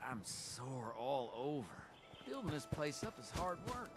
I'm sore all over. Building this place up is hard work.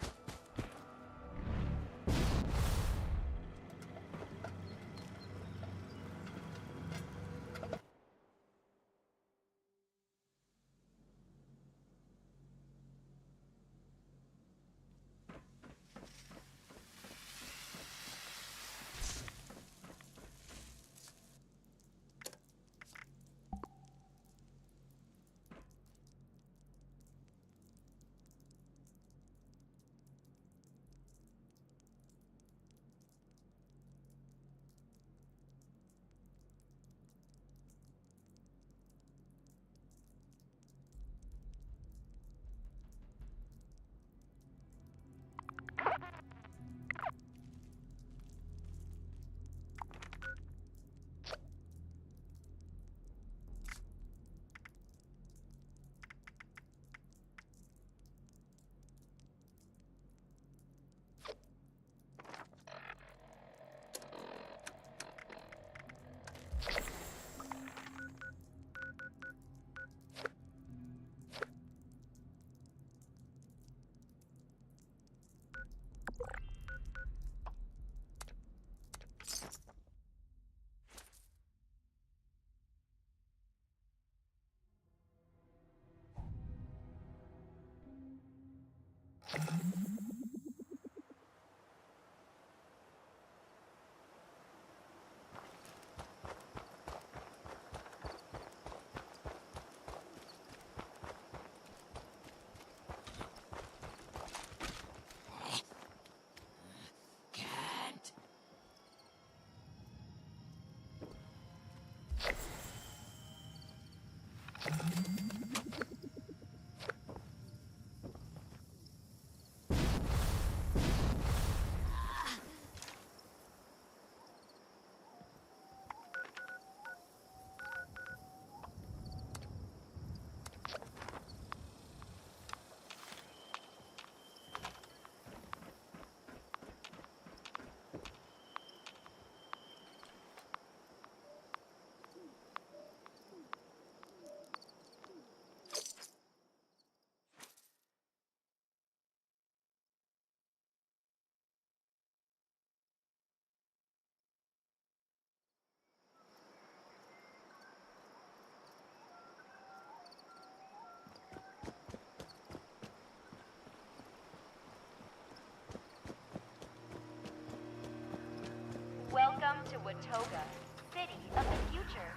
Welcome to Watoga, City of the Future.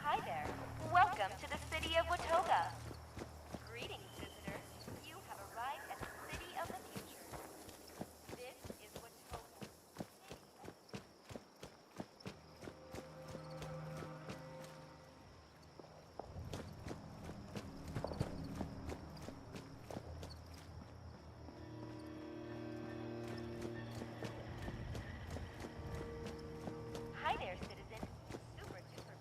Hi there. Welcome to the City of Watoga. Greetings, visitors. You have arrived at the City of the Future. This is Watoga, City of the Hi there, citizen. Super duper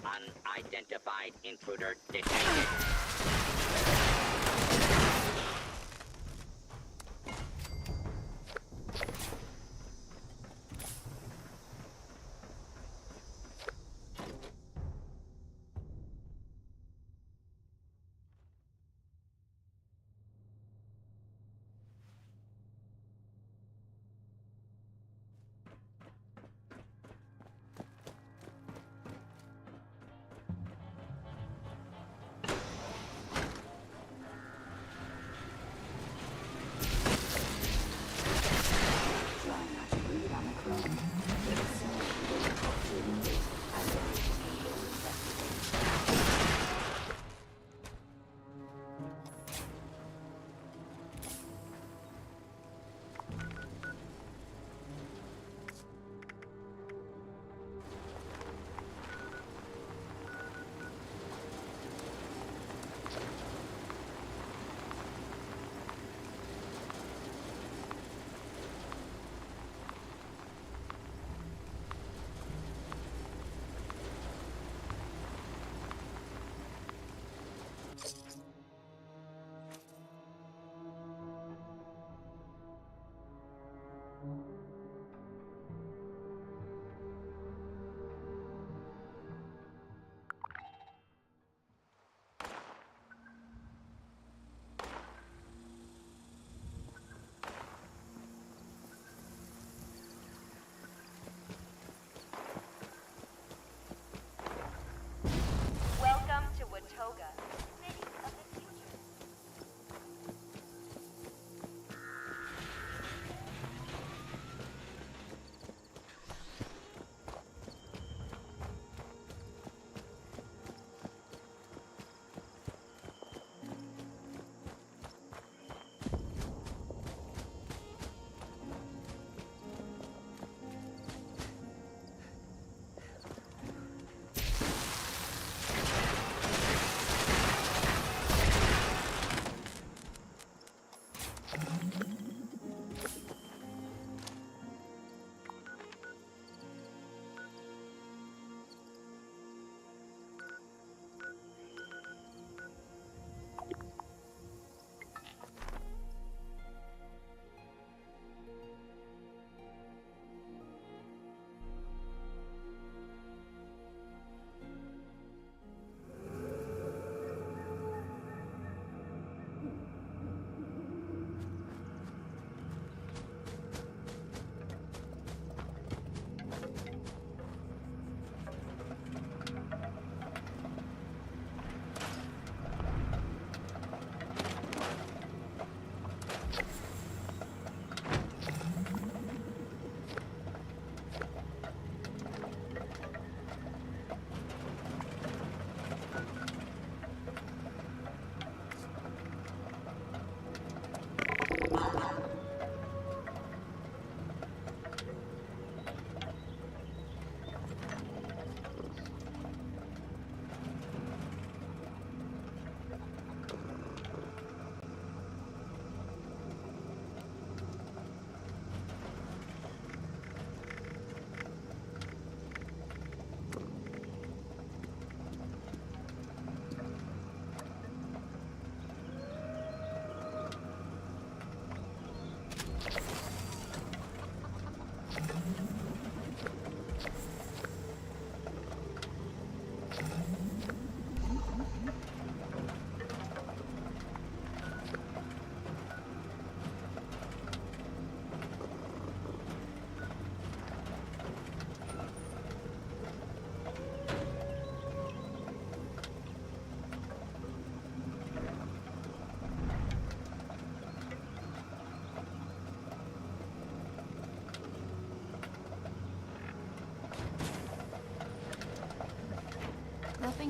fun. Unidentified intruder detected.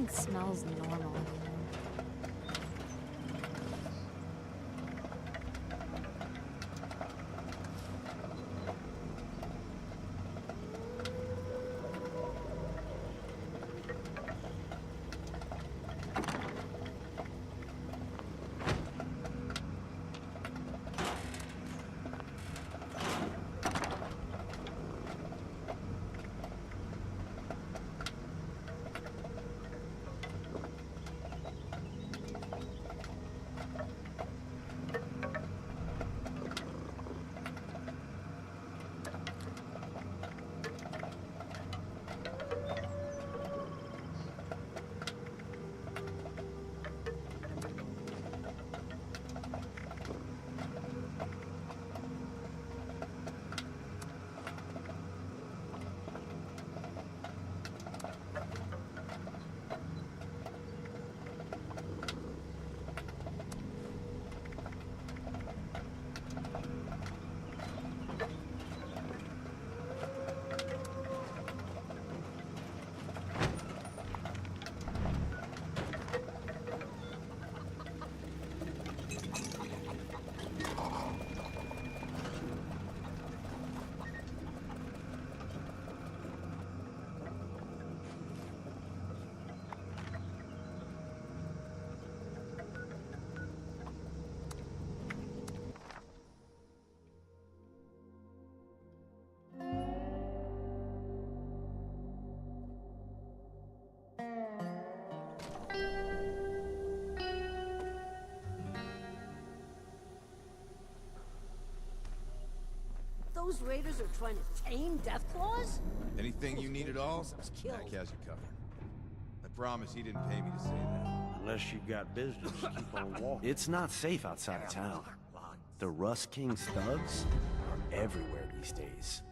Everything smells normal here. Those raiders are trying to tame Deathclaws? Anything you need at all, Killed. Mac has you covered. I promise he didn't pay me to say that. Unless you got business, keep on walking. It's not safe outside of town. The Rust King's thugs are everywhere these days.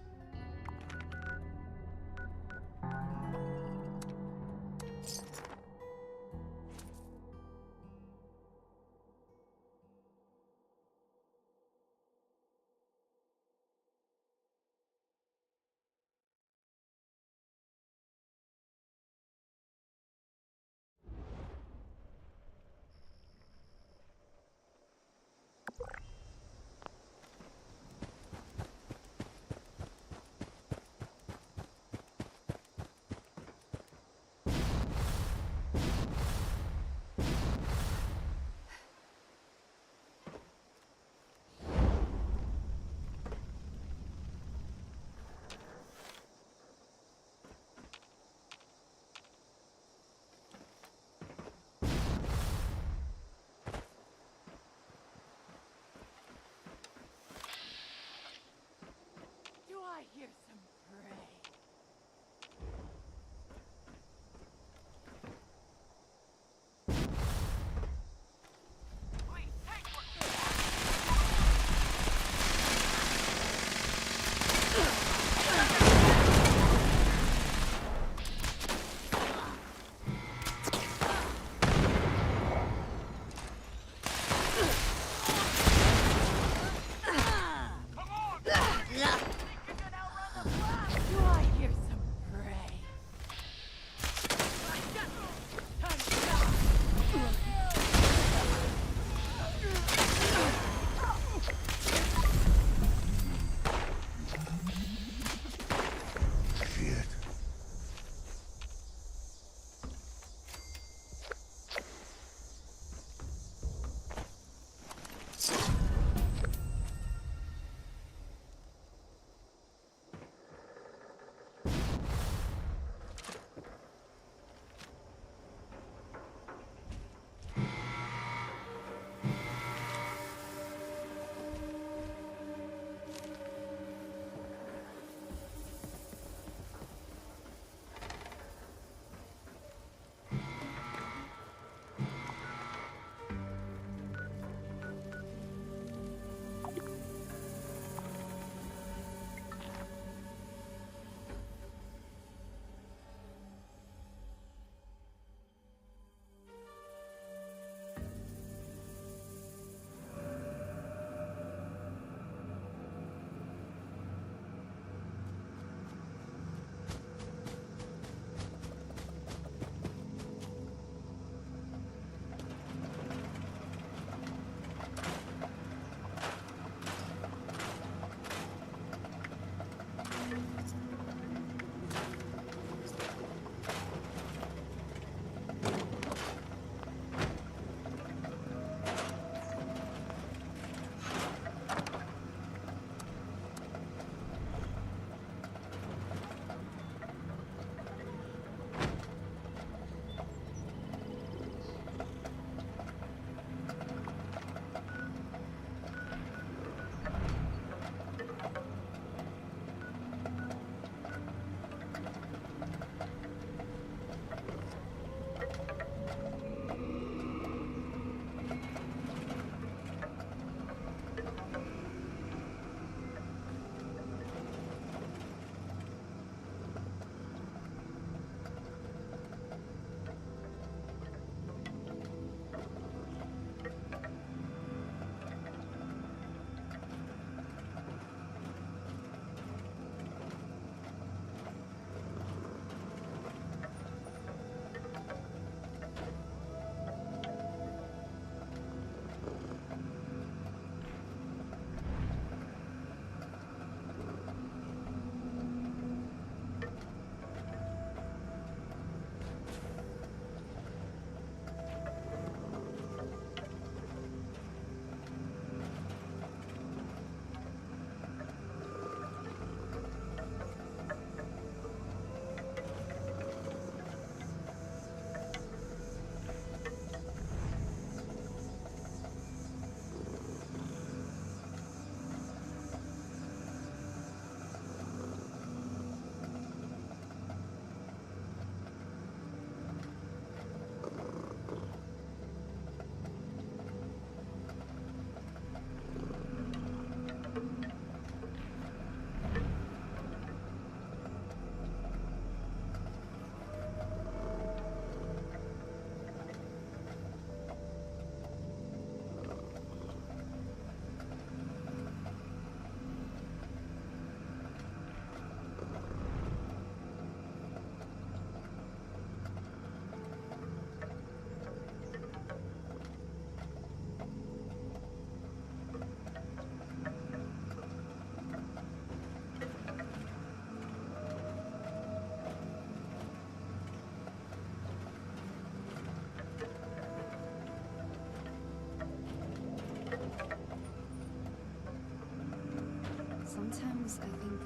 Sometimes I think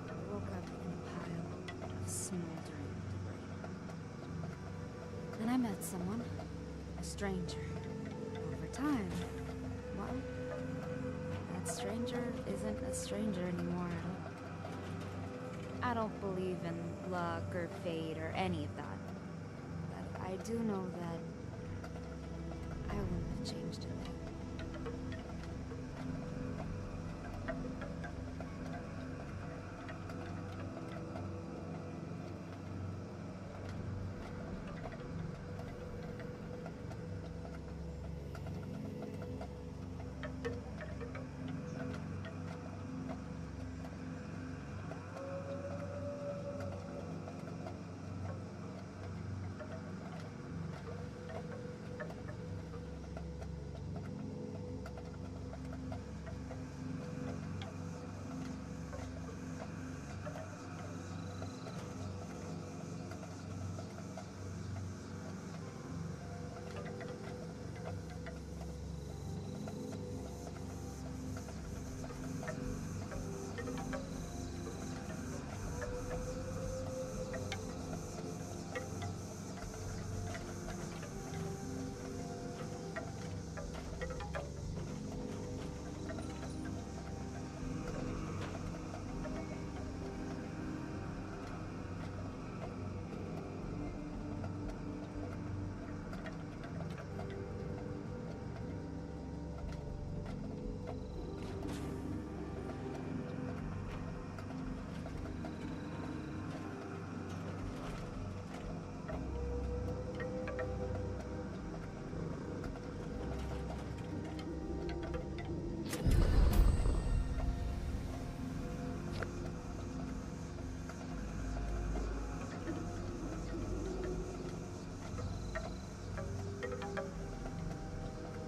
I woke up in a pile of smoldering debris. And I met someone, a stranger. Over time, well, that stranger isn't a stranger anymore at all. I don't believe in luck or fate or any of that. But I do know that I wouldn't have changed a thing.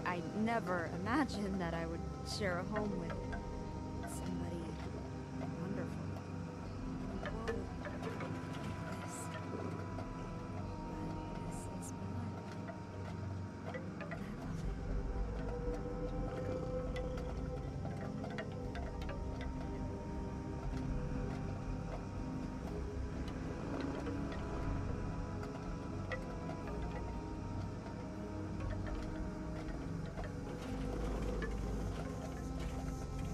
I never imagined that I would share a home with somebody wonderful. A world like this. But this is my life. And I love it.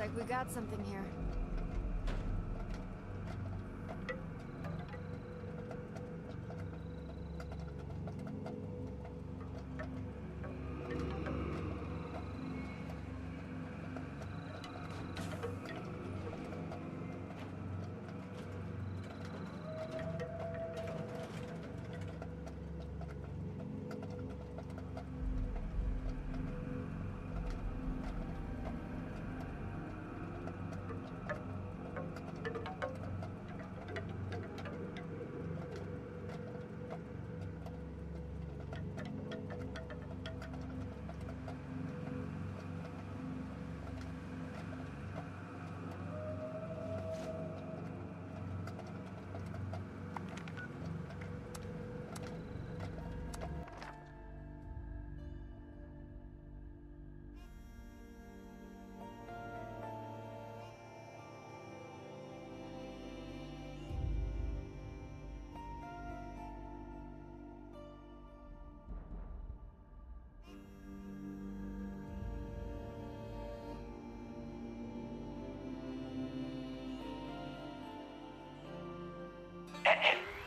like we got something here.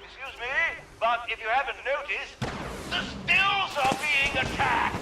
Excuse me, but if you haven't noticed, the stills are being attacked!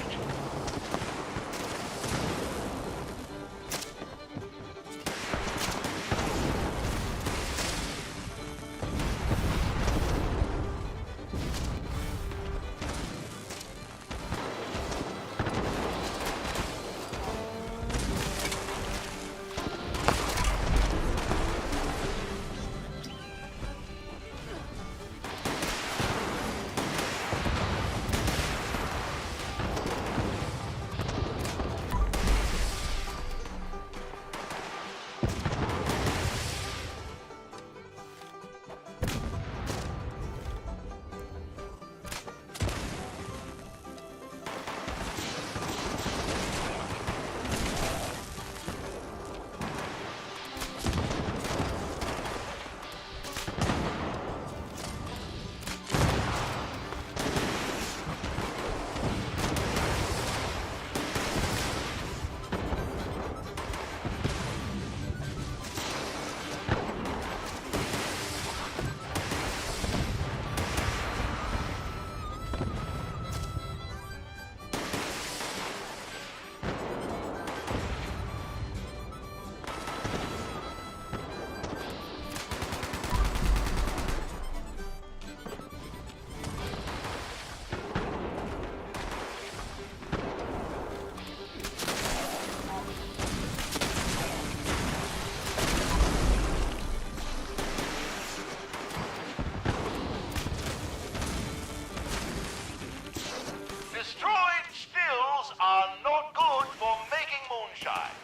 Destroyed stills are not good for making moonshine.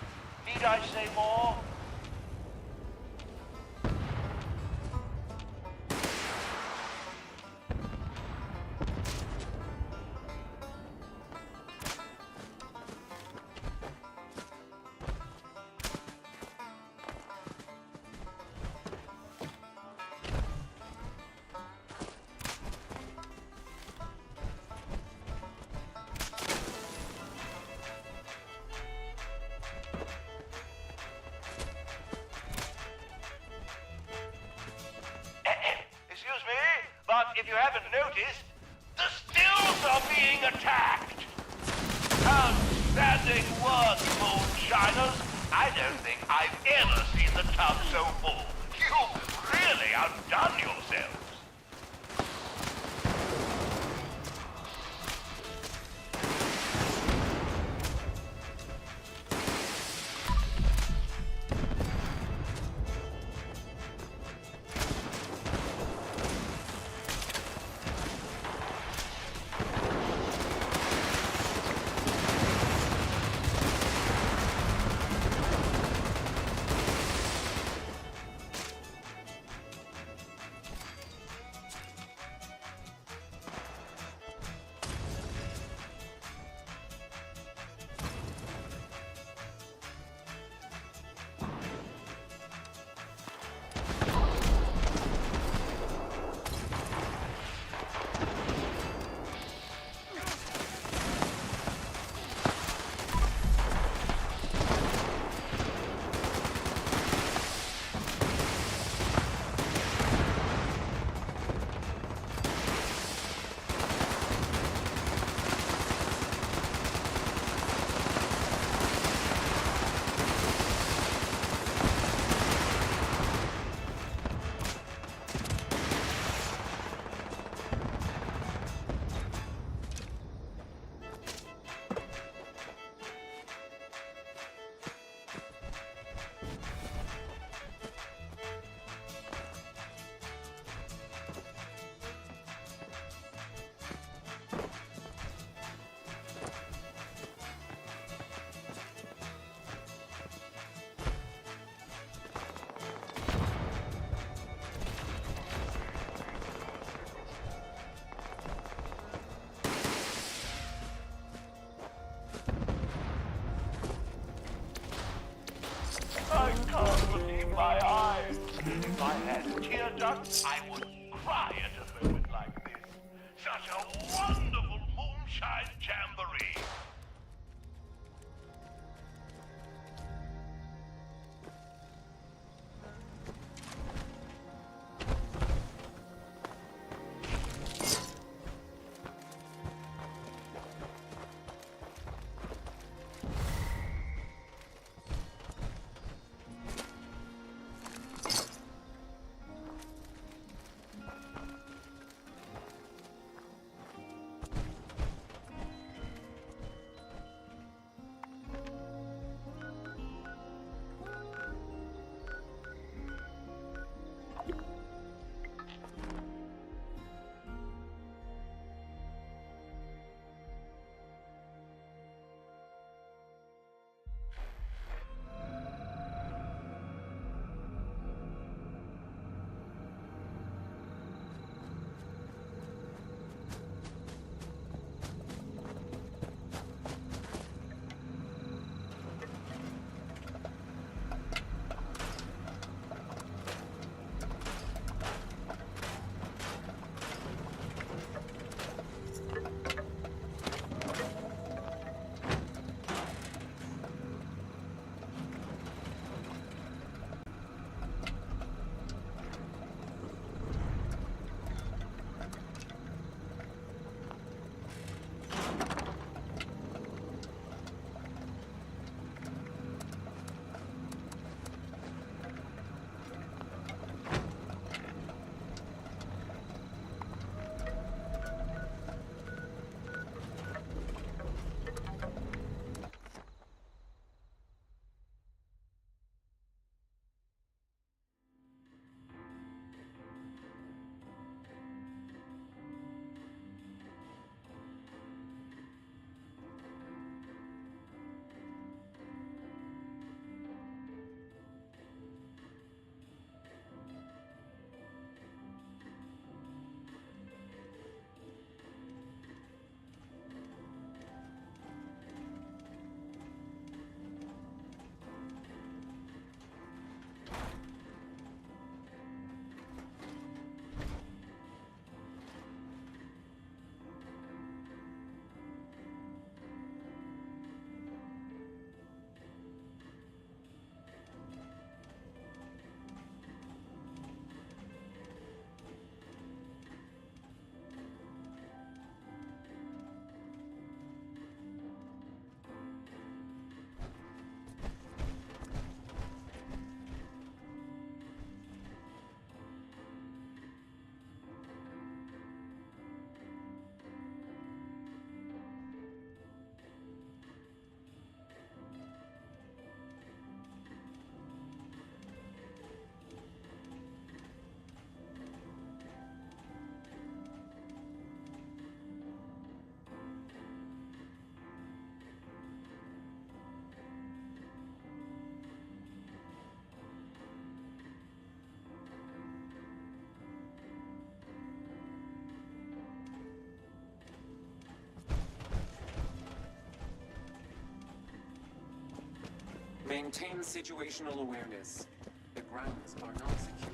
Need I say more? Excuse me, but if you haven't noticed, the stills are being attacked! Outstanding work, moonshiners! I don't think I've ever seen the tub so full. You've really outdone yourselves. my eyes. If I had tear ducts, I would cry at a moment like this. Such a wonderful moonshine jamboree. Maintain situational awareness. The grounds are not secure.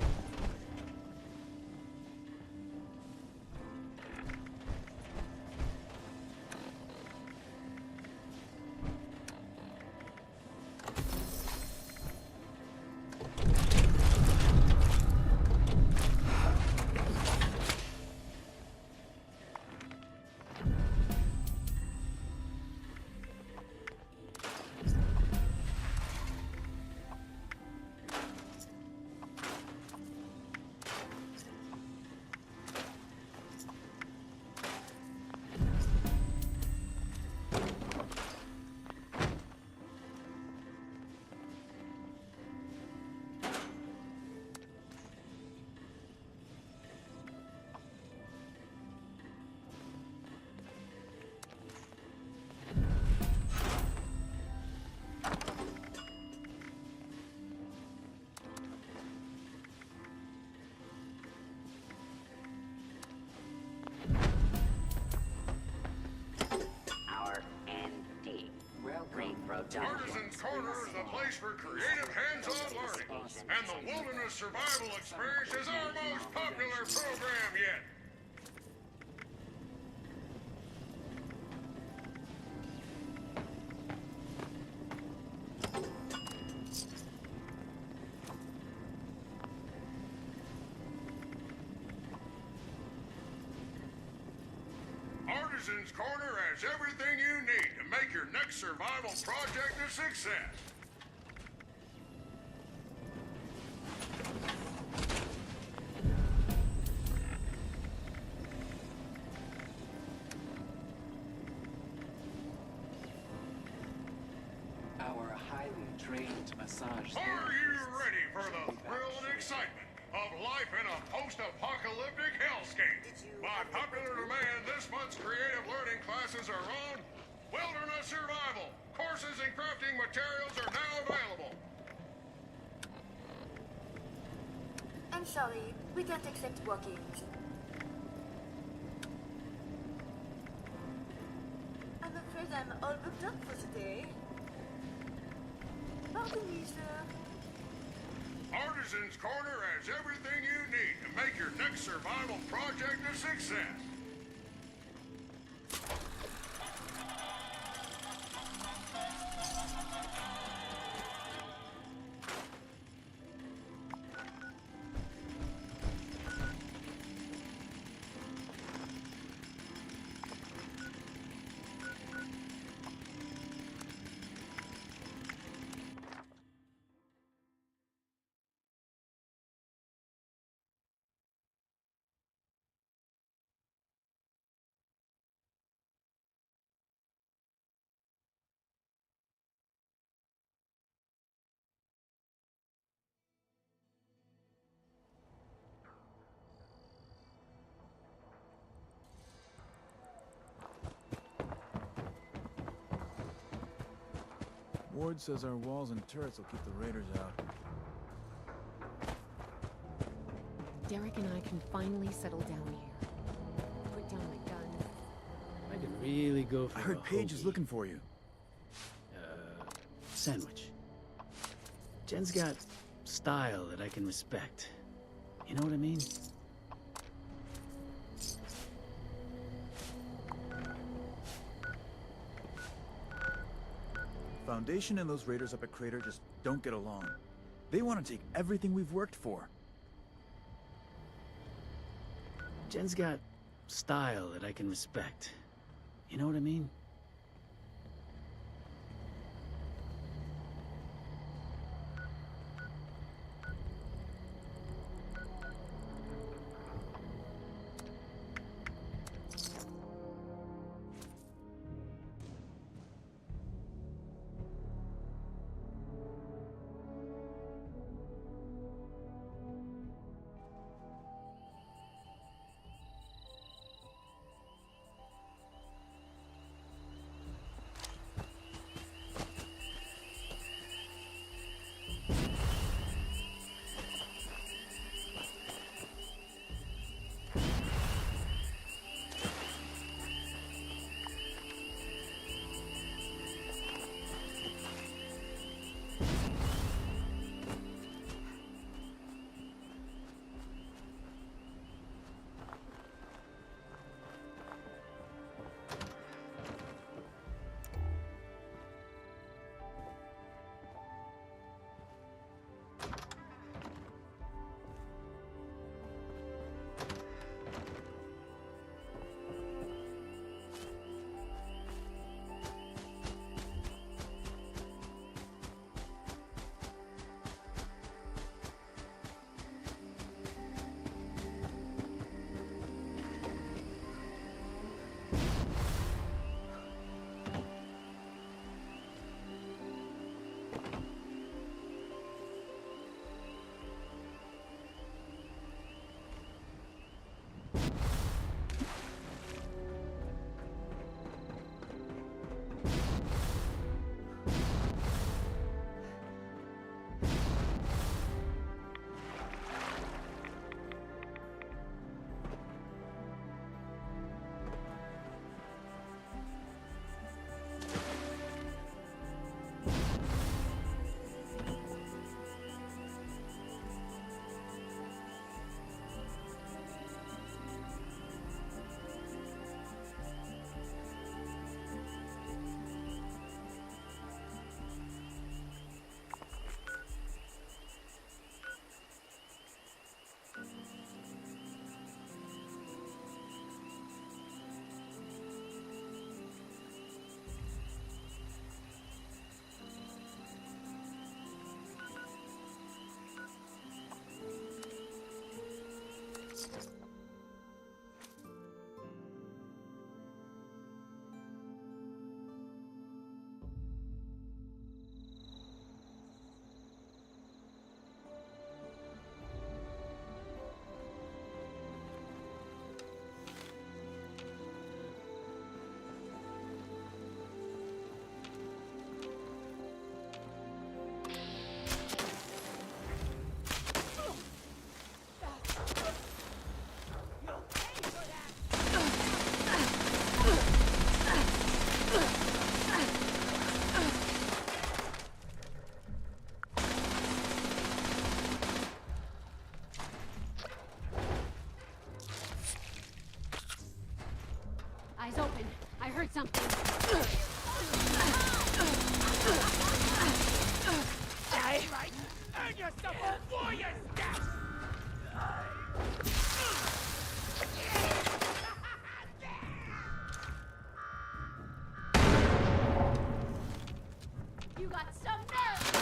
place for creative hands-on learning. And the Wilderness Survival Experience is our most popular program yet. Artisan's Corner has everything you need to make your next survival project a success. Our highly trained massage Are you therapists ready for the take thrill and action. excitement of life in a post-apocalyptic hellscape? By popular demand, this month's creative learning classes are on Wilderness Survival. Courses and crafting materials are now available. I'm sorry, we don't accept walk-ins. I'm afraid I'm all booked up for today. Pardon me, sir. Artisan's Corner has everything you need to make your next survival project a success. Ward says our walls and turrets will keep the raiders out. Derek and I can finally settle down here. Put down my gun. I could really go for I heard a Paige is hoagie. looking for you. Sandwich. Jen's got style that I can respect. You know what I mean? Foundation and those raiders up at Crater just don't get along. They want to take everything we've worked for. Jen's got style that I can respect. You know what I mean? something. Earn yourself a warrior status! You got some nerve!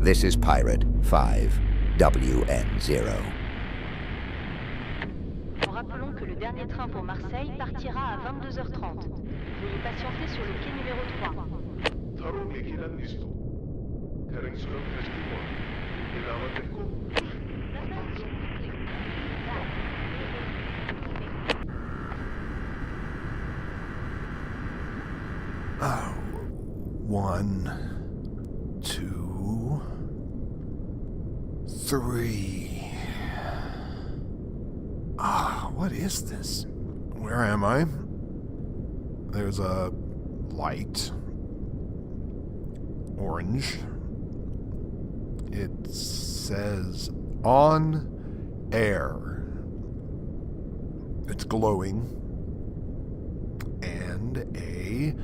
This is Pirate 5WN0. Rappelons que le dernier train pour Marseille partira à 22h30. Veuillez patienter sur le quai numéro 3. Oh, 1, 2, 3. What is this? Where am I? There's a light. Orange. It says on air. It's glowing. And a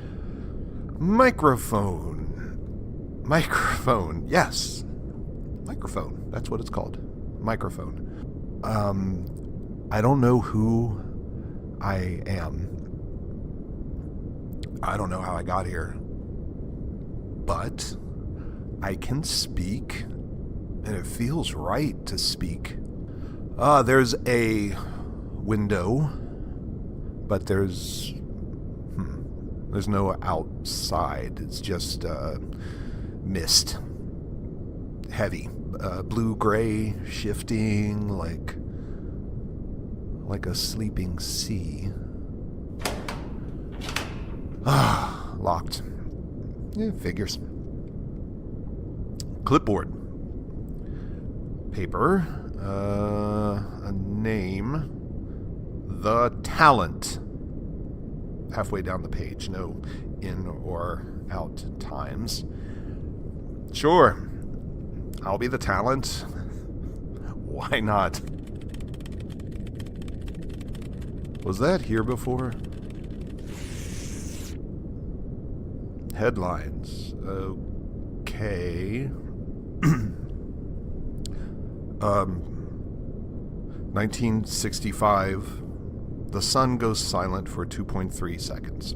microphone. Microphone, yes. Microphone, that's what it's called. Microphone. I don't know who I am. I don't know how I got here. But I can speak, and it feels right to speak. There's a window, but there's no outside. It's just mist. Heavy. Blue-gray, shifting like a sleeping sea. Locked. Yeah, figures. Clipboard. Paper. A name. The Talent. Halfway down the page. No in or out times. Sure. I'll be the Talent. Why not? Was that here before? Headlines. Okay. 1965. The sun goes silent for 2.3 seconds.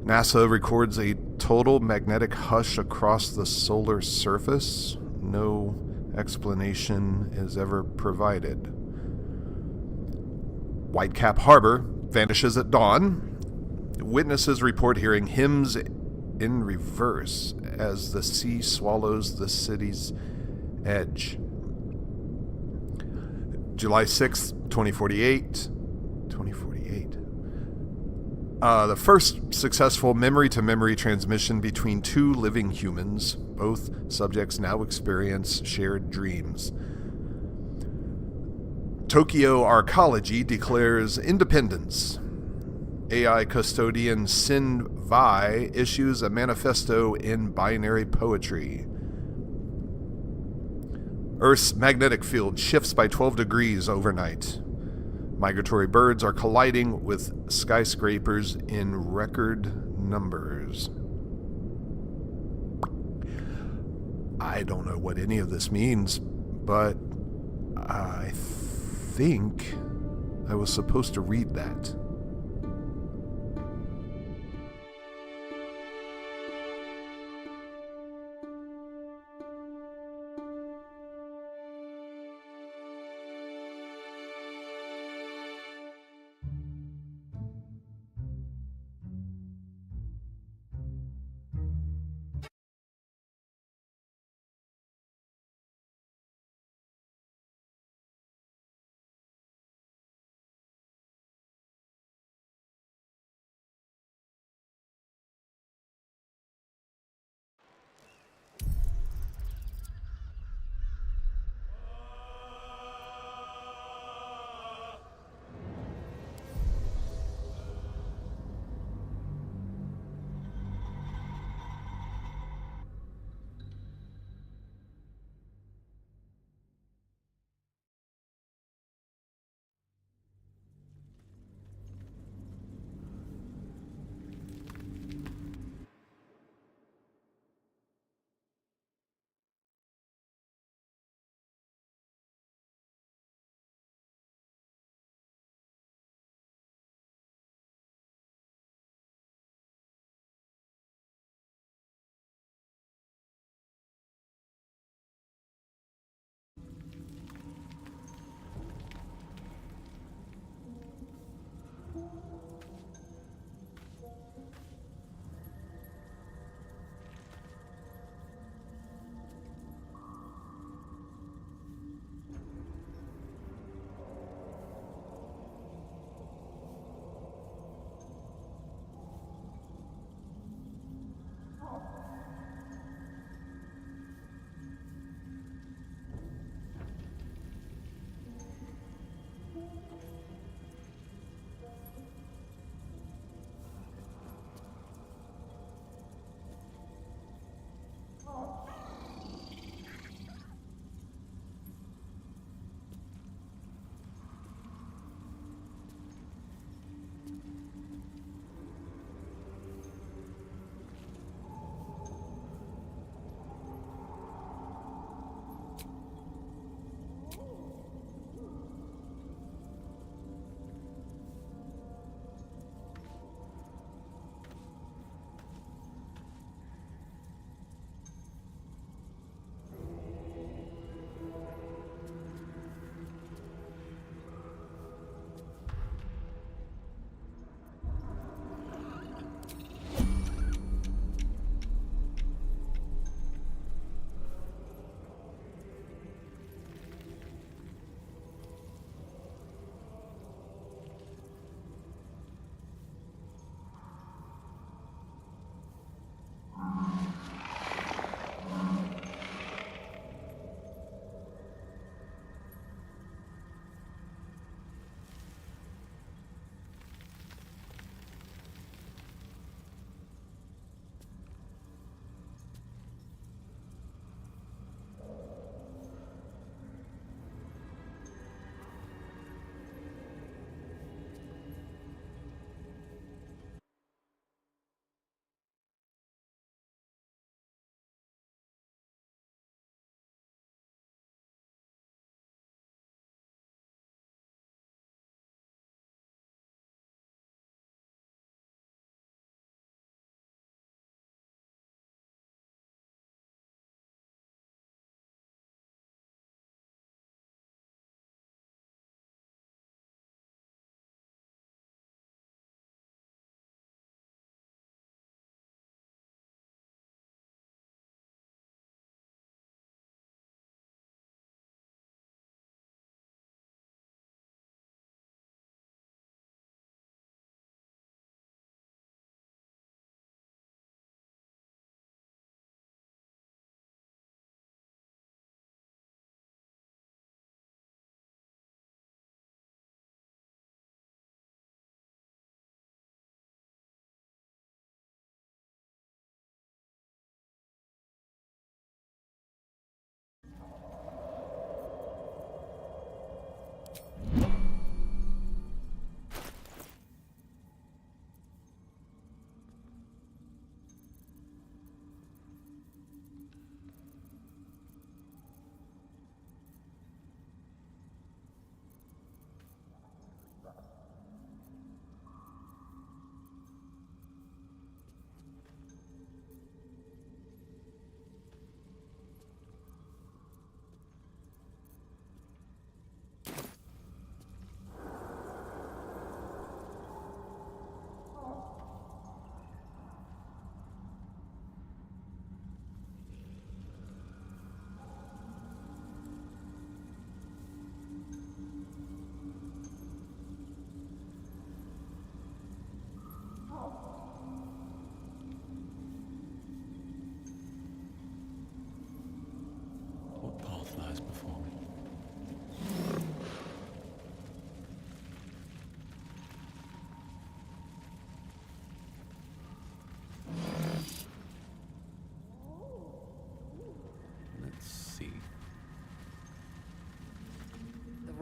NASA records a total magnetic hush across the solar surface. No explanation is ever provided. Whitecap Harbor vanishes at dawn. Witnesses report hearing hymns in reverse as the sea swallows the city's edge. July 6th, 2048. The first successful memory-to-memory transmission between two living humans. Both subjects now experience shared dreams. Tokyo Arcology declares independence. AI custodian Sin Vai issues a manifesto in binary poetry. Earth's magnetic field shifts by 12 degrees overnight. Migratory birds are colliding with skyscrapers in record numbers. I don't know what any of this means, but I think I was supposed to read that.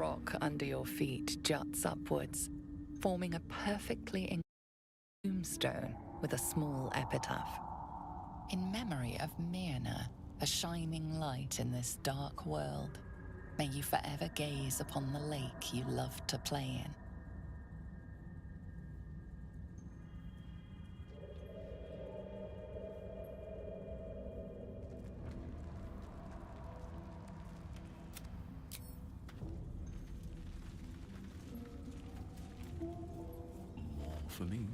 rock under your feet juts upwards, forming a perfectly engraved tombstone with a small epitaph. In memory of Myrna, a shining light in this dark world, may you forever gaze upon the lake you loved to play in. More for me.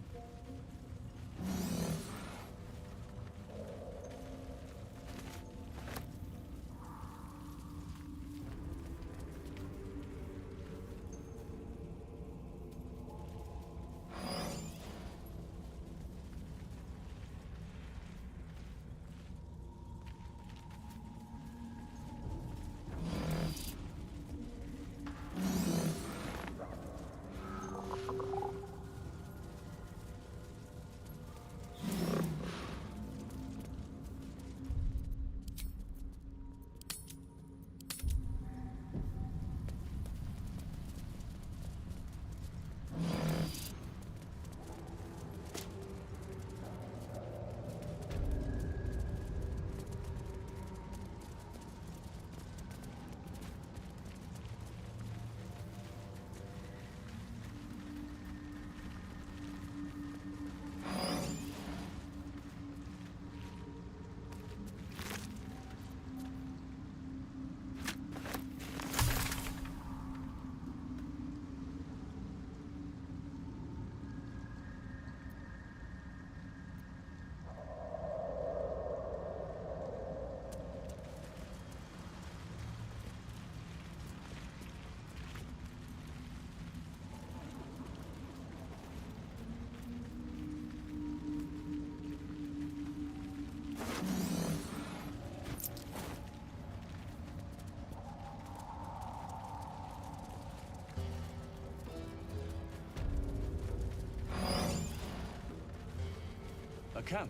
A camp.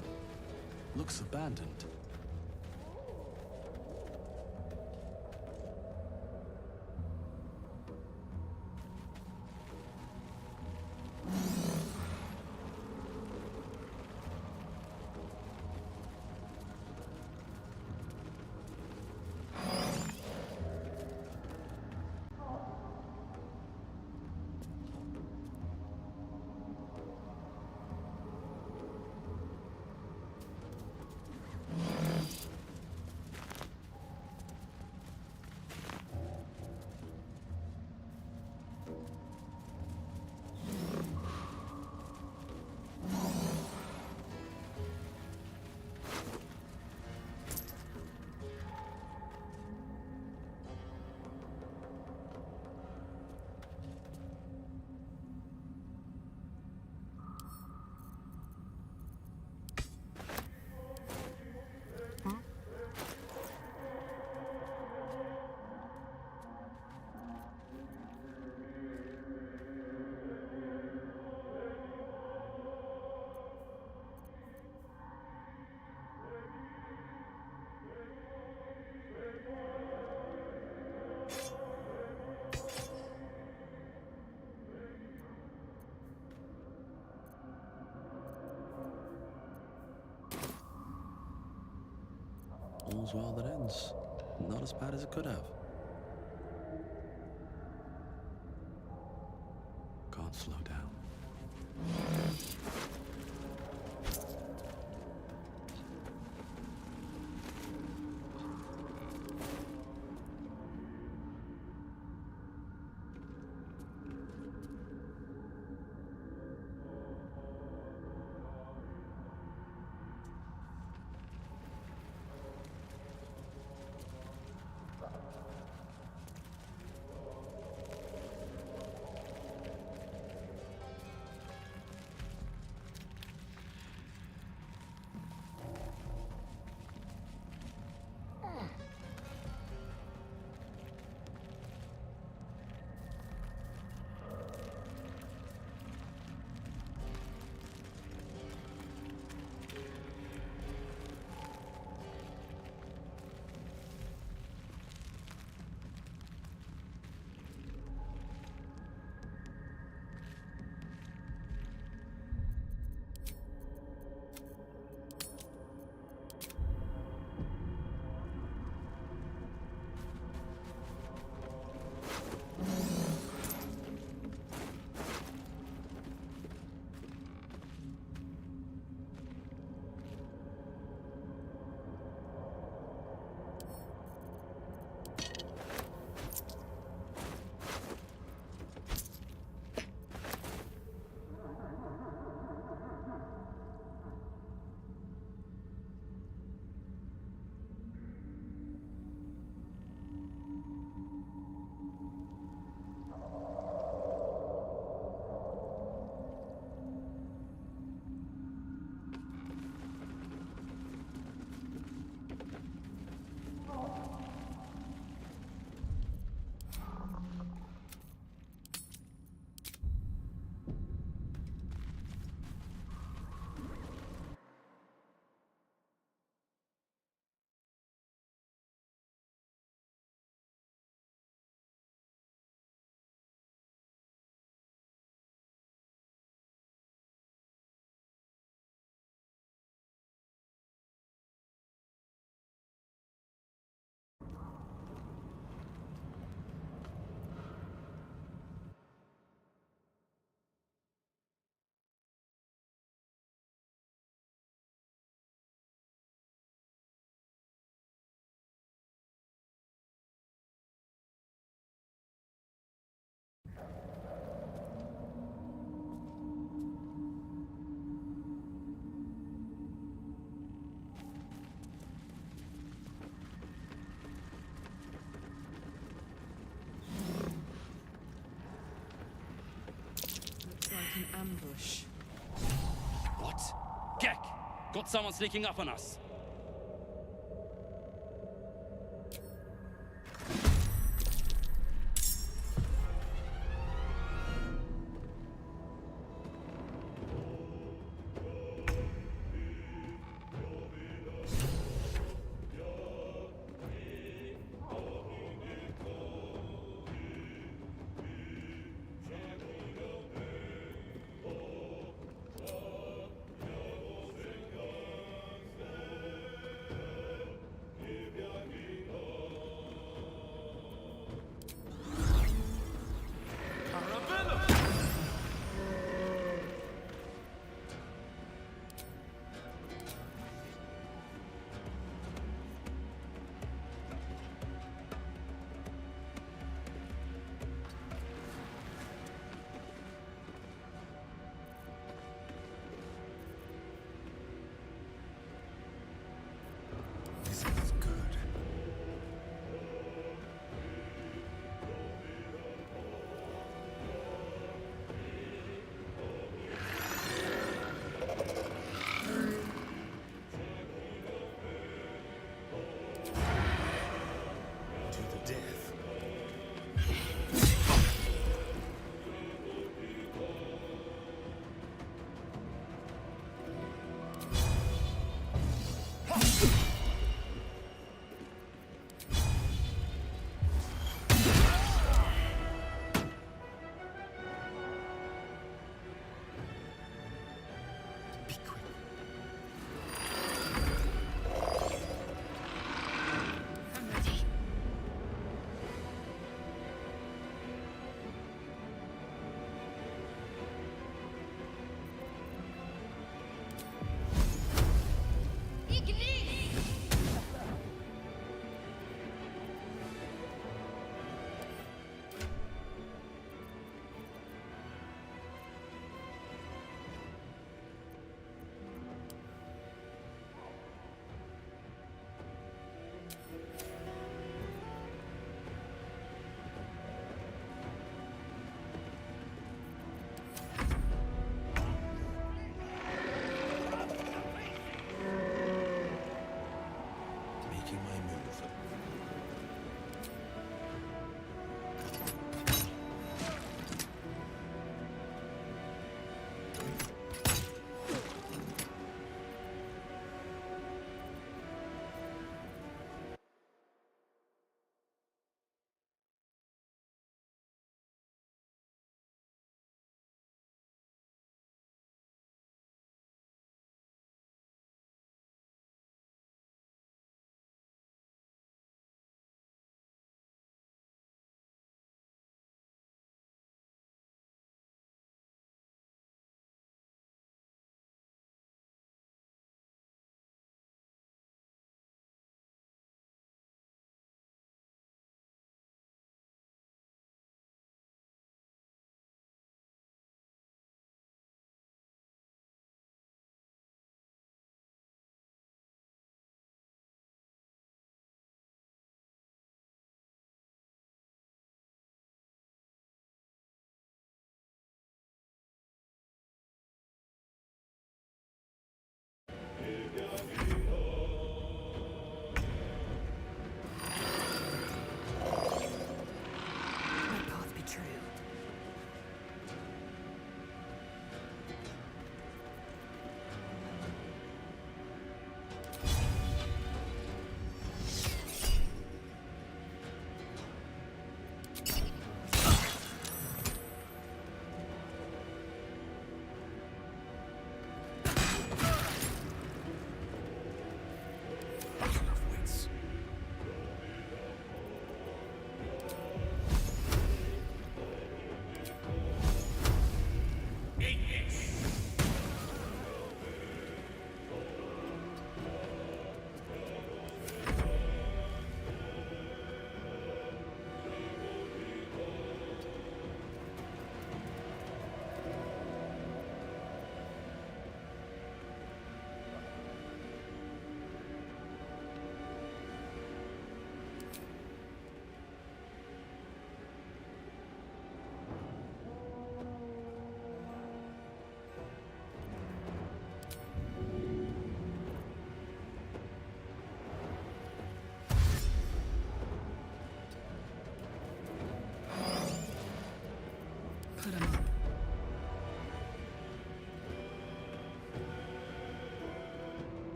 Looks abandoned. All's well that ends. Not as bad as it could have. Can't slow down. ambush. What? Gek! Got someone sneaking up on us.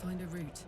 Find a route.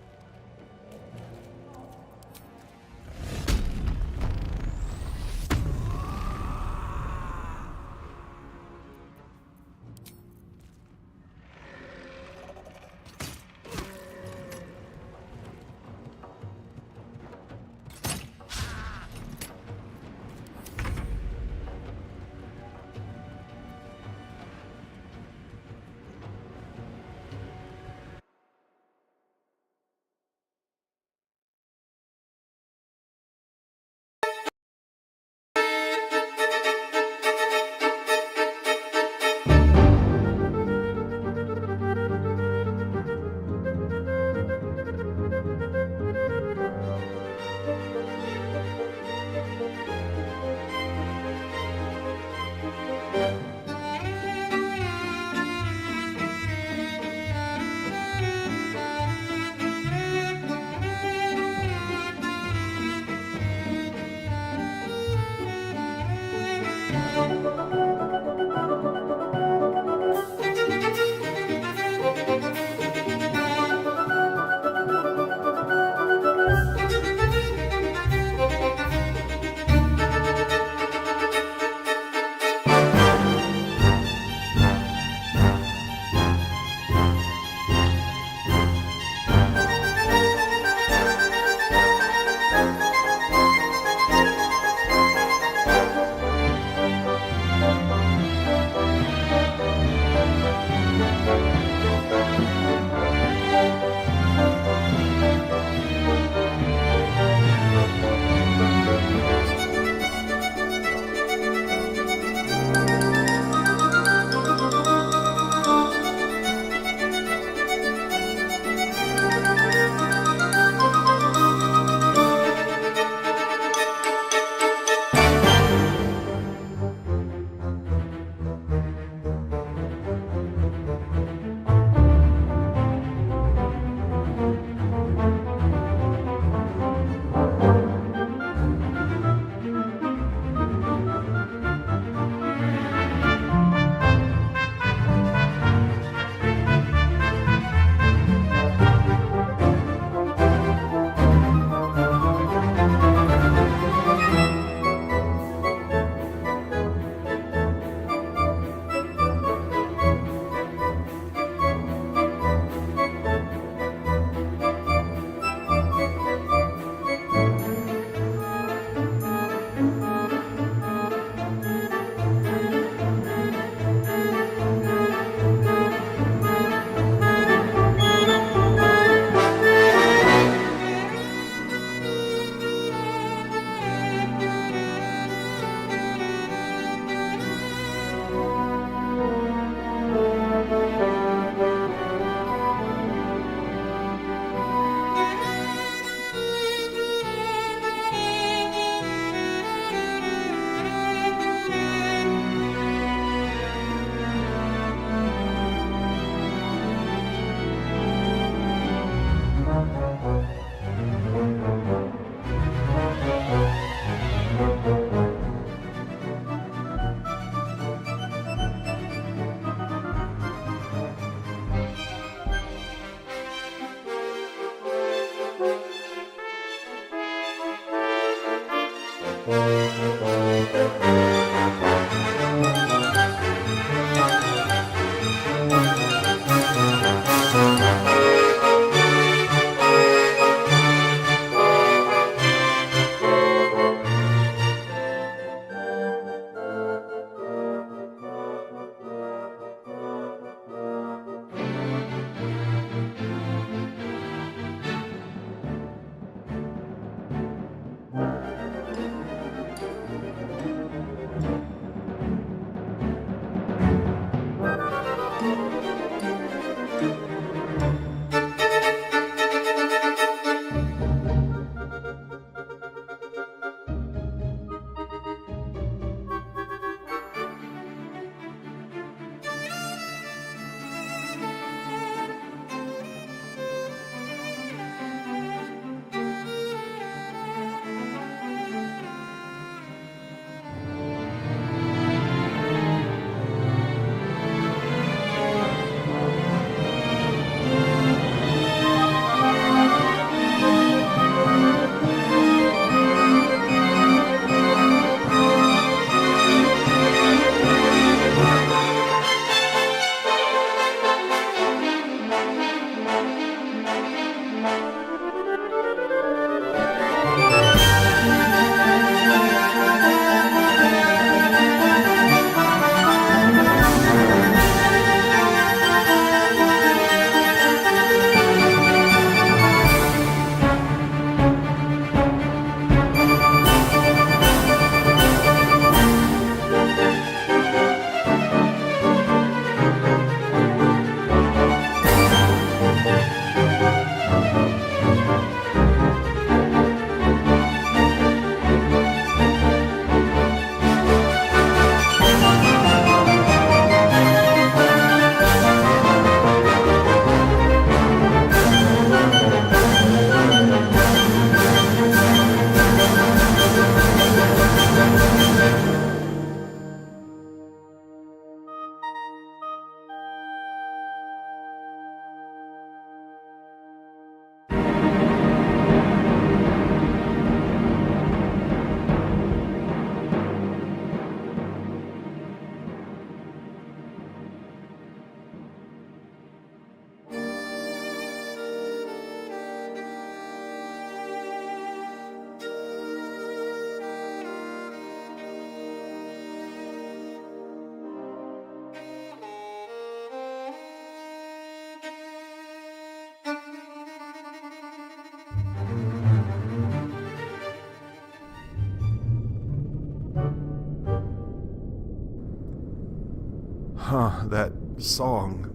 that song,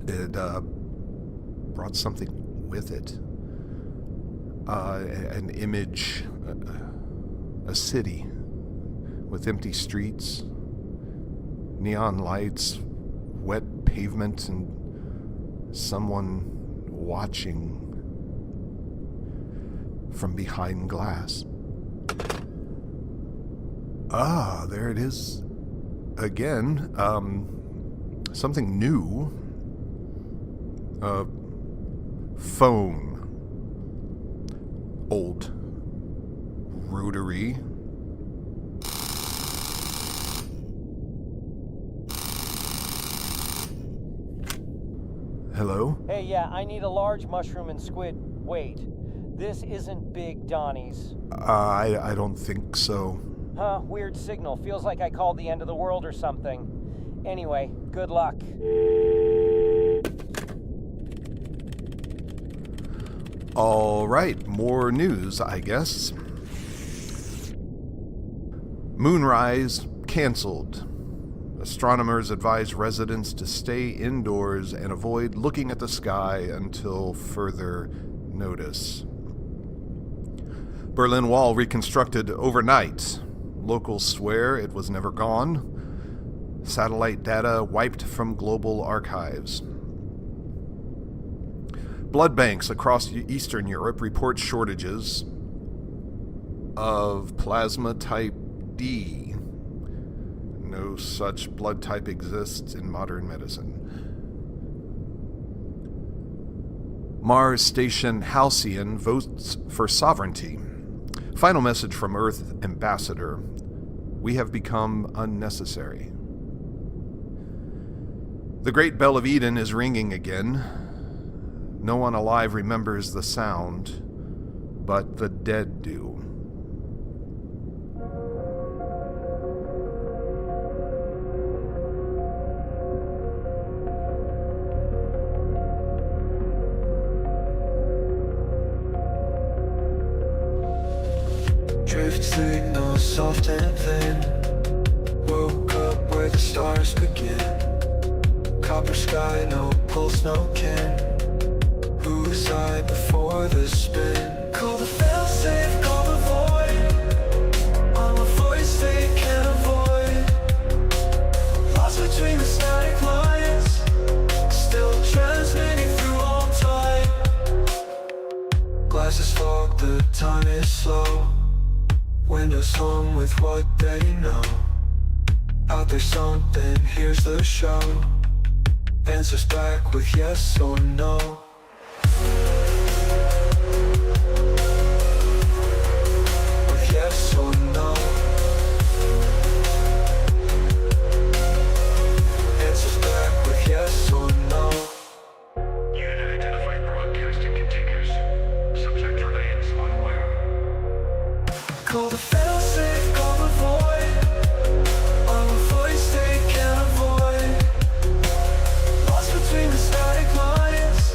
it brought something with it. An image, a city with empty streets, neon lights, wet pavement, and someone watching from behind glass. Ah, there it is again. Something new. Phone. Old. Rotary. Hello? Hey, yeah, I need a large mushroom and squid. Wait, this isn't Big Donnie's. I don't think so. Huh, weird signal. Feels like I called the end of the world or something. Anyway, good luck. All right, more news, I guess. Moonrise canceled. Astronomers advise residents to stay indoors and avoid looking at the sky until further notice. Berlin Wall reconstructed overnight. Locals swear it was never gone. Satellite data wiped from global archives. Blood banks across Eastern Europe report shortages of plasma type D. No such blood type exists in modern medicine. Mars station Halcyon votes for sovereignty. Final message from Earth ambassador. We have become unnecessary. The Great Bell of Eden is ringing again. No one alive remembers the sound, but the dead do. Drift signals soft and thin. Woke up where the stars begin. Copper sky, no pulse, no kin. Who's I before the spin? Call the failsafe, call the void. I'm a voice they can't avoid. Lost between the static lines. Still transmitting through all time. Glasses fog, the time is slow. Windows hum with what they know. Out there something, here's the show. Answers back with yes or no. With yes or no. Answers back with yes or no. Unit identified broadcasting continues. Subject remains unaware. Call the failsafe, call the void. I'm a voice they can't avoid. Lost between the static lines.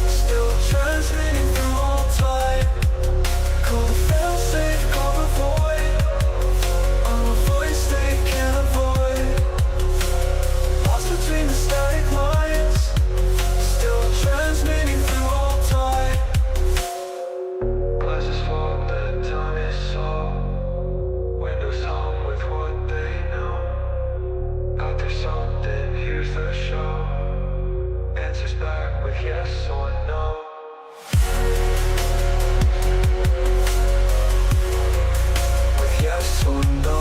Still transmitting through all time. Call the failsafe, call the void. I'm a voice they can't avoid. Lost between the static lines. Still transmitting through all time. Glasses fog, the time is slow. Windows hum with what they know. Out there something, here's the show. Answers back with yes or no. With yes or no.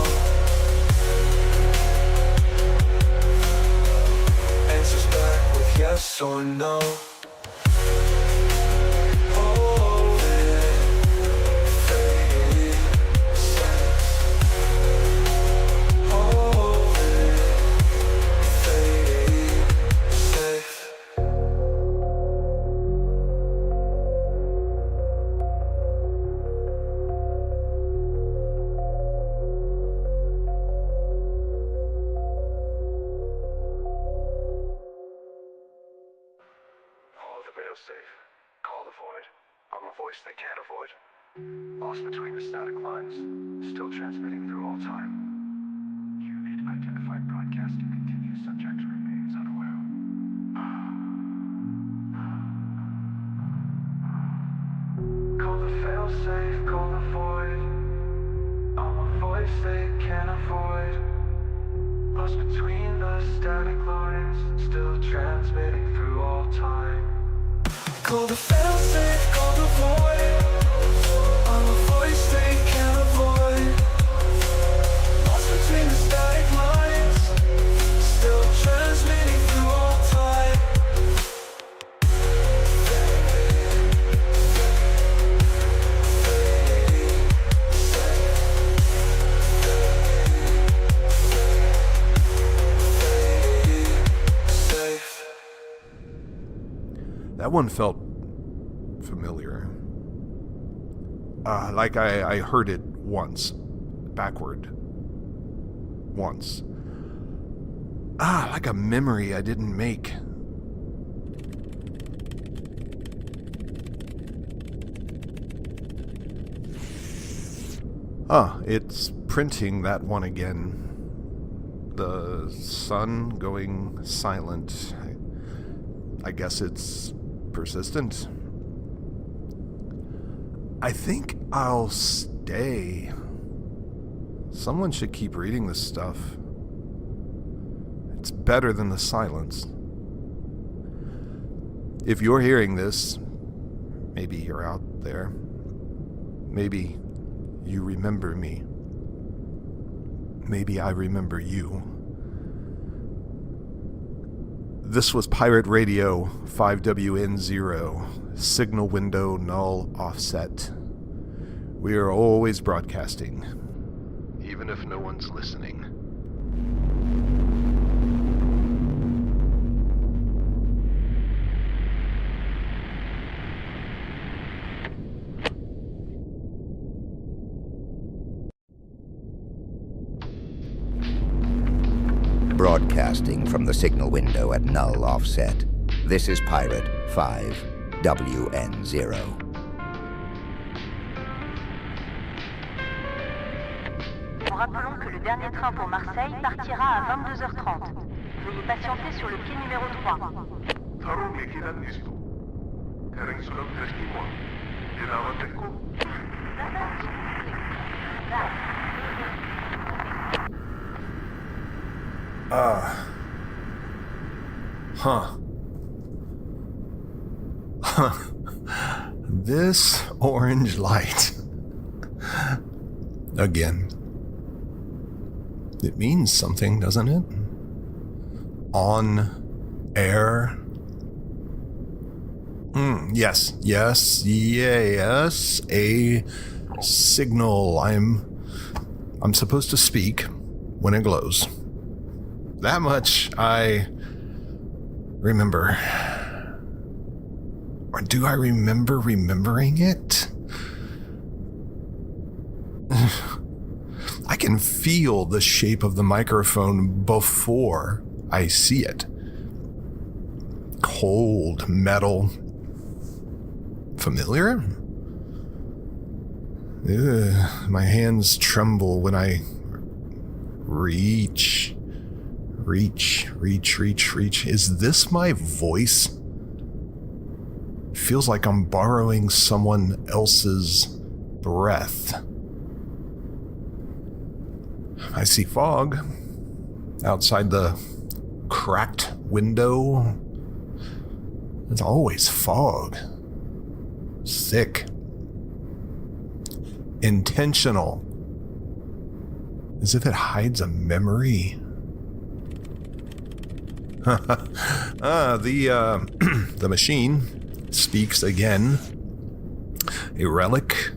Answers back with yes or no. Oh, yeah. Fading sense. Oh, yeah. Fading safe. Call the failsafe. Call the void. I'm a voice they can't avoid. Lost between the static lines. Still transmitting through all time. Unit identified broadcasting. subject remains unaware. Call the failsafe, call the void. I'm a voice they can't avoid. Lost between the static lines, still transmitting through all time. Call the failsafe, call the void. I'm a voice they can't avoid. Lost between the static lines, still transmitting through all time. That one felt familiar. Like I heard it once. Backward. Once. Like a memory I didn't make. It's printing that one again. The sun going silent. I guess it's persistent. I think I'll stay. Someone should keep reading this stuff. It's better than the silence. If you're hearing this, maybe you're out there. Maybe you remember me. Maybe I remember you. This was Pirate Radio 5WN0, signal window null offset. We are always broadcasting, even if no one's listening. Broadcasting from the signal window at null offset. This is Pirate 5WN0. Rappelons que le dernier train pour Marseille partira à 22h30. Veuillez patienter sur le quai numéro 3. This orange light. Again. It means something, doesn't it? On air. Yes. A signal. I'm supposed to speak when it glows. That much I remember. Or do I remember remembering it? I can feel the shape of the microphone before I see it. Cold metal. Familiar? Ugh, my hands tremble when I reach. Is this my voice? Feels like I'm borrowing someone else's breath. I see fog outside the cracked window. There's always fog. Thick. Intentional. As if it hides a memory. The machine speaks again. A relic,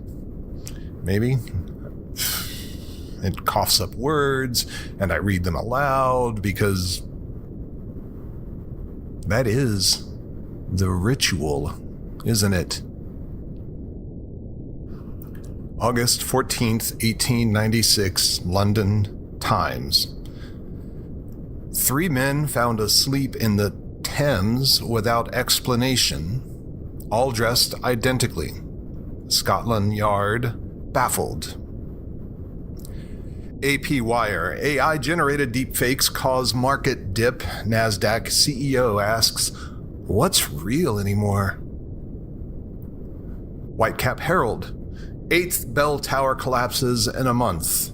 maybe. It coughs up words, and I read them aloud because that is the ritual, isn't it? August 14th, 1896, London Times. 3 men found asleep in the Thames without explanation, all dressed identically. Scotland Yard baffled. AP Wire. AI-generated deepfakes cause market dip. NASDAQ CEO asks, what's real anymore? Whitecap Herald. 8th bell tower collapses in a month.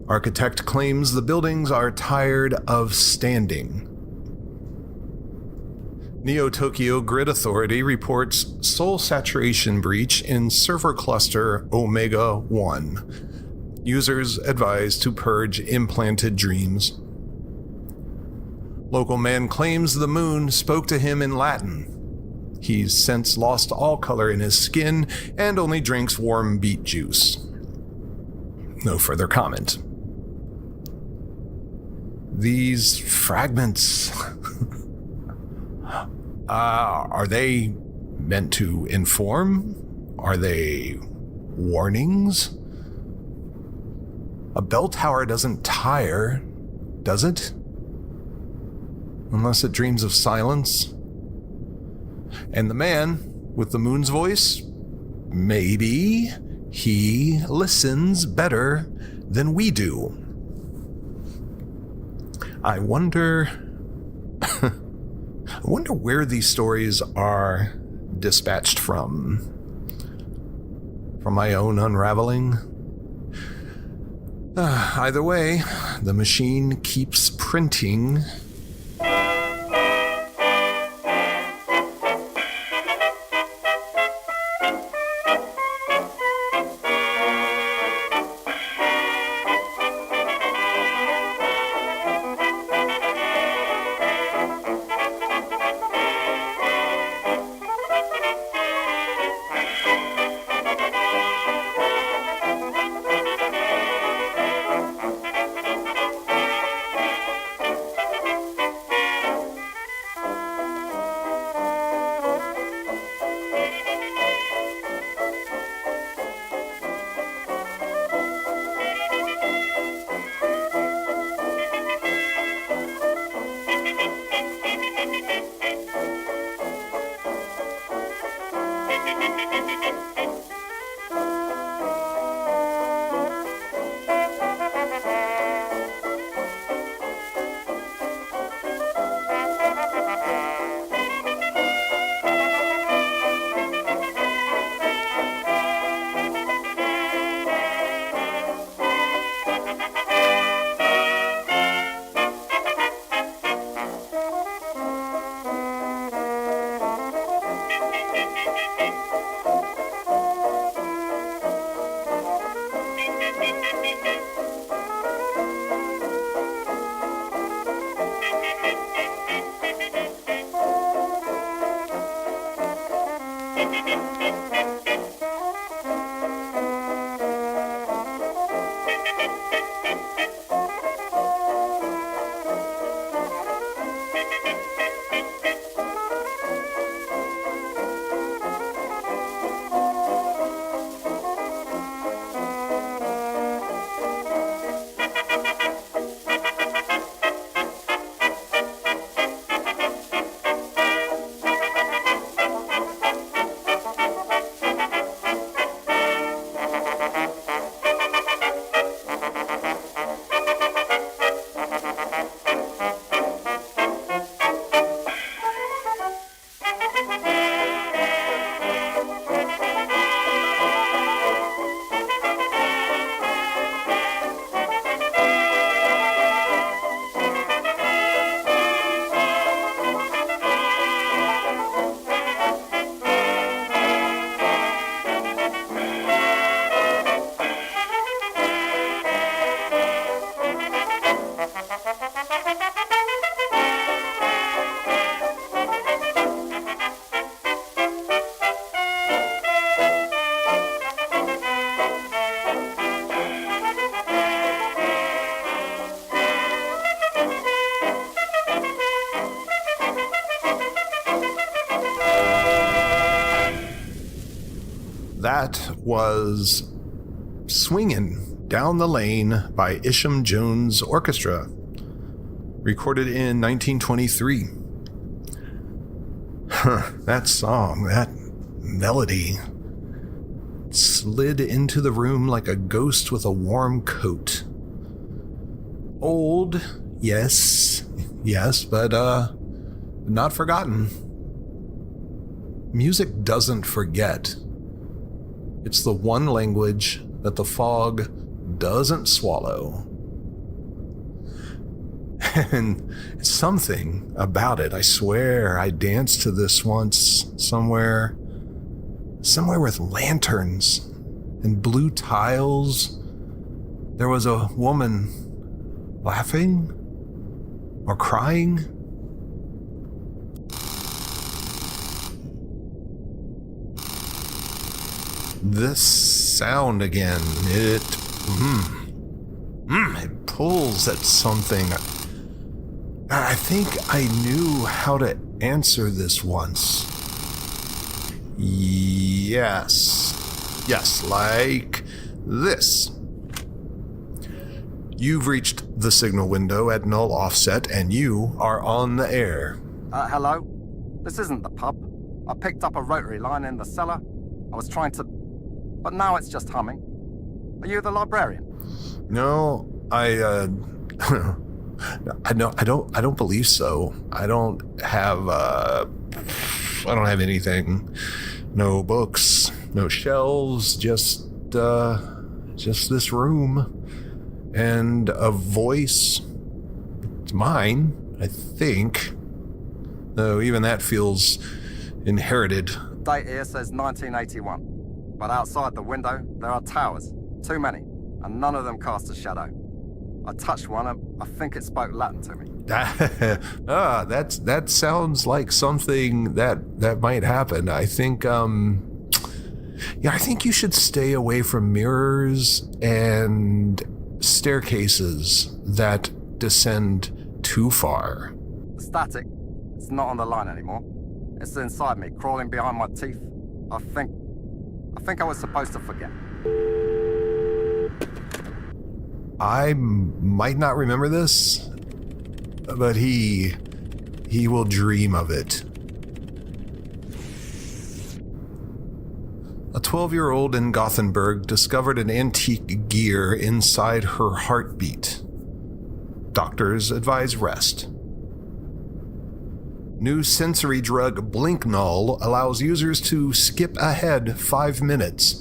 Architect claims the buildings are tired of standing. Neo-Tokyo Grid Authority reports Sol saturation breach in server cluster Omega 1. Users advised to purge implanted dreams. Local man claims the moon spoke to him in Latin. He's since lost all color in his skin and only drinks warm beet juice. No further comment. These fragments... are they meant to inform? Are they warnings? A bell tower doesn't tire, does it? Unless it dreams of silence. And the man with the moon's voice? Maybe he listens better than we do. I wonder where these stories are dispatched from. From my own unraveling? Either way, the machine keeps printing. That was Swingin' Down the Lane by Isham Jones Orchestra, recorded in 1923. That song, that melody, slid into the room like a ghost with a warm coat. Old, yes, but not forgotten. Music doesn't forget. It's the one language that the fog doesn't swallow. And something about it, I swear, I danced to this once somewhere with lanterns and blue tiles. There was a woman laughing or crying. This sound again, it pulls at something. I think I knew how to answer this once. Yes, like this. You've reached the signal window at null offset, and you are on the air. Hello? This isn't the pub. I picked up a rotary line in the cellar. I was trying to... but now it's just humming. Are you the librarian? No, I don't believe so. I don't have anything. No books, no shelves, just this room. And a voice. It's mine, I think. Though even that feels inherited. Date here says 1981. But outside the window, there are towers. Too many. And none of them cast a shadow. I touched one and I think it spoke Latin to me. That sounds like something that might happen. I think, I think you should stay away from mirrors and staircases that descend too far. The static, it's not on the line anymore. It's inside me, crawling behind my teeth. I think I was supposed to forget. I might not remember this, but he will dream of it. A 12-year-old in Gothenburg discovered an antique gear inside her heartbeat. Doctors advise rest. New sensory drug Blinknull allows users to skip ahead 5 minutes,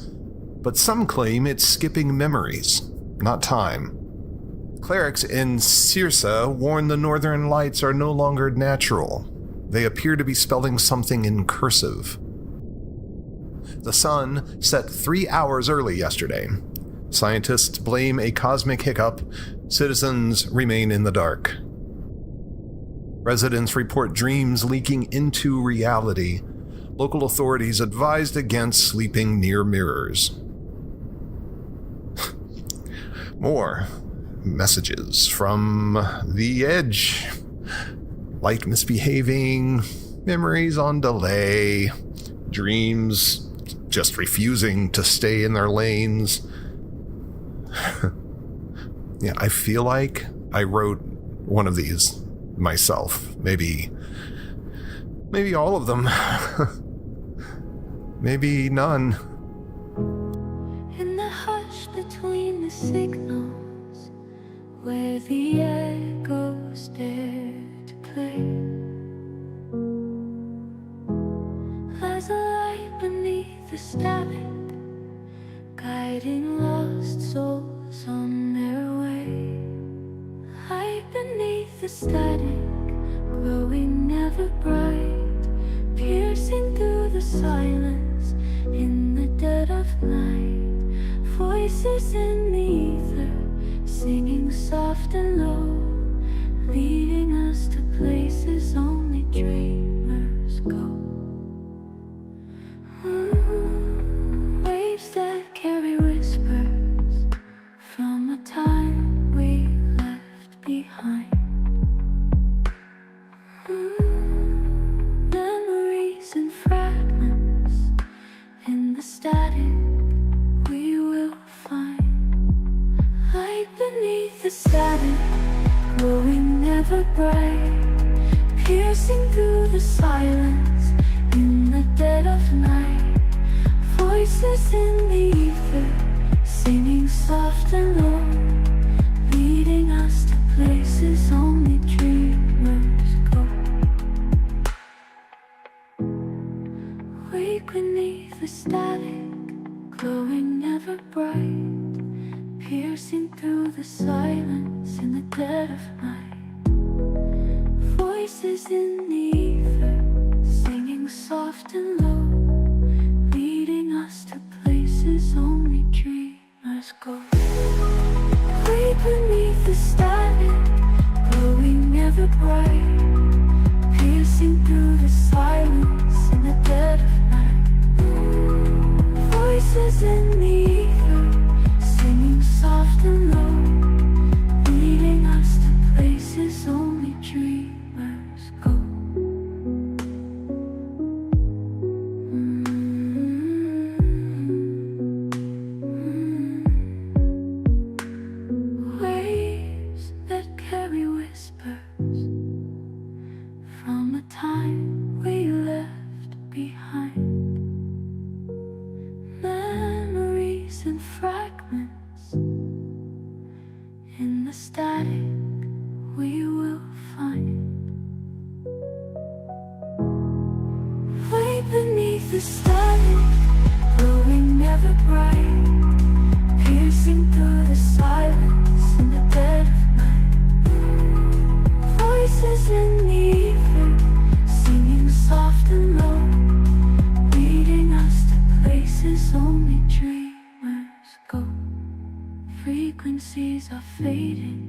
but some claim it's skipping memories, not time. Clerics in Cirsa warn the northern lights are no longer natural. They appear to be spelling something in cursive. The sun set 3 hours early yesterday. Scientists blame a cosmic hiccup. Citizens remain in the dark. Residents report dreams leaking into reality. Local authorities advised against sleeping near mirrors. More messages from the edge. Light misbehaving, memories on delay, dreams just refusing to stay in their lanes. Yeah, I feel like I wrote one of these myself. Maybe all of them. Maybe none. In the hush between the signals, where the echoes dare to play, lies a light beneath the static, guiding lost souls on their way. Light beneath the static, growing ever bright, piercing through the silence in the dead of night. Voices in the ether, singing soft and low, leading us to places only dreamers go. Waves that carry whispers from a time we left behind. Memories and fragments in the static we will find. Light beneath the static, glowing ever bright, piercing through the silence in the dead of night. Voices in the ether, singing soft and low, leading us to Wake beneath the static, glowing ever bright, piercing through the silence in the dead of night. Voices in the ether, singing soft and low, leading us to places only dreamers go. Wake beneath the static, glowing ever bright, piercing through the silence in the dead of night. Voices in the ether, singing soft and low, leading us to places only dreamers go. Waves that carry whispers from a time we left behind. Memories and fragments in the static we will find. Way beneath the static, glowing ever bright, piercing through the silence in the dead of night. Voices in the ether, singing soft and low, leading us to places only dreamers go. Frequencies are fading,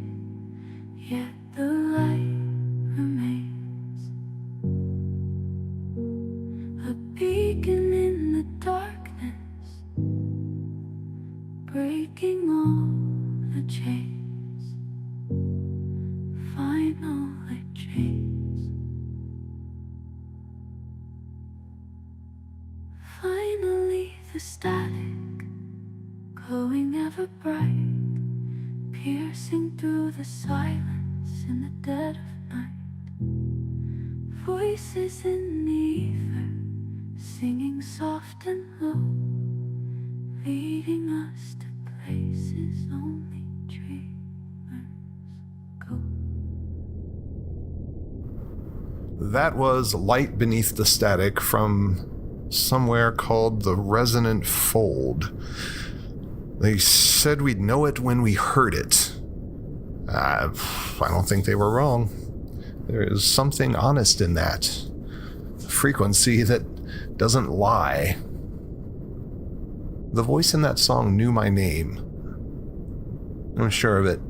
yet the light remains. A beacon in the darkness, breaking all the chains. Finally chains. Finally the static, glowing ever bright, piercing through the silence in the dead of night. Voices in the ether, singing soft and low, leading us to places only dreamers go. That was Light Beneath the Static from somewhere called The Resonant Fold. They said we'd know it when we heard it. I don't think they were wrong. There is something honest in that. A frequency that doesn't lie. The voice in that song knew my name. I'm sure of it.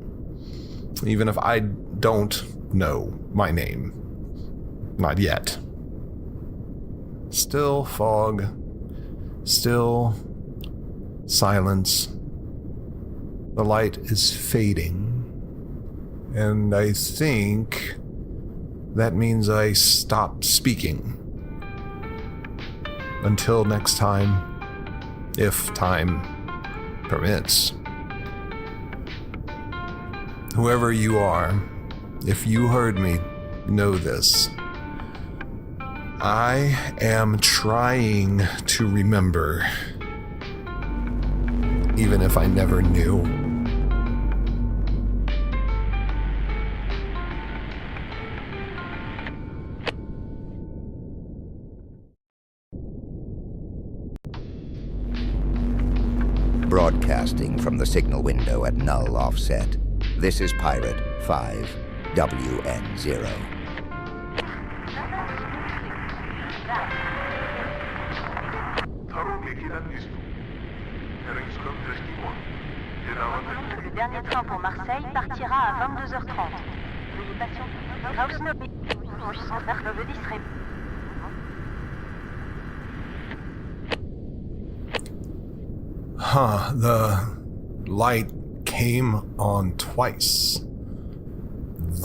Even if I don't know my name. Not yet. Still fog. Still silence. The light is fading. And I think that means I stop speaking. Until next time, if time permits. Whoever you are, if you heard me, know this. I am trying to remember, even if I never knew. Broadcasting from the signal window at null offset. This is Pirate 5WN0. Le dernier train pour Marseille partira à 22h30. Veuillez patienter. The light came on twice.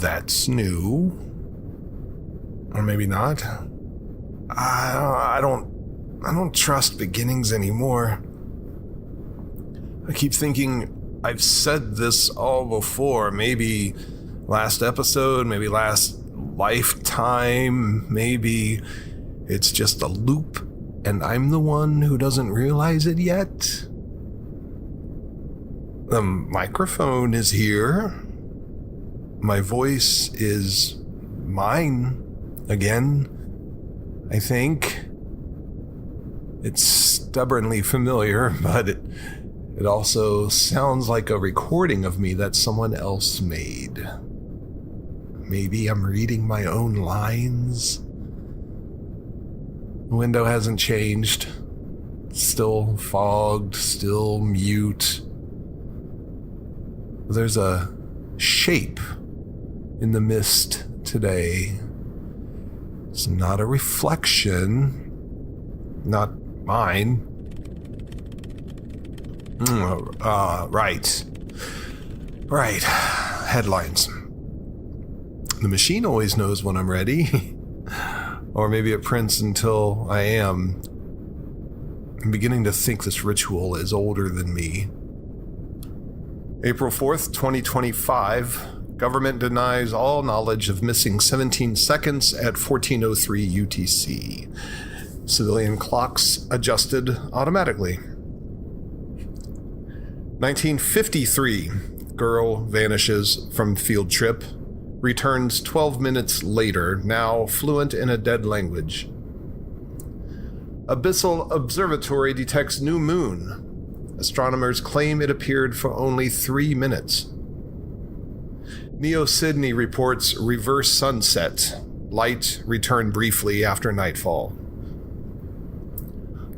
That's new. Or maybe not. I don't trust beginnings anymore. I keep thinking I've said this all before. Maybe last episode, maybe last lifetime, maybe it's just a loop and I'm the one who doesn't realize it yet. The microphone is here. My voice is mine again, I think. It's stubbornly familiar, but it also sounds like a recording of me that someone else made. Maybe I'm reading my own lines? The window hasn't changed. Still fogged, still mute. There's a shape in the mist today. It's not a reflection. Not mine. Right. Right. Headlines. The machine always knows when I'm ready. Or maybe it prints until I am. I'm beginning to think this ritual is older than me. April 4th, 2025. Government denies all knowledge of missing 17 seconds at 14:03 UTC. Civilian clocks adjusted automatically. 1953. Girl vanishes from field trip. Returns 12 minutes later, now fluent in a dead language. Abyssal Observatory detects new moon. Astronomers claim it appeared for only 3 minutes. Neo Sydney reports reverse sunset. Light returned briefly after nightfall.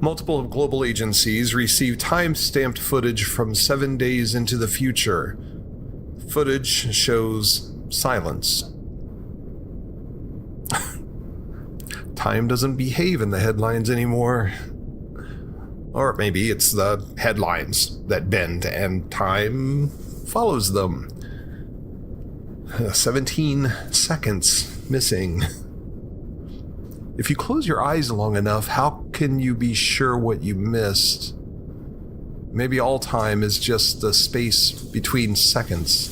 Multiple global agencies receive time-stamped footage from 7 days into the future. Footage shows silence. Time doesn't behave in the headlines anymore. Or maybe it's the headlines that bend and time follows them. 17 seconds missing. If you close your eyes long enough, how can you be sure what you missed? Maybe all time is just the space between seconds.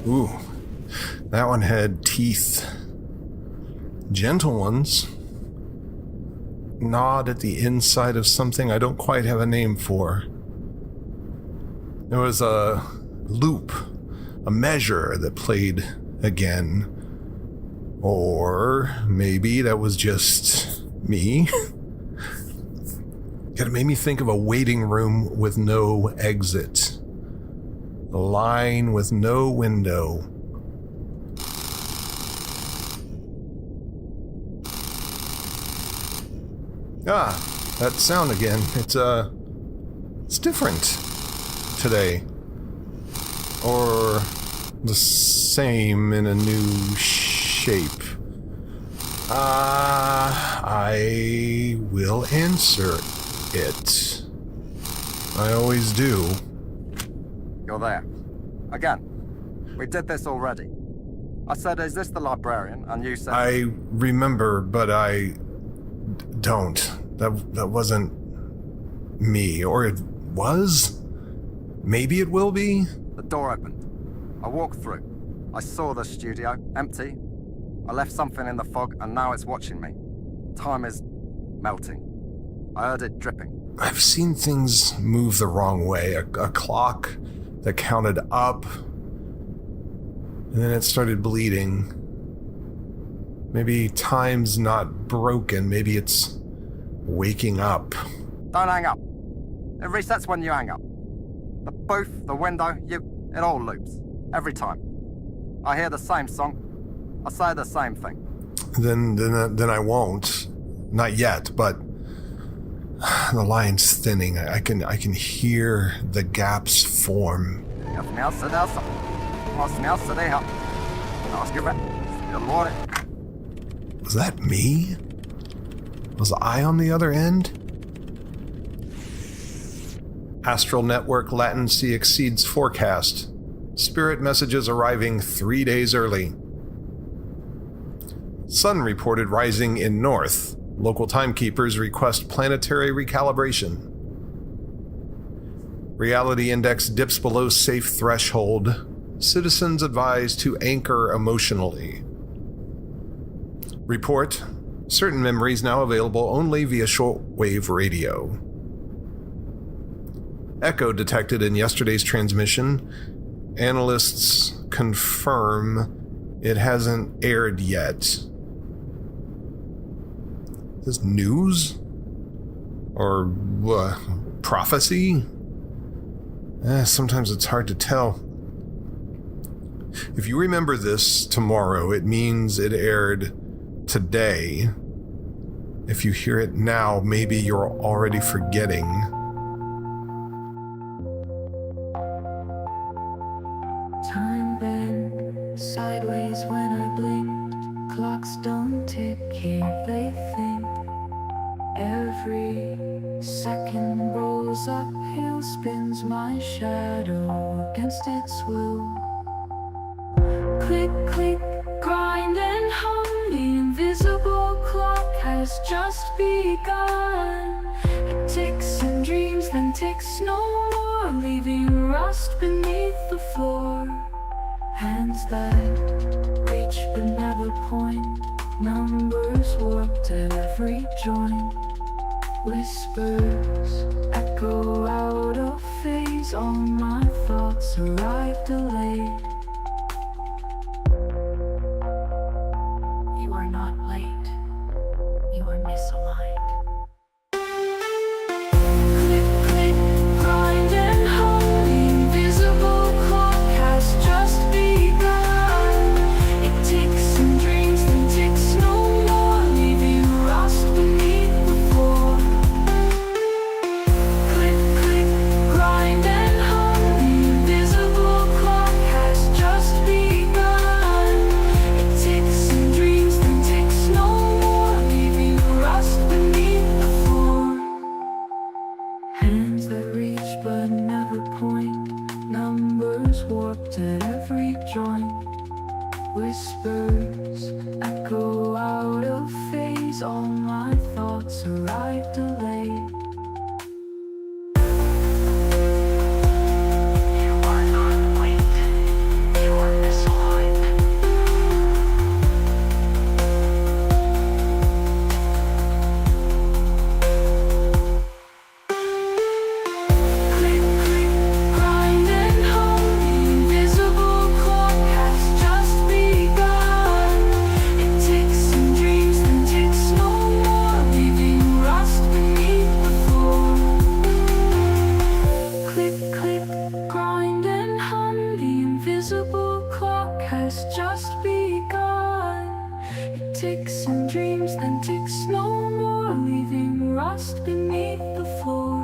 Ooh, that one had teeth. Gentle ones. Gnawed at the inside of something I don't quite have a name for. There was a loop, a measure that played again. Or maybe that was just me. It made me think of a waiting room with no exit. A line with no window. Ah, that sound again. It's different today. Or the same in a new shape. I will answer it. I always do. You're there. Again. We did this already. I said, is this the librarian? And you said... I remember, but I don't. That wasn't me. Or it was? Maybe it will be? The door opened. I walked through. I saw the studio, empty. I left something in the fog, and now it's watching me. Time is melting. I heard it dripping. I've seen things move the wrong way. A clock that counted up, and then it started bleeding. Maybe time's not broken. Maybe it's waking up. Don't hang up. It resets when you hang up. The booth, the window, it all loops. Every time. I hear the same song. I say the same thing. Then I won't. Not yet, but the line's thinning. I can hear the gaps form. Was that me? Was I on the other end? Astral network latency exceeds forecast. Spirit messages arriving 3 days early. Sun reported rising in north. Local timekeepers request planetary recalibration. Reality index dips below safe threshold. Citizens advised to anchor emotionally. Report: certain memories now available only via shortwave radio. Echo detected in yesterday's transmission. Analysts confirm it hasn't aired yet. Is this news? Or prophecy? Sometimes it's hard to tell. If you remember this tomorrow, it means it aired today. If you hear it now, maybe you're already forgetting. Time bent sideways when I blinked. Clocks don't tick here, they think. Every second rolls uphill, spins my shadow against its will. Click, click, grind and hum. The invisible clock has just begun. It ticks and dreams, then ticks no more, leaving rust beneath the floor. Hands that reach but never point, numbers warped at every joint. Whispers echo out of phase, all my thoughts arrive delayed. You are not late, you are misaligned. Click, click, grind and hum. The invisible clock has just begun. It ticks and dreams, then ticks no more, leaving rust beneath the floor. Click, click, grind and hum. The invisible clock has just begun. It ticks and dreams, then ticks no more, leaving rust beneath the floor. Hands that reach but never point, numbers warped at every joint. Whispers echo out of phase, all my thoughts arrive delayed. You are not late, invisible clock has just begun. It ticks and dreams, then ticks no more, leaving rust beneath the floor.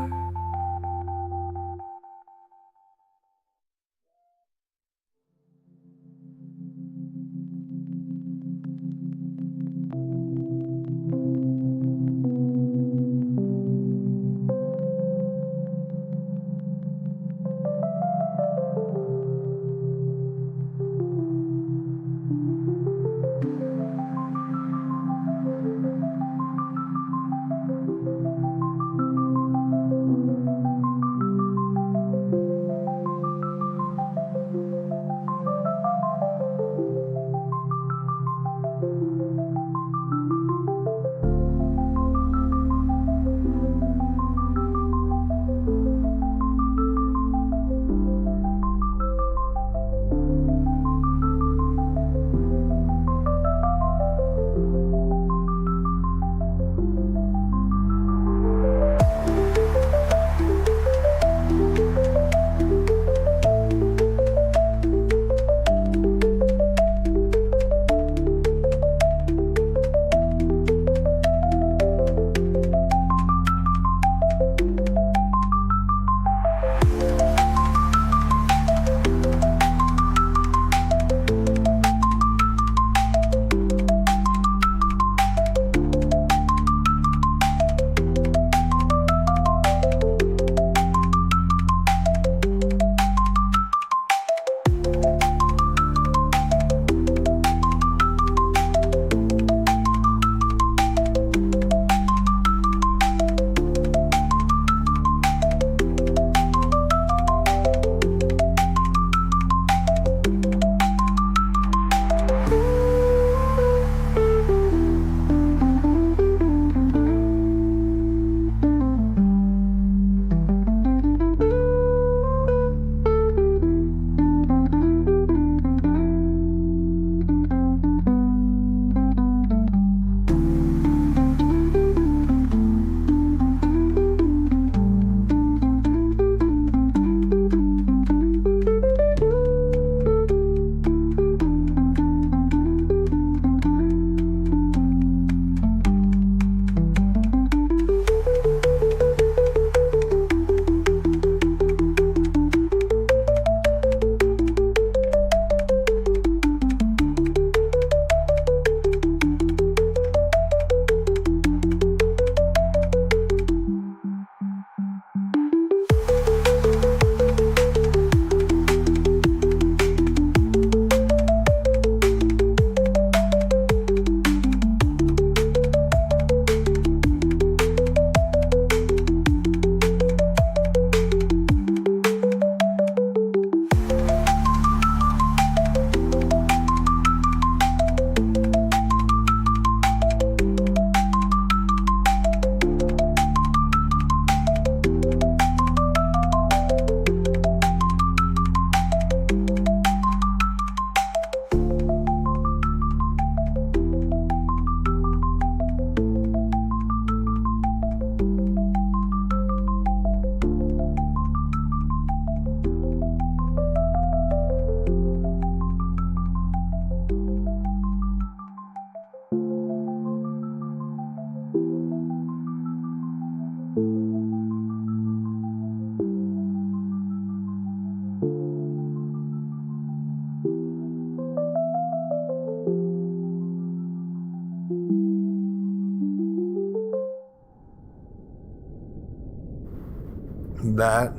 That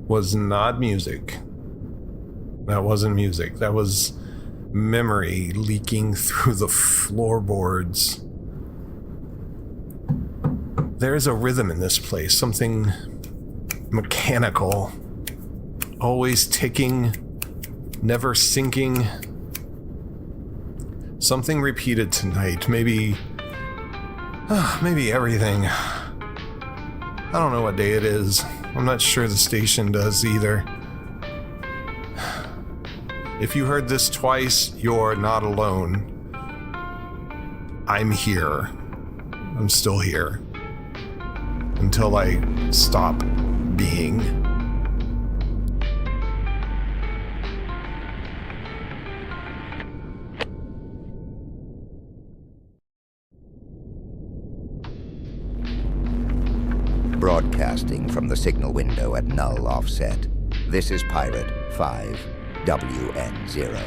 was not music. That wasn't music. That was memory leaking through the floorboards. There's a rhythm in this place, something mechanical, always ticking, never sinking. Something repeated tonight, maybe everything. I don't know what day it is. I'm not sure the station does either. If you heard this twice, you're not alone. I'm here. I'm still here. Until I stop being. Broadcasting from the signal window at null offset. This is Pirate 5WN0.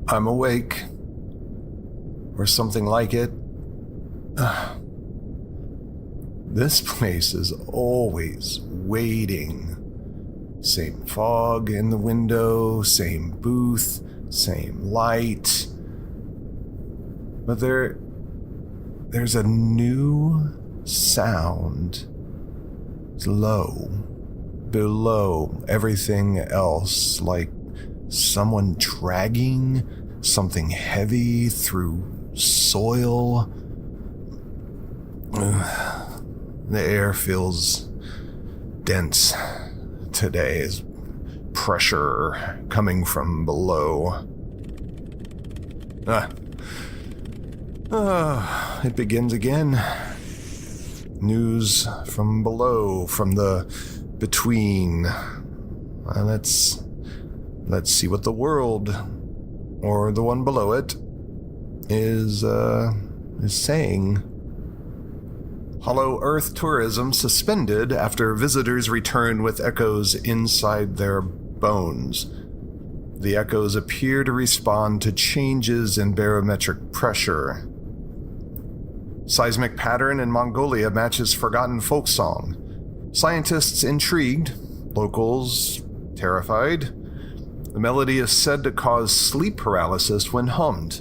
I'm awake. Or something like it. This place is always waiting. Same fog in the window, same booth, same light. But there's a new sound. It's low, below everything else, like someone dragging something heavy through soil. The air feels dense today as pressure coming from below. It begins again. News from below, from the between. Let's see what the world, or the one below it, is saying. Hollow Earth tourism suspended after visitors return with echoes inside their bones. The echoes appear to respond to changes in barometric pressure. Seismic pattern in Mongolia matches forgotten folk song. Scientists intrigued, locals terrified. The melody is said to cause sleep paralysis when hummed.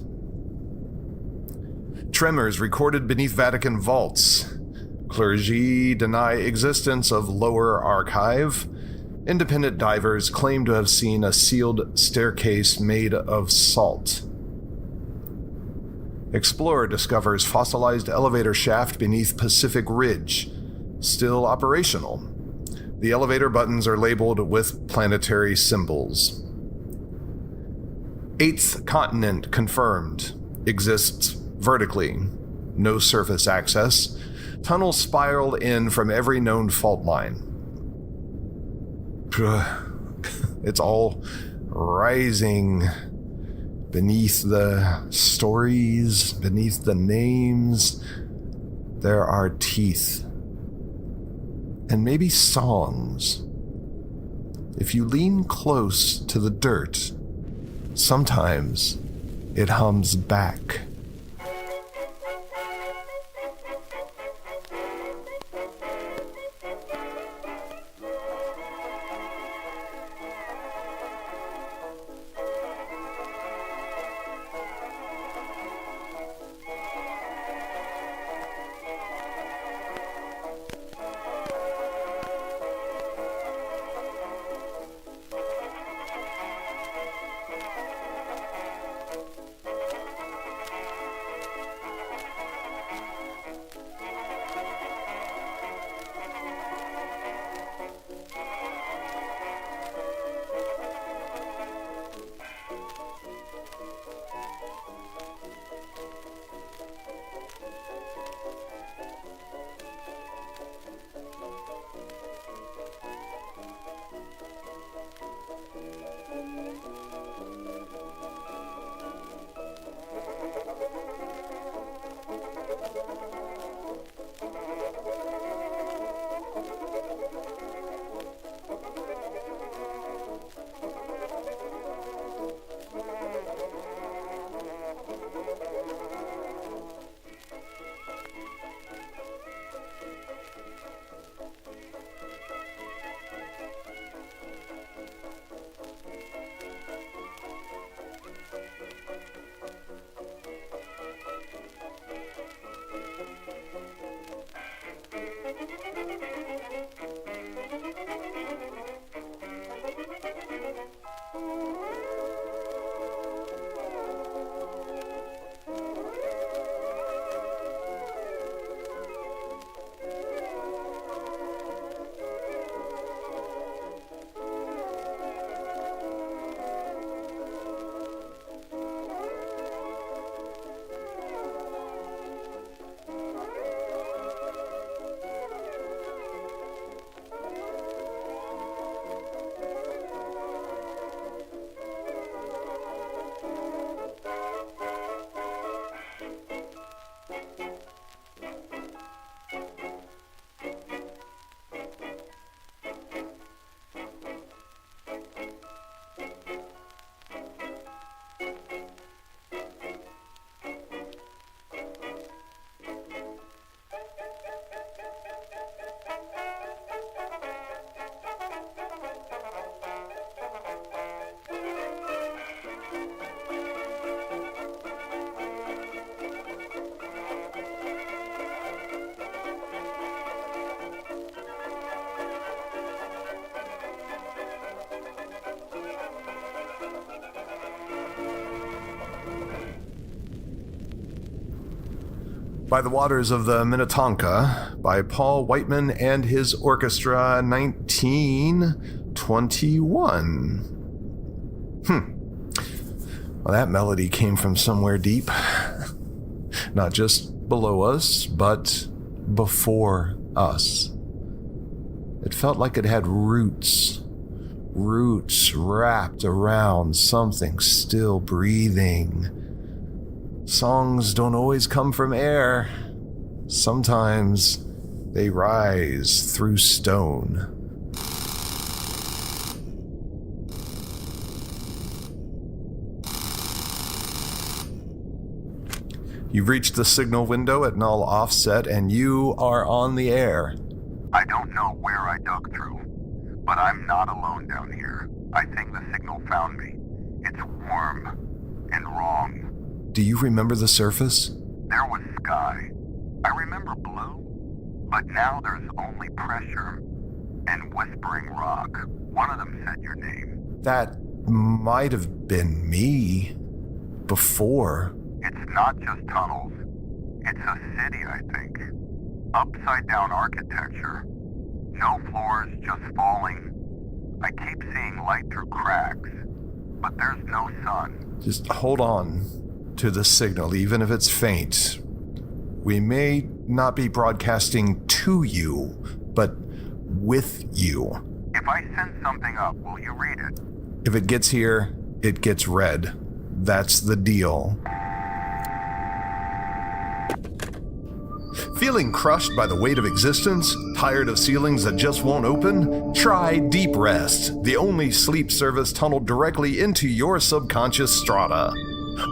Tremors recorded beneath Vatican vaults. Clergy deny existence of lower archive. Independent divers claim to have seen a sealed staircase made of salt. Explorer discovers fossilized elevator shaft beneath Pacific Ridge, still operational. The elevator buttons are labeled with planetary symbols. 8th continent confirmed. Exists vertically. No surface access. Tunnels spiral in from every known fault line. It's all rising beneath the stories, beneath the names. There are teeth. And maybe songs. If you lean close to the dirt, sometimes it hums back. By the Waters of the Minnetonka by Paul Whiteman and his orchestra, 1921. Well, that melody came from somewhere deep. Not just below us, but before us. It felt like it had roots wrapped around something still breathing. Songs don't always come from air. Sometimes they rise through stone. You've reached the signal window at null offset, and you are on the air. I don't know where I dug through, but I'm not alone down here. I think the signal found me. It's warm and wrong. Do you remember the surface? There was sky. I remember blue, but now there's only pressure and whispering rock. One of them said your name. That might have been me. Before. It's not just tunnels. It's a city, I think. Upside down architecture. No floors, just falling. I keep seeing light through cracks, but there's no sun. Just hold on to the signal, even if it's faint. We may not be broadcasting to you, but with you. If I send something up, will you read it? If it gets here, it gets read. That's the deal. Feeling crushed by the weight of existence? Tired of ceilings that just won't open? Try Deep Rest, the only sleep service tunneled directly into your subconscious strata.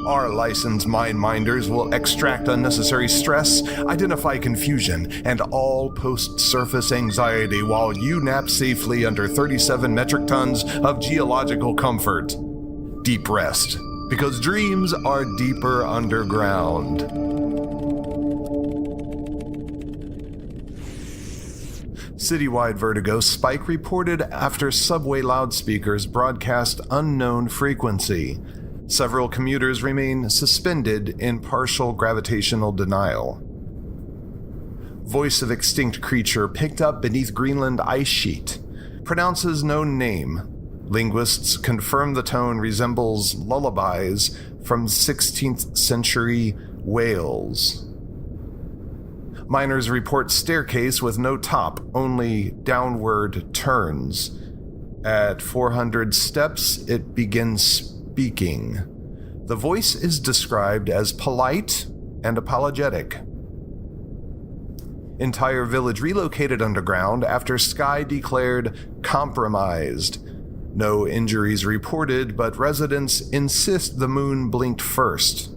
Our licensed mind minders will extract unnecessary stress, identify confusion, and all post-surface anxiety while you nap safely under 37 metric tons of geological comfort. Deep Rest, because dreams are deeper underground. Citywide vertigo spike reported after subway loudspeakers broadcast unknown frequency. Several commuters remain suspended in partial gravitational denial. Voice of extinct creature picked up beneath Greenland ice sheet. Pronounces known name. Linguists confirm the tone resembles lullabies from 16th century Wales. Miners report staircase with no top, only downward turns. At 400 steps, it begins speaking. The voice is described as polite and apologetic. Entire village relocated underground after sky declared compromised. No injuries reported, but residents insist the moon blinked first.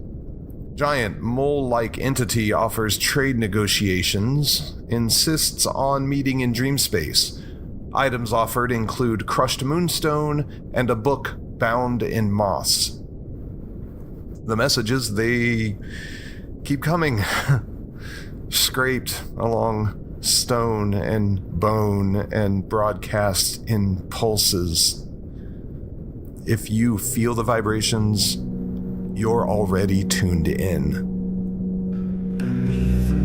Giant mole-like entity offers trade negotiations, insists on meeting in dream space. Items offered include crushed moonstone and a book bound in moss. The messages, they keep coming. Scraped along stone and bone and broadcast in pulses. If you feel the vibrations, you're already tuned in. Beneath the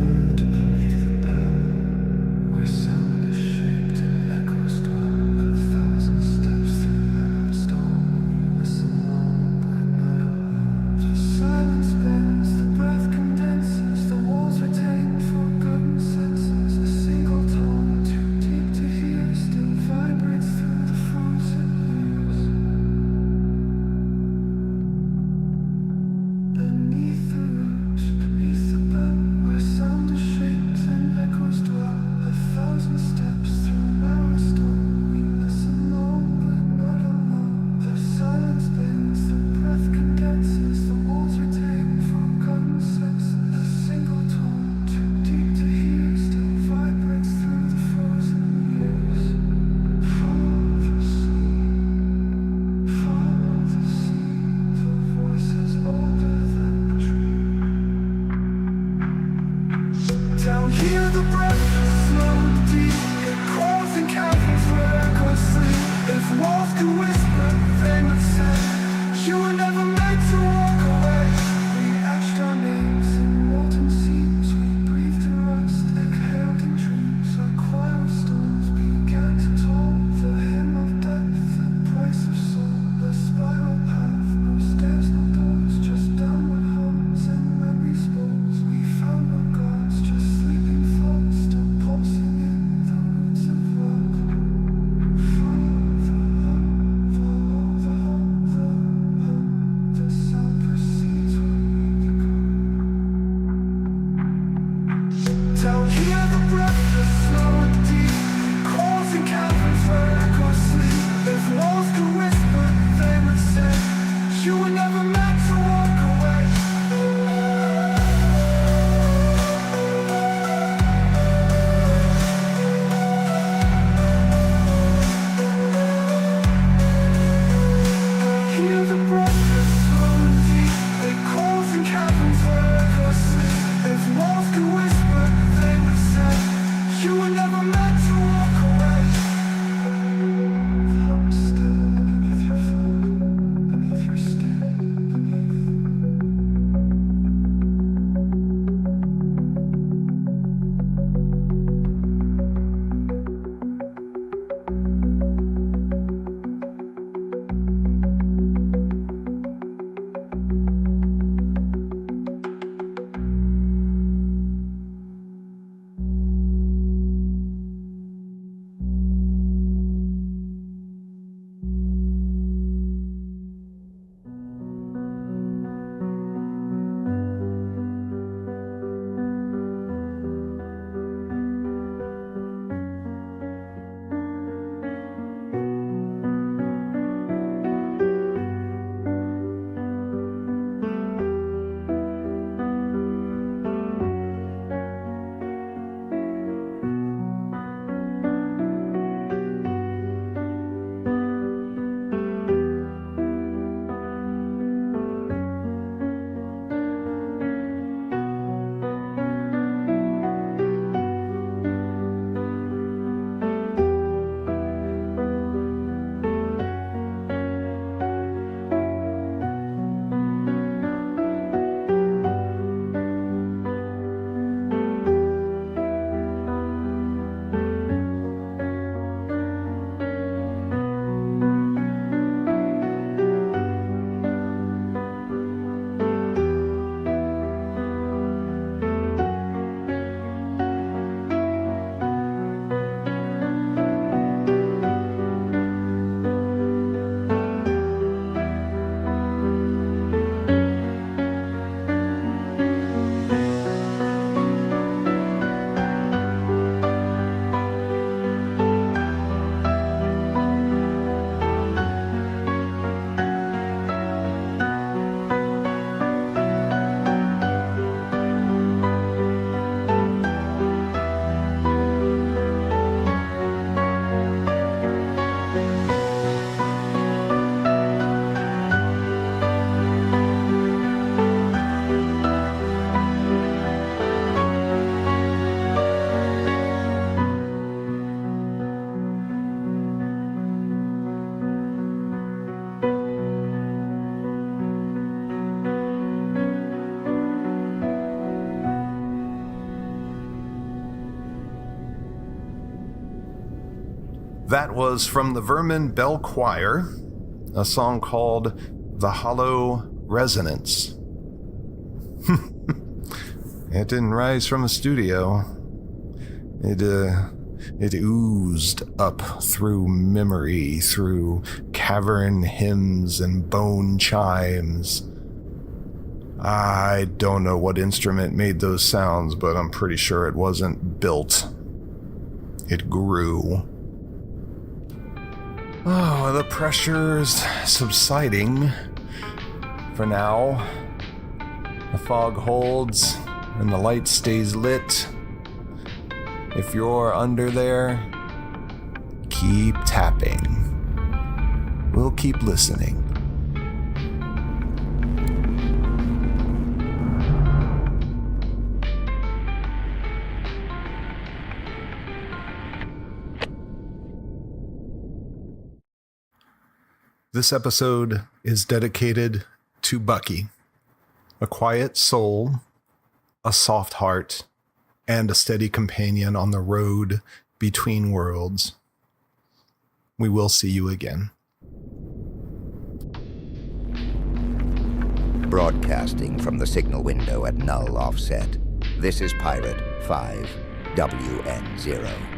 That was from the Vermin Bell Choir, a song called The Hollow Resonance. It didn't rise from a studio. It oozed up through memory, through cavern hymns and bone chimes. I don't know what instrument made those sounds, but I'm pretty sure it wasn't built. It grew. Oh, the pressure's subsiding. For now, the fog holds and the light stays lit. If you're under there, keep tapping. We'll keep listening. This episode is dedicated to Bucky, a quiet soul, a soft heart, and a steady companion on the road between worlds. We will see you again. Broadcasting from the signal window at null offset, this is Pirate 5WN0.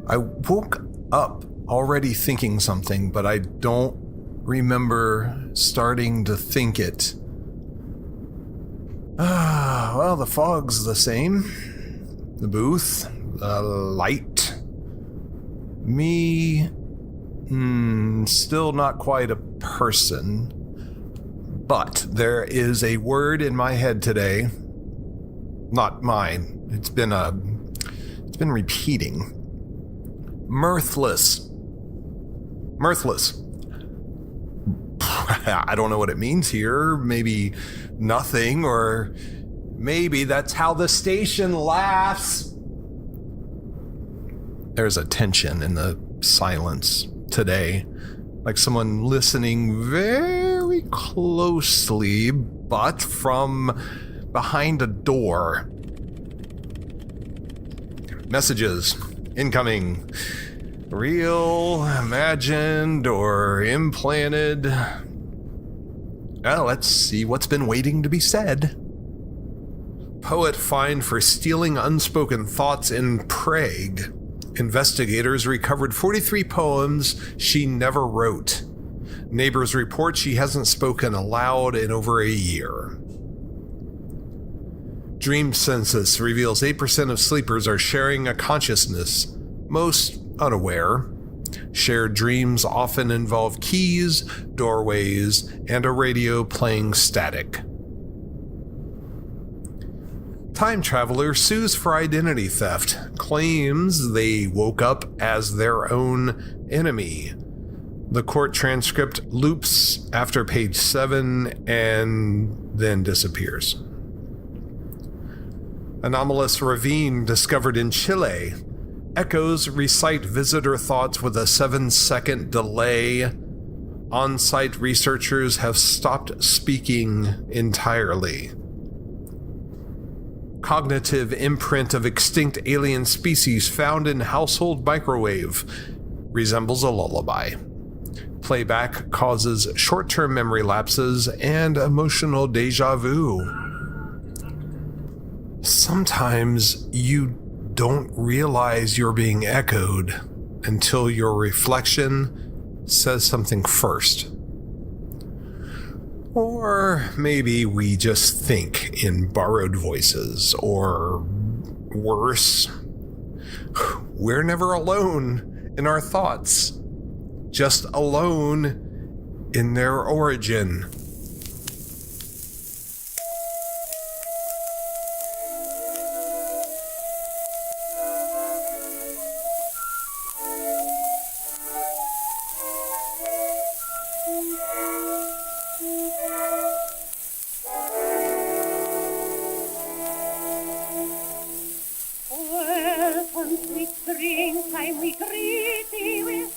I woke up already thinking something, but I don't remember starting to think it. Well, the fog's the same. The booth, the light. Me, still not quite a person. But there is a word in my head today. Not mine. It's been repeating. Mirthless. Mirthless. I don't know what it means here. Maybe nothing, or maybe that's how the station laughs. There's a tension in the silence today, like someone listening very closely, but from behind a door. Messages incoming. Real, imagined, or implanted. Well, let's see what's been waiting to be said. Poet fined for stealing unspoken thoughts in Prague. Investigators recovered 43 poems she never wrote. Neighbors report she hasn't spoken aloud in over a year. Dream census reveals 8% of sleepers are sharing a consciousness, most unaware. Shared dreams often involve keys, doorways, and a radio playing static. Time traveler sues for identity theft, claims they woke up as their own enemy. The court transcript loops after page 7 and then disappears. Anomalous ravine discovered in Chile. Echoes recite visitor thoughts with a 7-second delay. On-site researchers have stopped speaking entirely. Cognitive imprint of extinct alien species found in household microwave resembles a lullaby. Playback causes short-term memory lapses and emotional deja vu. Sometimes you don't realize you're being echoed until your reflection says something first. Or maybe we just think in borrowed voices, or worse, we're never alone in our thoughts, just alone in their origin. Springtime, we greet thee with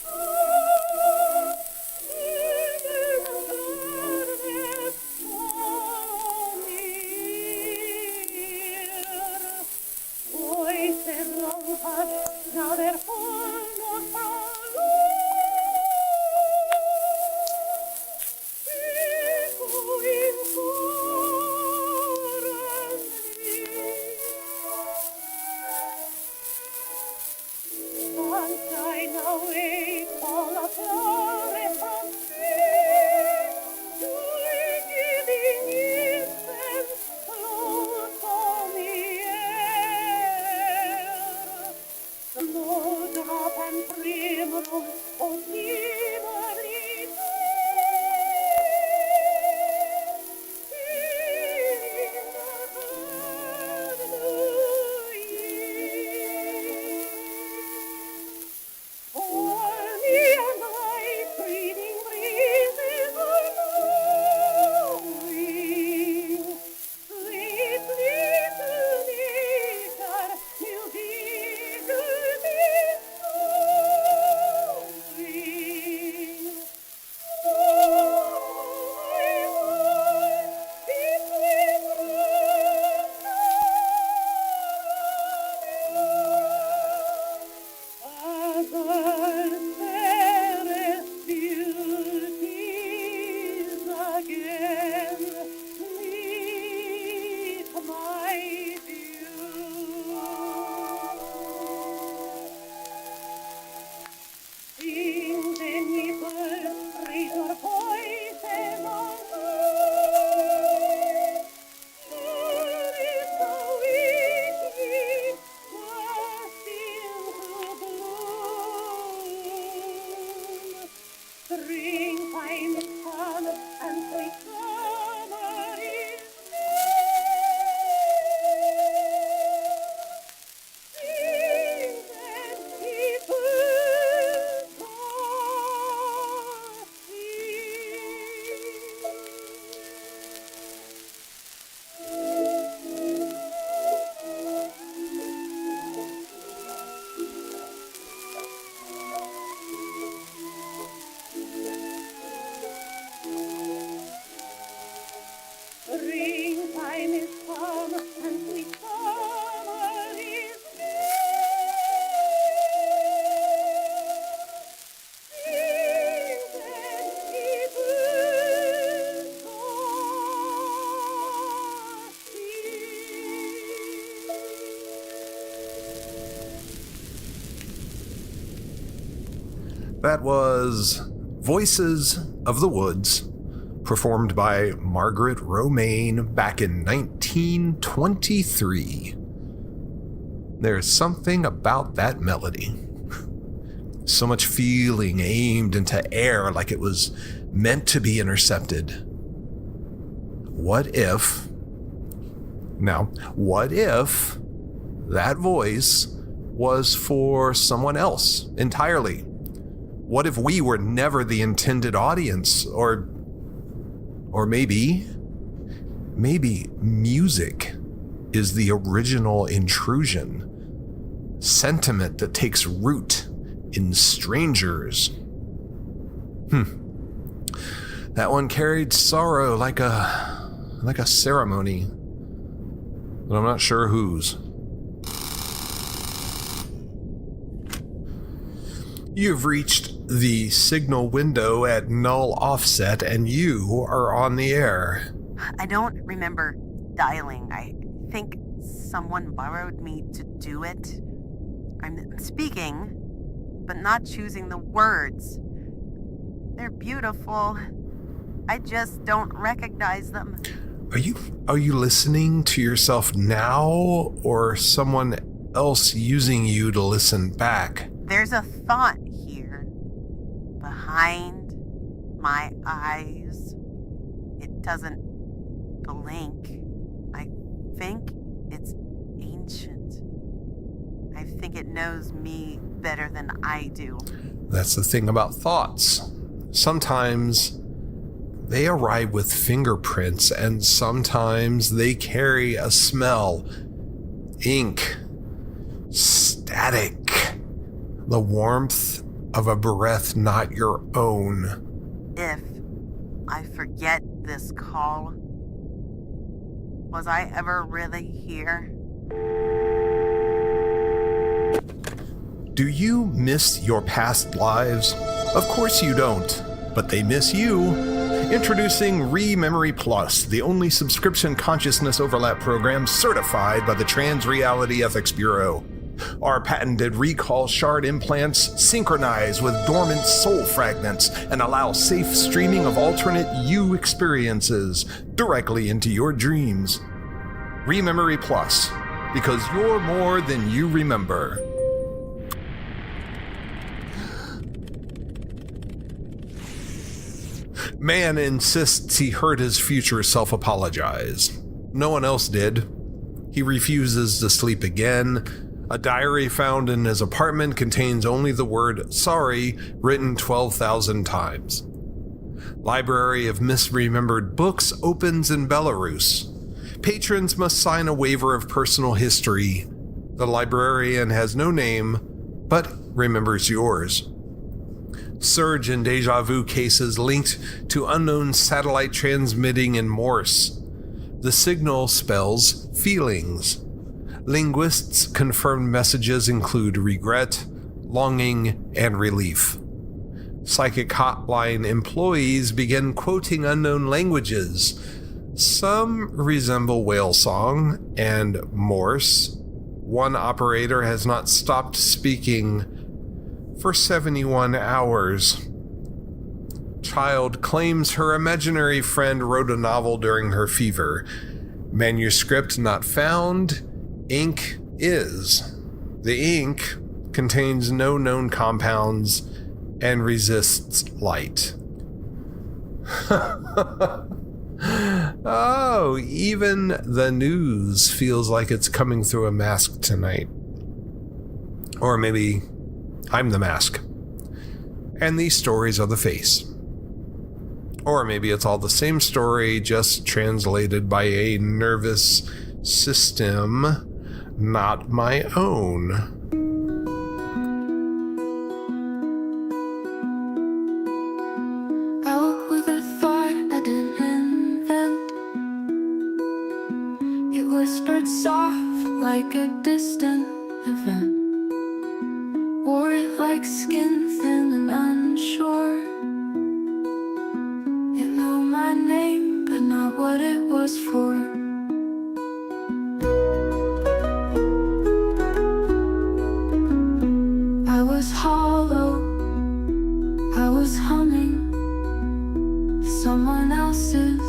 Springtime is come and sweet summer is Springtime is come and sweet summer is That was Voices of the Woods, performed by Margaret Romaine back in 1923. There's something about that melody. So much feeling aimed into air like it was meant to be intercepted. What if that voice was for someone else entirely? What if we were never the intended audience? Or maybe music is the original intrusion, sentiment that takes root in strangers. That one carried sorrow like a ceremony, but I'm not sure whose. You've reached the signal window at null offset, and you are on the air. I don't remember dialing. I think someone borrowed me to do it. I'm speaking, but not choosing the words. They're beautiful. I just don't recognize them. Are you listening to yourself now, or someone else using you to listen back? There's a thought here, behind my eyes. It doesn't blink. I think it's ancient. I think it knows me better than I do. That's the thing about thoughts. Sometimes they arrive with fingerprints, and sometimes they carry a smell. Ink. Static. The warmth of a breath not your own. If I forget this call, was I ever really here? Do you miss your past lives? Of course you don't, but they miss you. Introducing Rememory Plus, the only subscription consciousness overlap program certified by the Trans Reality Ethics Bureau. Our patented recall shard implants synchronize with dormant soul fragments and allow safe streaming of alternate you experiences directly into your dreams. Rememory Plus, because you're more than you remember. Man insists he heard his future self apologize. No one else did. He refuses to sleep again. A diary found in his apartment contains only the word sorry written 12,000 times. Library of misremembered books opens in Belarus. Patrons must sign a waiver of personal history. The librarian has no name, but remembers yours. Surge in deja vu cases linked to unknown satellite transmitting in Morse. The signal spells feelings. Linguists confirmed messages include regret, longing, and relief. Psychic hotline employees begin quoting unknown languages. Some resemble whale song and Morse. One operator has not stopped speaking for 71 hours. Child claims her imaginary friend wrote a novel during her fever. Manuscript not found. Ink is. The ink contains no known compounds and resists light. Oh, even the news feels like it's coming through a mask tonight. Or maybe I'm the mask. And these stories are the face. Or maybe it's all the same story, just translated by a nervous system, not my own. Out with a thought I didn't invent. It whispered soft like a distant event. Wore it like skin thin and unsure. It knew my name, but not what it was for. I was hollow, I was humming someone else's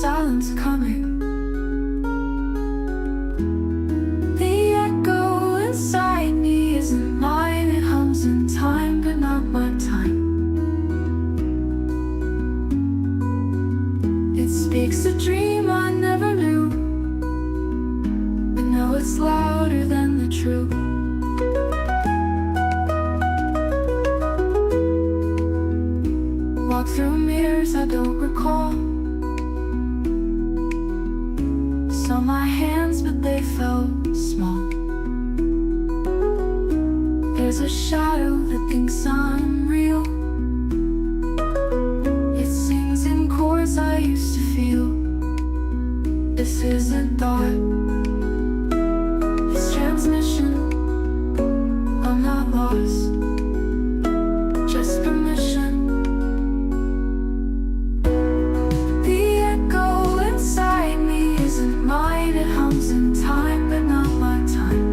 silence coming. The echo inside me isn't mine, it hums in time, but not my time. It speaks a dream I never knew, but now it's louder than the truth. Walk through mirrors I don't recall. Saw my hands but they felt small. There's a shadow that thinks I'm real. It sings in chords I used to feel. This isn't thought, it's transmission. I'm not lost, just permission. The echo inside me isn't mine, it hums in time, but not my time.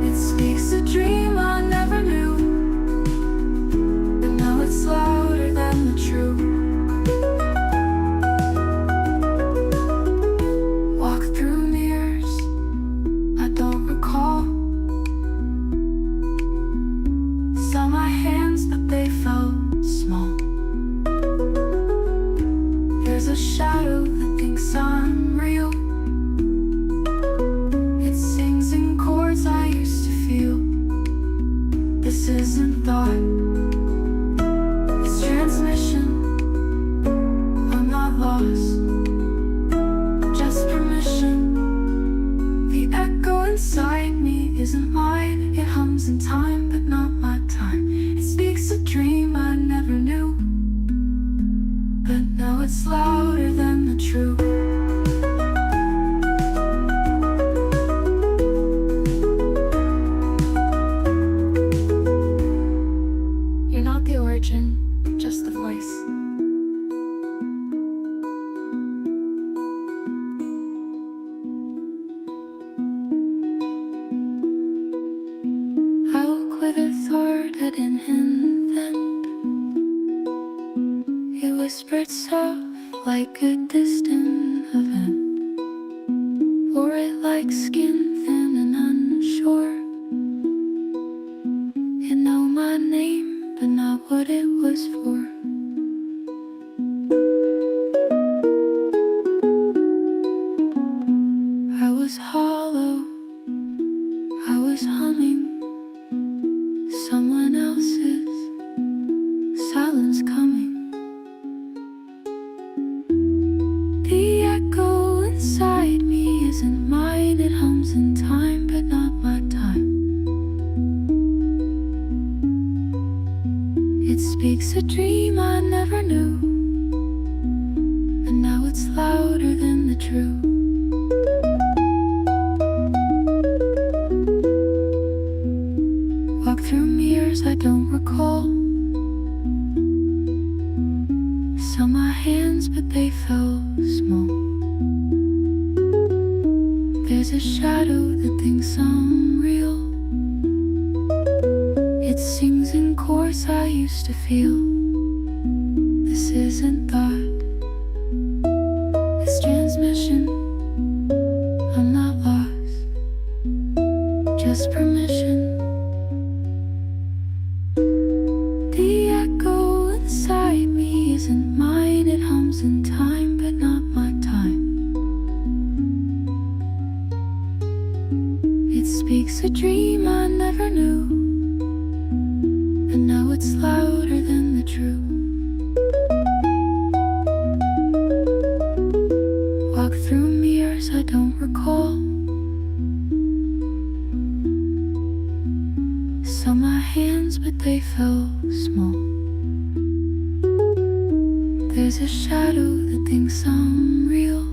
It speaks a dream I never knew, but now it's louder than the truth. Walk through mirrors I don't recall. Saw my hands but they felt small. There's a shadow that thinks I'm real. It sings in chords I used to feel. This isn't thought, it's transmission. I'm not lost, just permission. The echo inside me isn't mine, it hums in time, but not my time. It speaks a dream I never knew, but now it's louder than the truth. You're not the origin, just the voice. I woke with a thought I didn't invent. It whispered soft like a distant event. Wore it like skin thin and unsure. You know my name, but not what it was for. I was hollow, I was humming someone else's silence coming. The echo inside me isn't mine, it hums in time, but not my time. It speaks a dream I never knew, and now it's louder than the truth. Walk through mirrors I don't recall. Saw my hands but they felt small. There's a shadow that thinks I'm real. It sings in chords I used to feel. This isn't thought, it's transmission. I'm not lost, just permission. hums in time, but not my time. It speaks a dream I never knew, and now it's louder than the truth. Walk through mirrors I don't recall. Saw my hands, but they felt small. There's a shadow that thinks I'm real.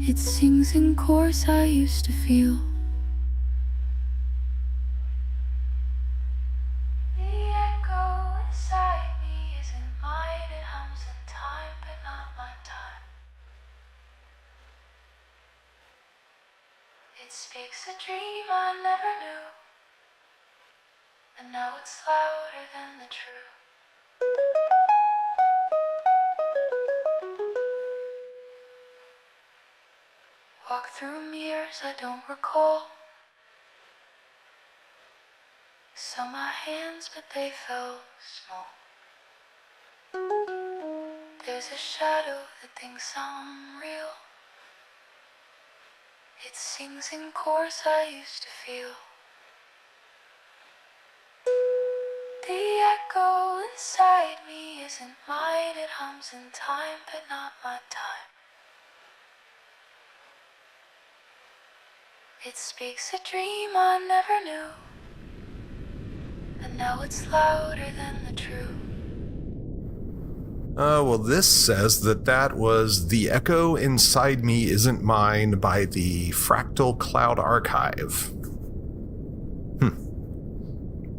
It sings in chorus I used to feel. The echo inside me isn't mine. It hums in time, but not my time. It speaks a dream I never knew, and now it's louder than the truth. Walk through mirrors I don't recall. Saw my hands, but they felt small. There's a shadow that thinks I'm real. It sings in chorus I used to feel. The echo inside me isn't mine. It hums in time, but not my time. It speaks a dream I never knew, and now it's louder than the truth. Well, this says that was The Echo Inside Me Isn't Mine by the Fractal Cloud Archive.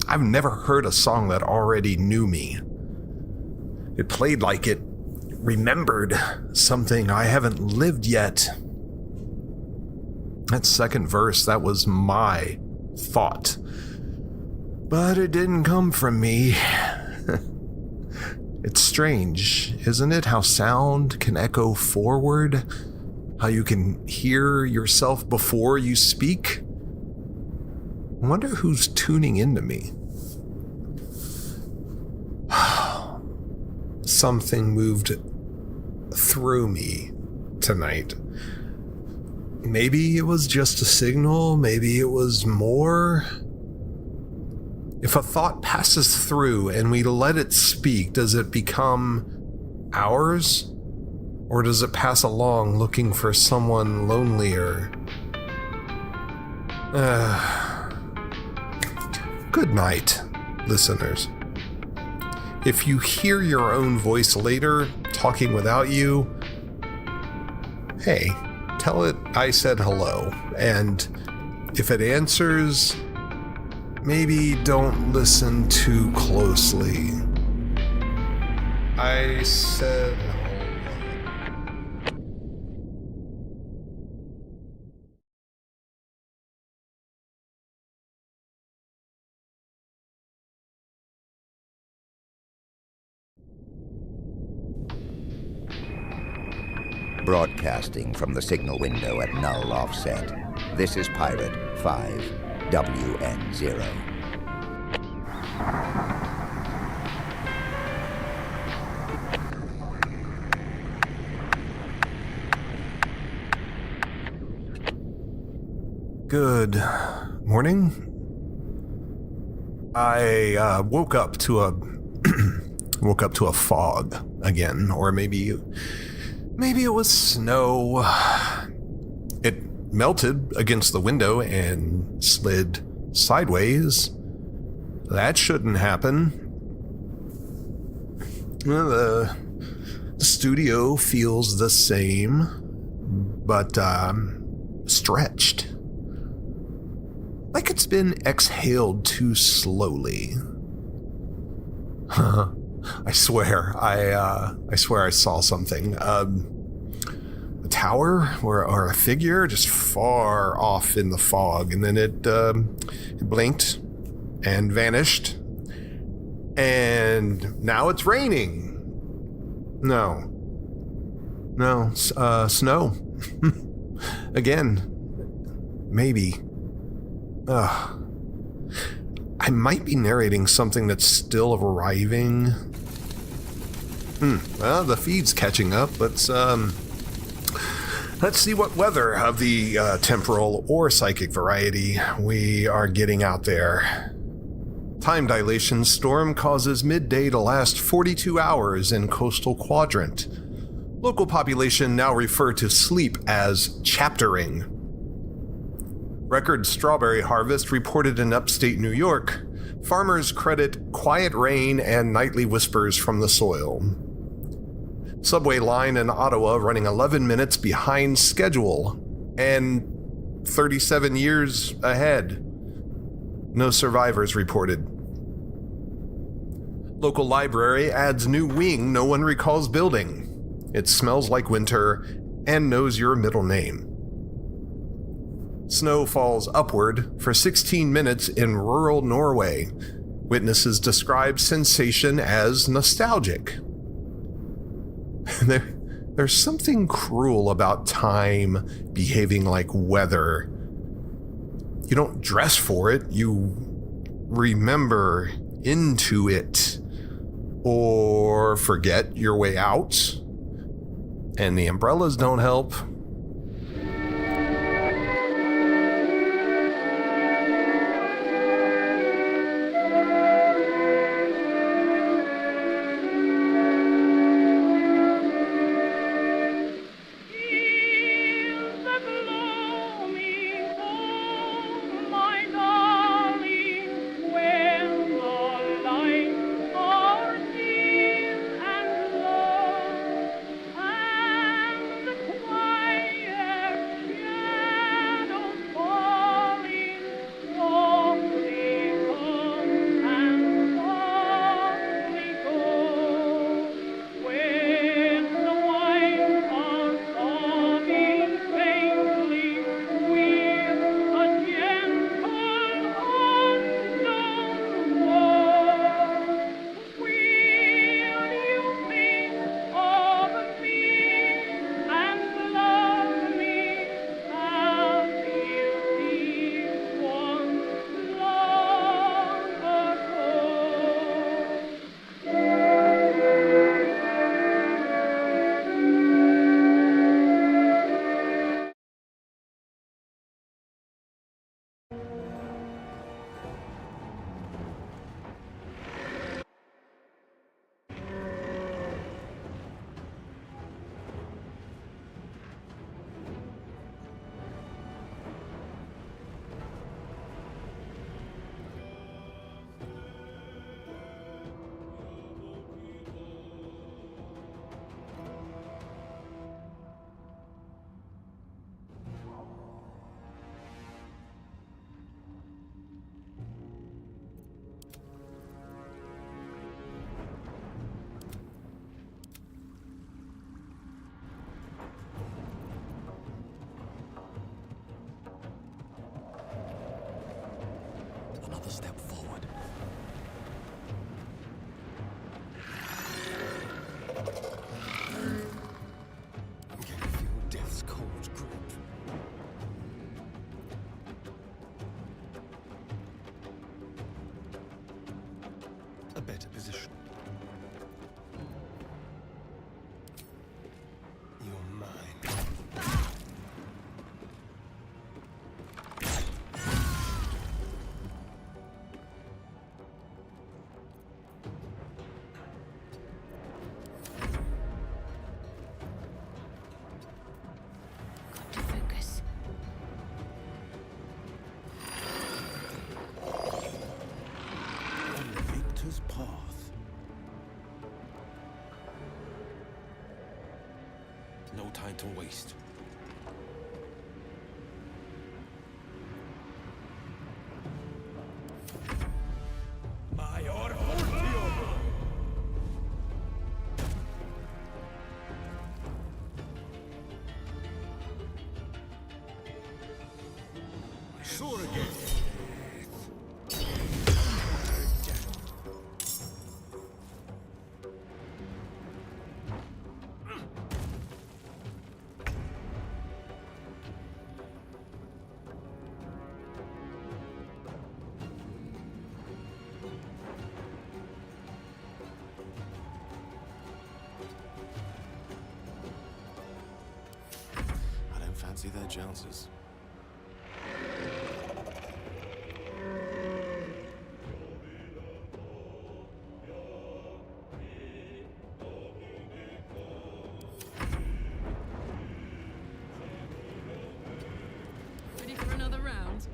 I've never heard a song that already knew me. It played like it remembered something I haven't lived yet. That second verse, that was my thought. But it didn't come from me. It's strange, isn't it, how sound can echo forward? How you can hear yourself before you speak? I wonder who's tuning into me. Something moved through me tonight. Maybe it was just a signal, maybe it was more. If a thought passes through and we let it speak, does it become ours? Or does it pass along looking for someone lonelier? Good night, listeners. If you hear your own voice later, talking without you, hey, tell it I said hello. And if it answers, maybe don't listen too closely. I said hello. Broadcasting from the signal window at null offset. This is Pirate 5WN0. Good morning. I woke up to a fog again, or maybe it was snow. It melted against the window and slid sideways. That shouldn't happen. Well, the studio feels the same, but stretched. Like it's been exhaled too slowly. I swear I saw something. A tower or a figure just far off in the fog, and then it blinked and vanished. And now it's raining. No, snow. Again, maybe. I might be narrating something that's still arriving. Well, the feed's catching up. Let's see what weather of the temporal or psychic variety we are getting out there. Time dilation storm causes midday to last 42 hours in coastal quadrant. Local population now refer to sleep as chaptering. Record strawberry harvest reported in upstate New York. Farmers credit quiet rain and nightly whispers from the soil. Subway line in Ottawa running 11 minutes behind schedule and 37 years ahead. No survivors reported. Local library adds new wing no one recalls building. It smells like winter and knows your middle name. Snow falls upward for 16 minutes in rural Norway. Witnesses describe sensation as nostalgic. There's something cruel about time behaving like weather. You don't dress for it, you remember into it, or forget your way out. And the umbrellas don't help. Another step forward. I can feel death's cold grip. A better position. You're mine. Path. No time to waste. Mayor Fortio! Sure again. Fancy their chances. Ready for another round?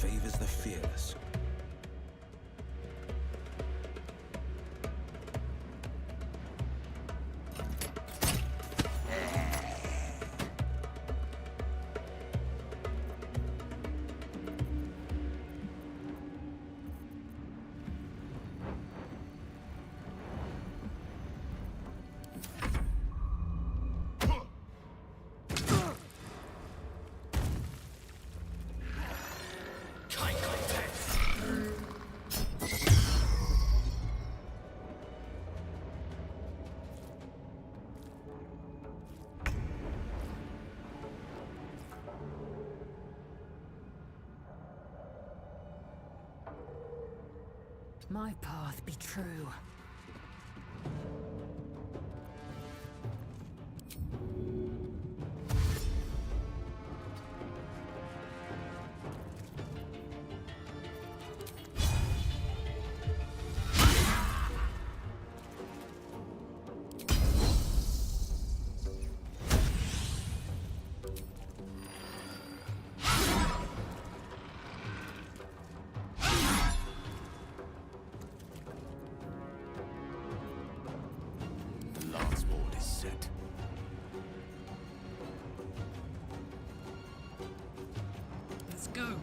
Favors the fearless. My path be true. Let's go.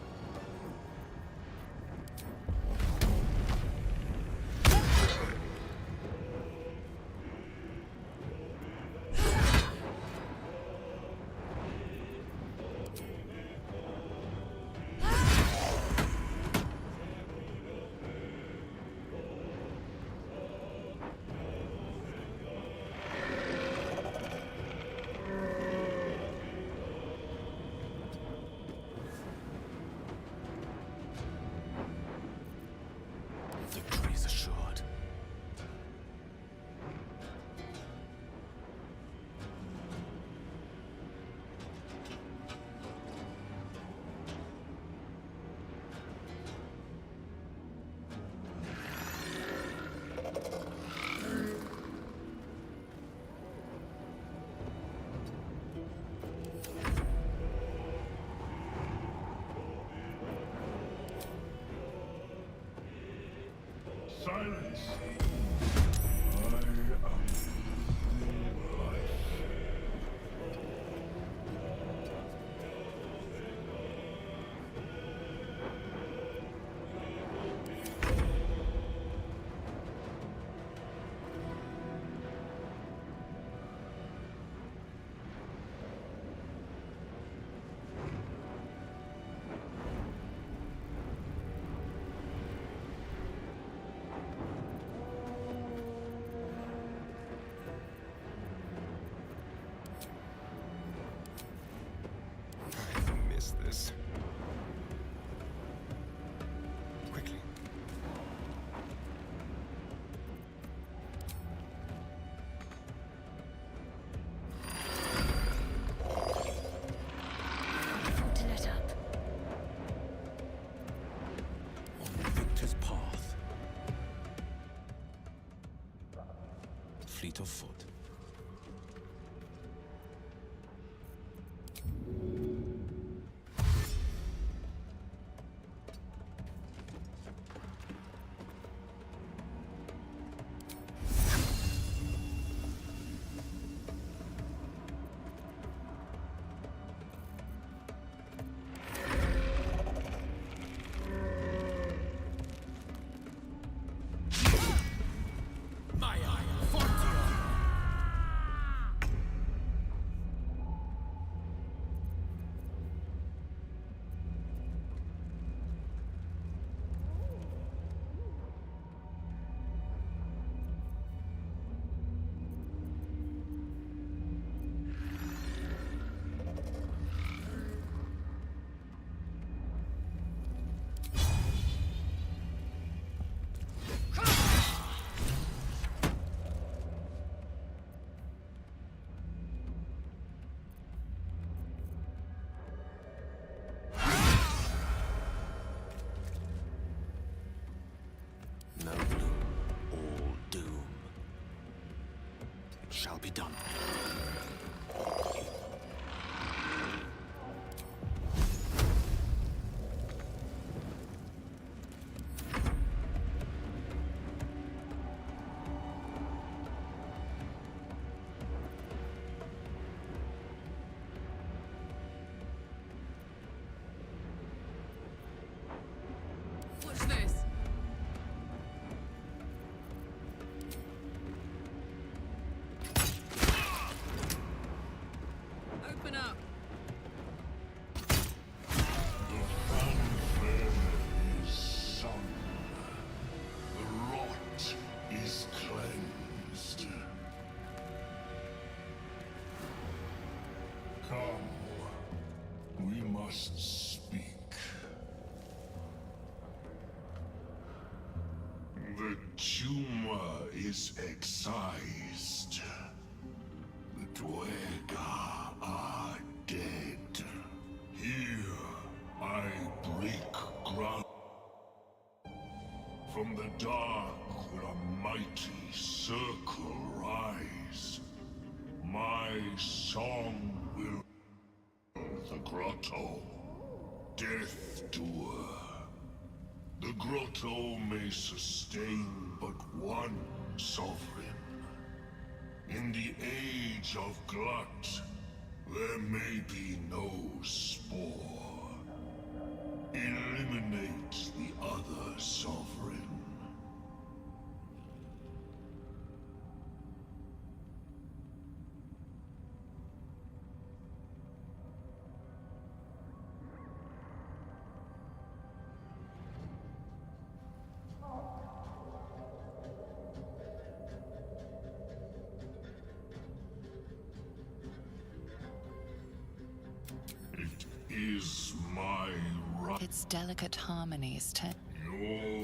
silence. I am life. I miss this. Quickly. Careful to let up. On Victor's path. Fleet of foot. No bloom, all doom. It shall be done. Watch this. Open up. The fanfare is sung. The rot is cleansed. Come, we must speak. The tumor is excised. The Dwega are dead. Here I break ground. From the dark will a mighty circle rise. My song will fill the grotto. Death doer. The grotto may sustain but one sovereign. In the age of glut, there may be no spore. Eliminate the other sovereign. It is my right. Its delicate harmonies turn. Your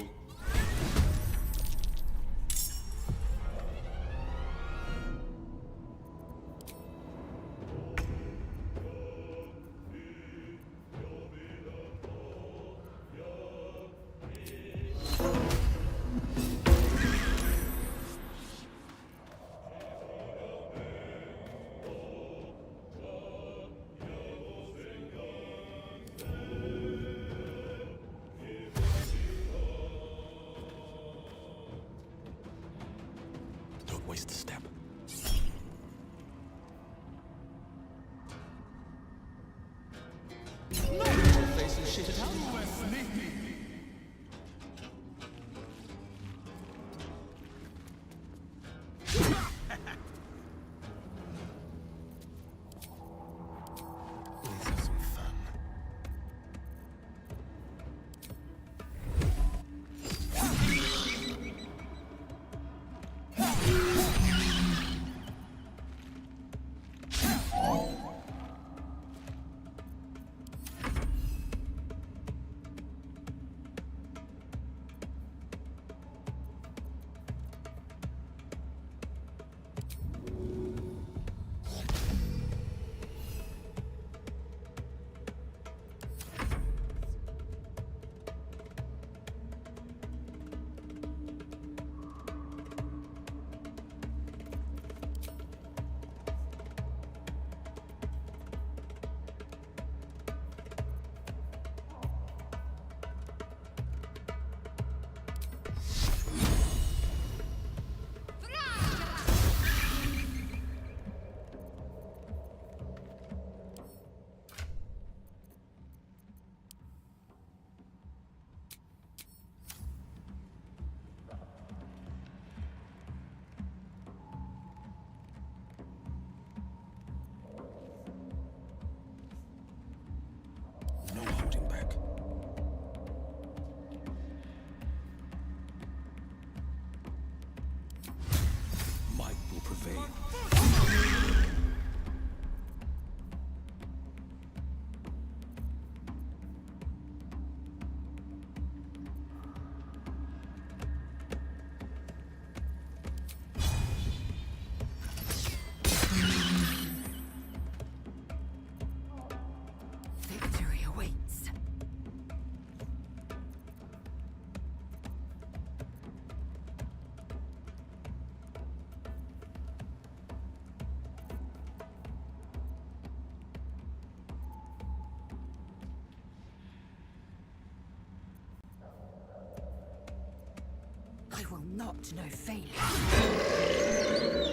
not no failure.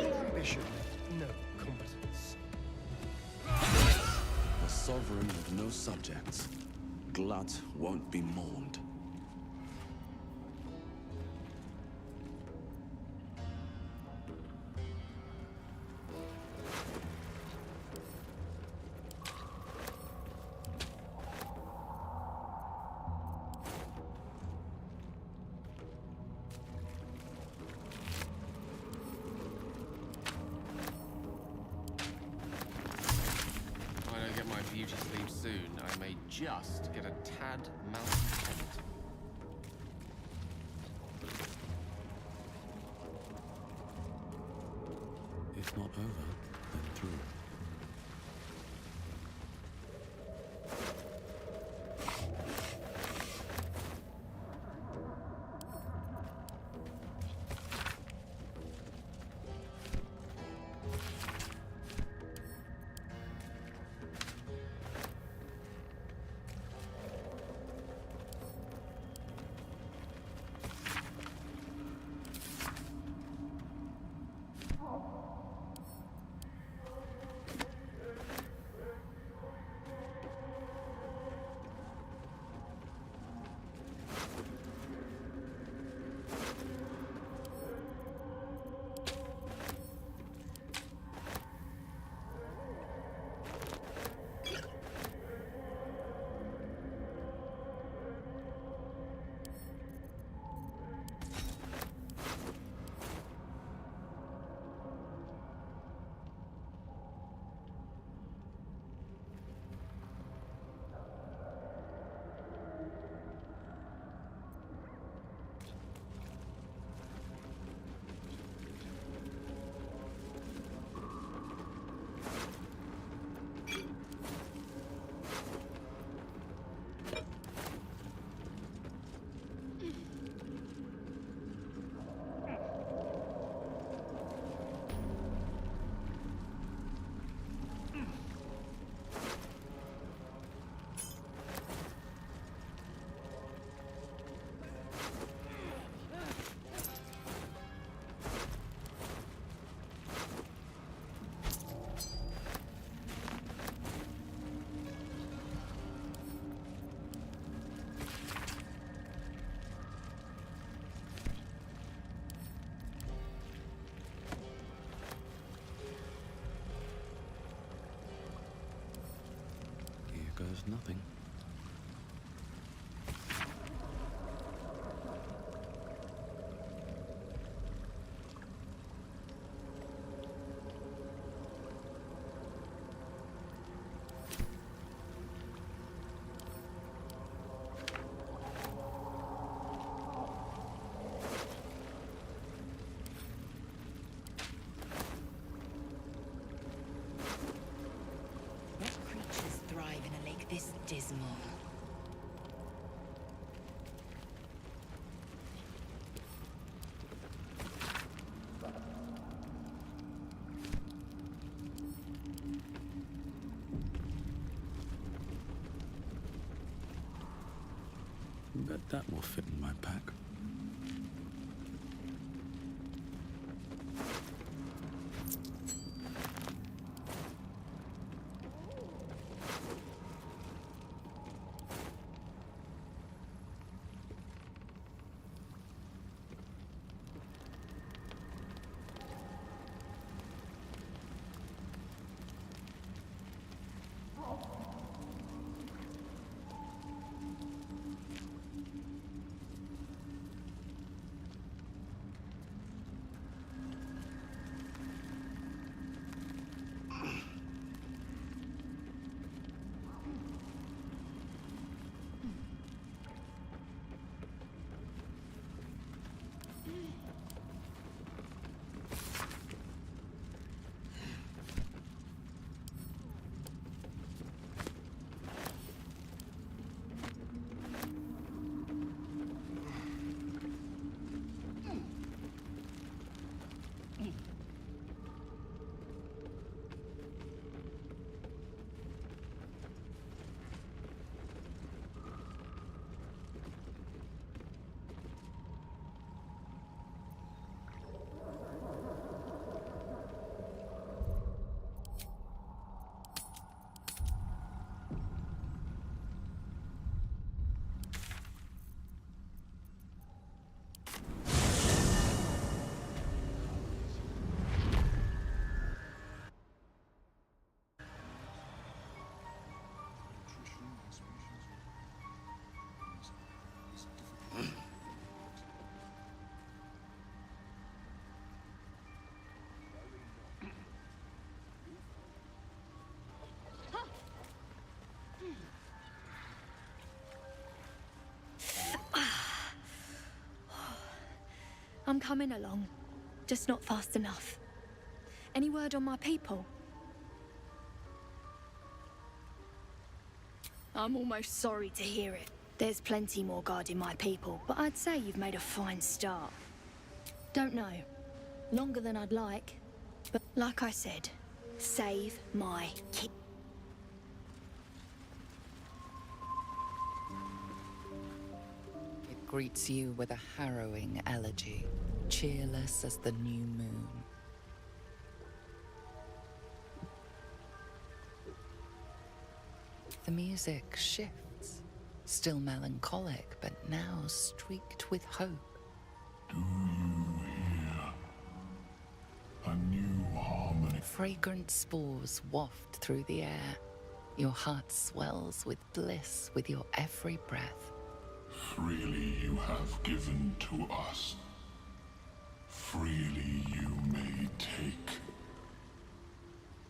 All ambition, no competence. The sovereign with no subjects. Glut won't be mourned. If I don't get my beauty sleep soon, I may just get a tad malcontent. If not over, then through. Goes nothing. What creatures thrive in a lake this dismal? Bet that will fit in my pack. I'm coming along, just not fast enough. Any word on my people? I'm almost sorry to hear it. There's plenty more guarding my people, but I'd say you've made a fine start. Don't know. Longer than I'd like. But like I said, save my kid. It greets you with a harrowing elegy, cheerless as the new moon. The music shifts, still melancholic, but now streaked with hope. Do you hear a new harmony? Fragrant spores waft through the air. Your heart swells with bliss with your every breath. Freely you have given to us. Freely you may take.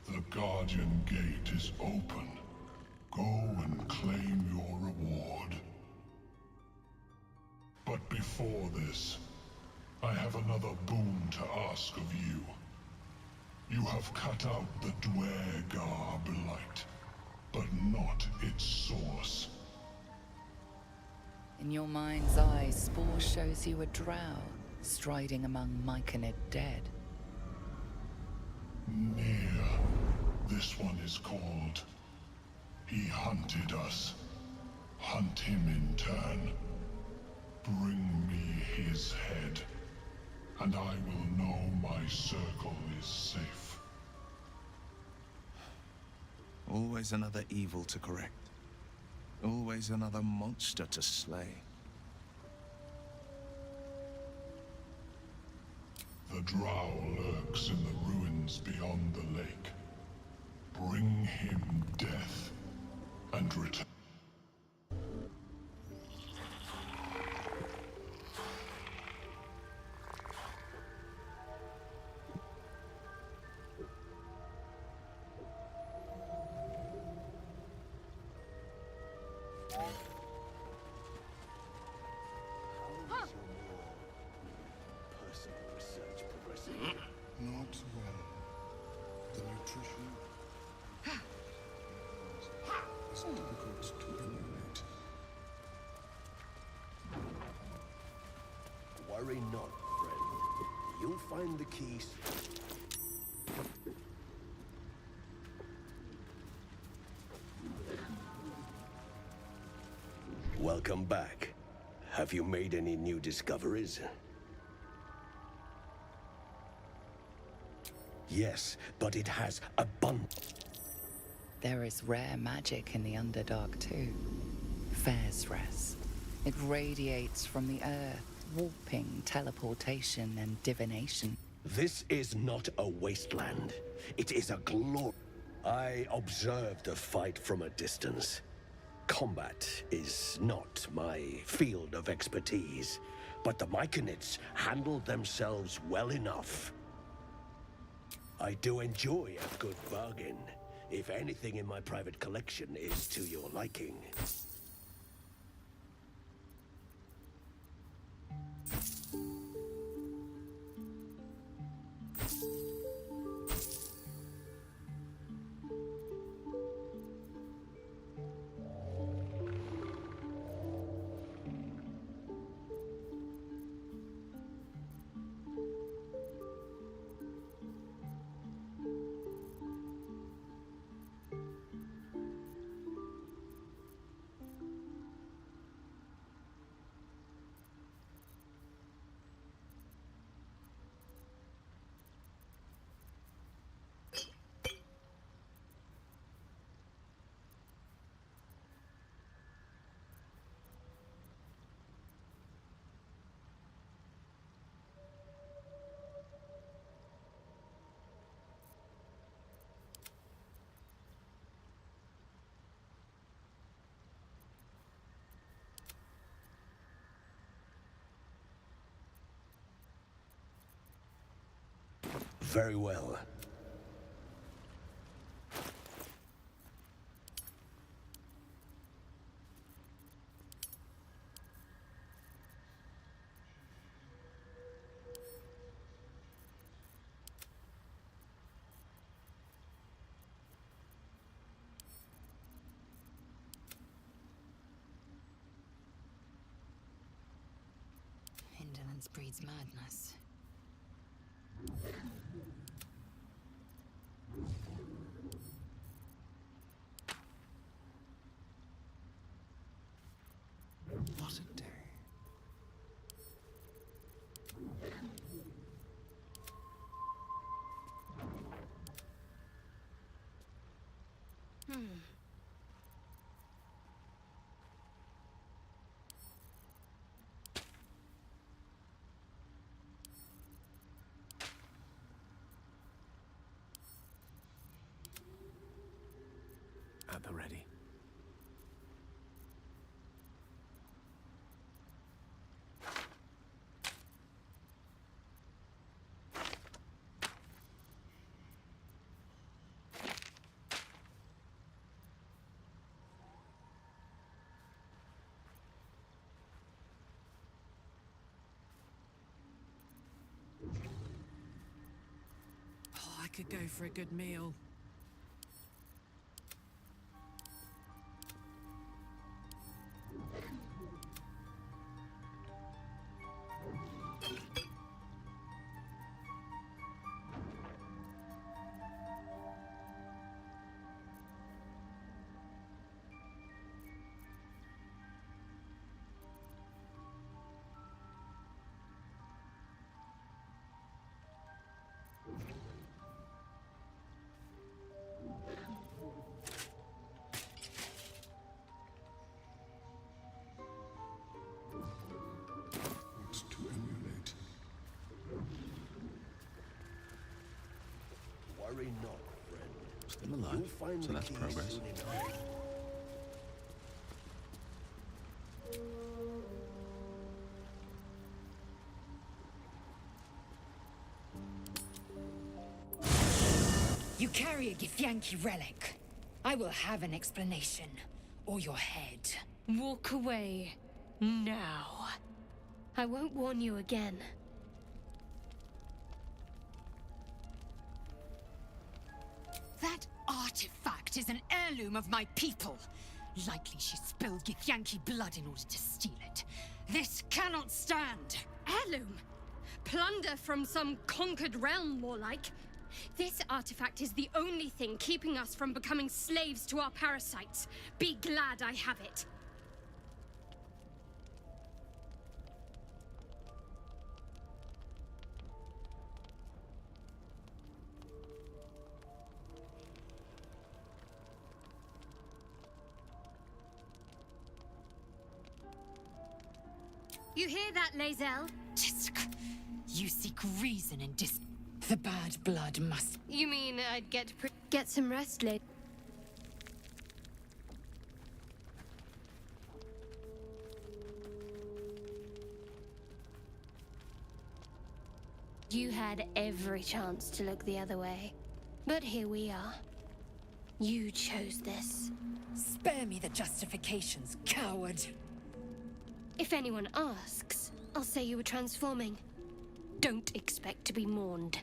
The Guardian Gate is open. Go and claim your reward. But before this, I have another boon to ask of you. You have cut out the Dwergar blight, but not its source. In your mind's eye, Spore shows you a drow striding among Myconid dead. Near. This one is called. He hunted us. Hunt him in turn. Bring me his head, and I will know my circle is safe. Always another evil to correct. Always another monster to slay. The drow lurks in the ruins beyond the lake. Bring him death, and return. Not well. The nutrition is difficult to emulate. Worry not, friend. You'll find the keys. Welcome back. Have you made any new discoveries? Yes, but it has abundant. There is rare magic in the Underdark too. Fairsres. It radiates from the earth, warping, teleportation, and divination. This is not a wasteland. It is a glory. I observed the fight from a distance. Combat is not my field of expertise, but the Myconids handled themselves well enough. I do enjoy a good bargain, if anything in my private collection is to your liking. Very well. Ignorance breeds madness. What a day. At the ready. Oh, I could go for a good meal. What to emulate? Worry not, friend. Still alive, You'll find so the that's key progress. soon enough. You carry a Githyanki relic. I will have an explanation. Or your head. Walk away. Now. I won't warn you again. That artifact is an heirloom of my people. Likely she spilled Githyanki blood in order to steal it. This cannot stand. Heirloom? Plunder from some conquered realm, more like. This artifact is the only thing keeping us from becoming slaves to our parasites. Be glad I have it. You hear that, Lae'zel? Tisk. You seek reason and The bad blood must... You mean I'd get some rest, Lae'zel? You had every chance to look the other way. But here we are. You chose this. Spare me the justifications, coward. If anyone asks, I'll say you were transforming. Don't expect to be mourned.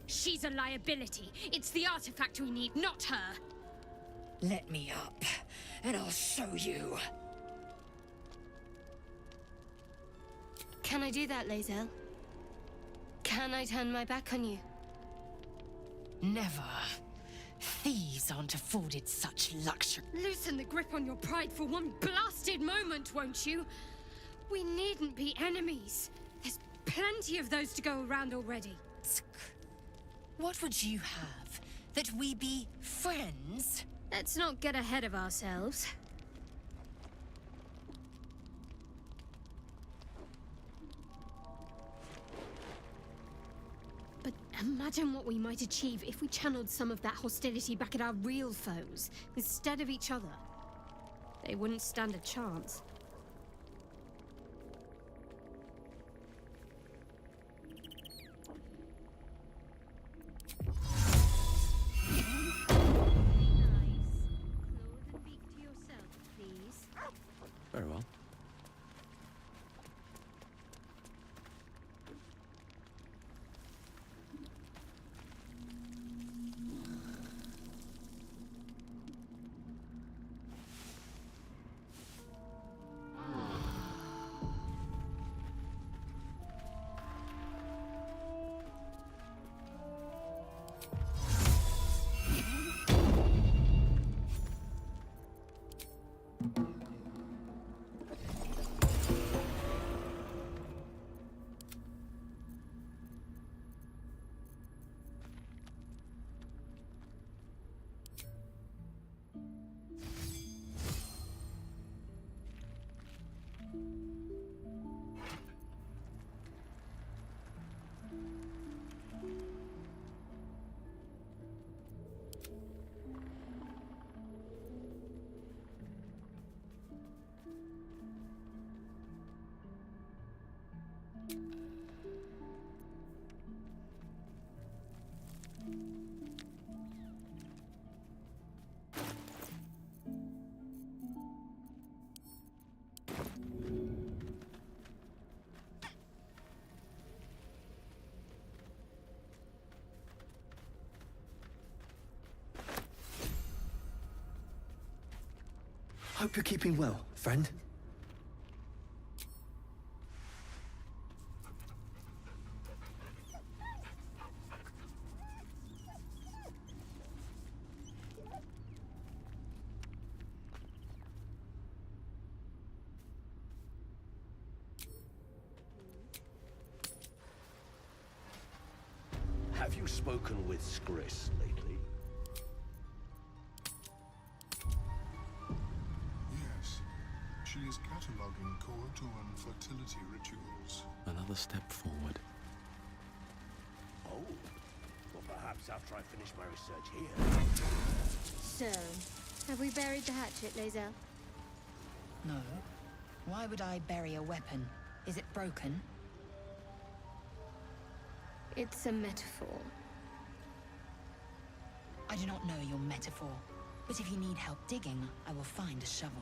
She's a liability. It's the artifact we need, not her. Let me up, and I'll show you. Can I do that, Lae'zel? Can I turn my back on you? Never. Thieves aren't afforded such luxury. Loosen the grip on your pride for one blasted moment, won't you? We needn't be enemies. There's plenty of those to go around already. What would you have? That we be friends? Let's not get ahead of ourselves. But imagine what we might achieve if we channeled some of that hostility back at our real foes, instead of each other. They wouldn't stand a chance. Very well. Hope you're keeping well, friend. Have you spoken with Skris lately? Yes. She is cataloguing Koatoan fertility rituals. Another step forward. Oh. Well, perhaps after I finish my research here. So, have we buried the hatchet, Lae'zel? No. Why would I bury a weapon? Is it broken? It's a metaphor. I do not know your metaphor, but if you need help digging, I will find a shovel.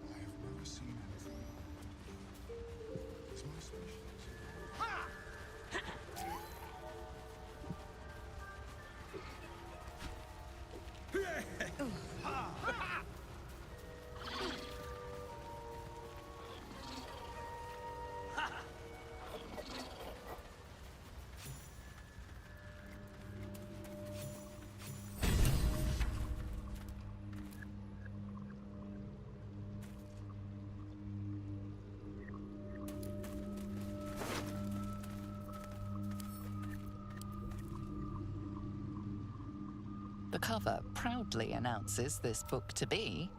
I have never seen anything like it. It's my species. The cover proudly announces this book to be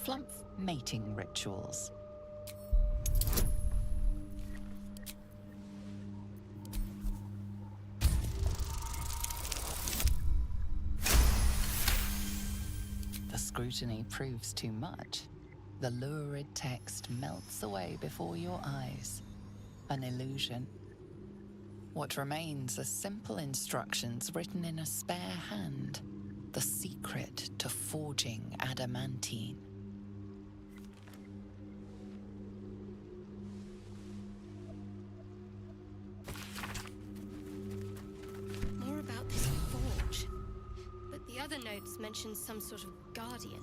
Flumph Mating Rituals. The scrutiny proves too much. The lurid text melts away before your eyes. An illusion. What remains are simple instructions written in a spare hand. The secret to forging adamantine. More about this forge. But the other notes mention some sort of guardian.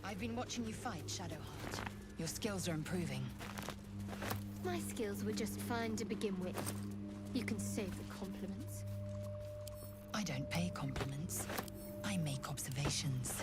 I've been watching you fight, Shadowheart. Your skills are improving. My skills were just fine to begin with. You can save the compliments. I don't pay compliments. I make observations.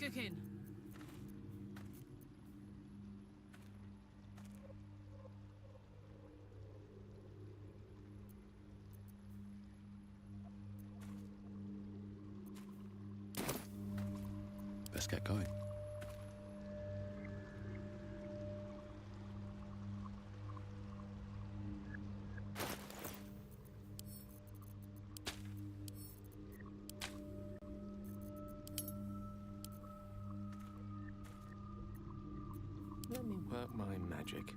cooking? Let's get going. Let me work my magic.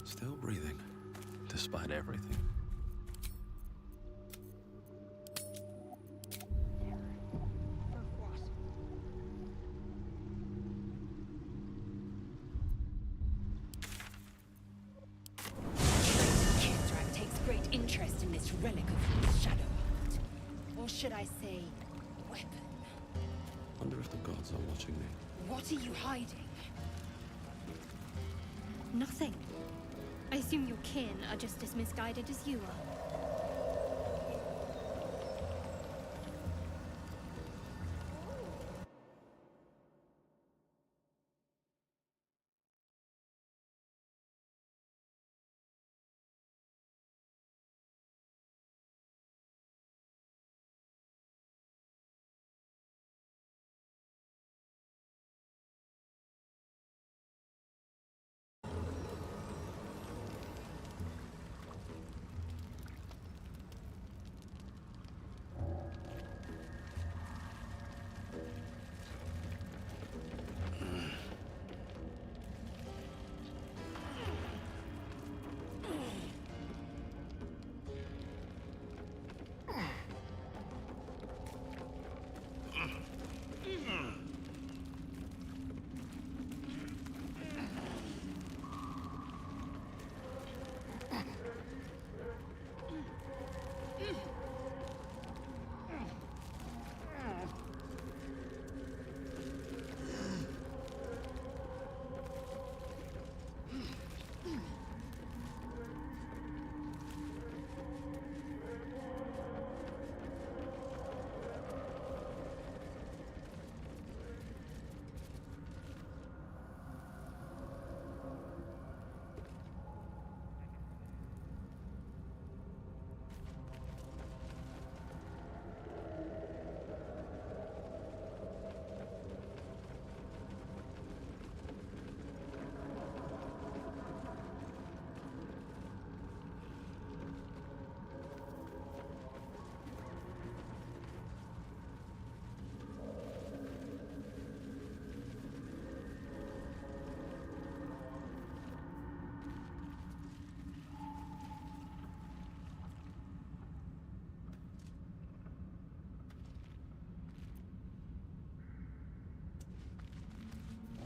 Still breathing, despite everything. Kithrak takes great interest in this relic of his shadow art. Or should I say, weapon? Wonder if the gods are watching me. What are you hiding? Nothing. I assume your kin are just as misguided as you are.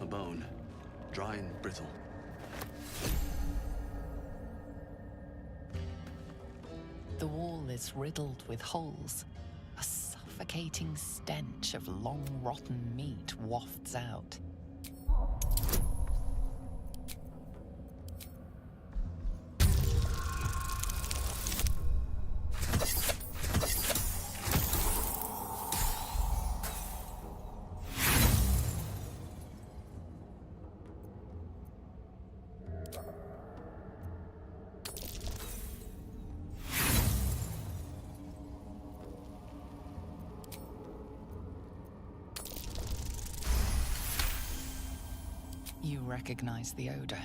A bone, dry and brittle. The wall is riddled with holes. A suffocating stench of long rotten meat wafts out. You recognize the odor.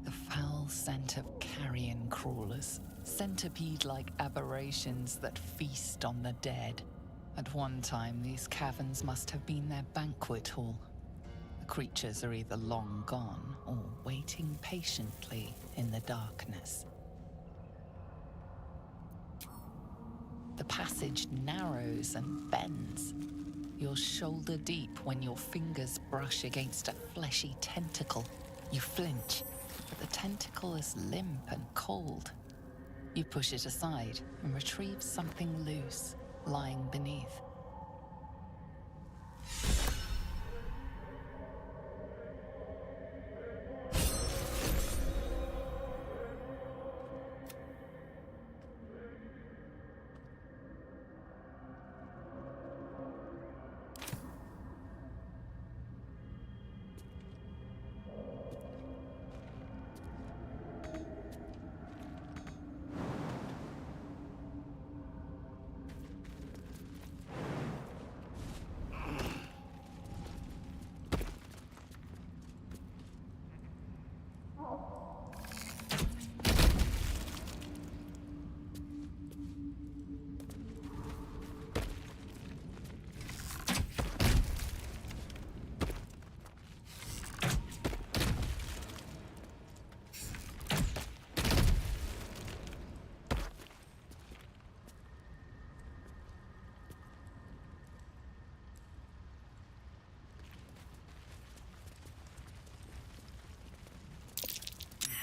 The foul scent of carrion crawlers, centipede-like aberrations that feast on the dead. At one time, these caverns must have been their banquet hall. The creatures are either long gone or waiting patiently in the darkness. The passage narrows and bends. You're shoulder deep when your fingers brush against a fleshy tentacle. You flinch, but the tentacle is limp and cold. You push it aside and retrieve something loose, lying beneath.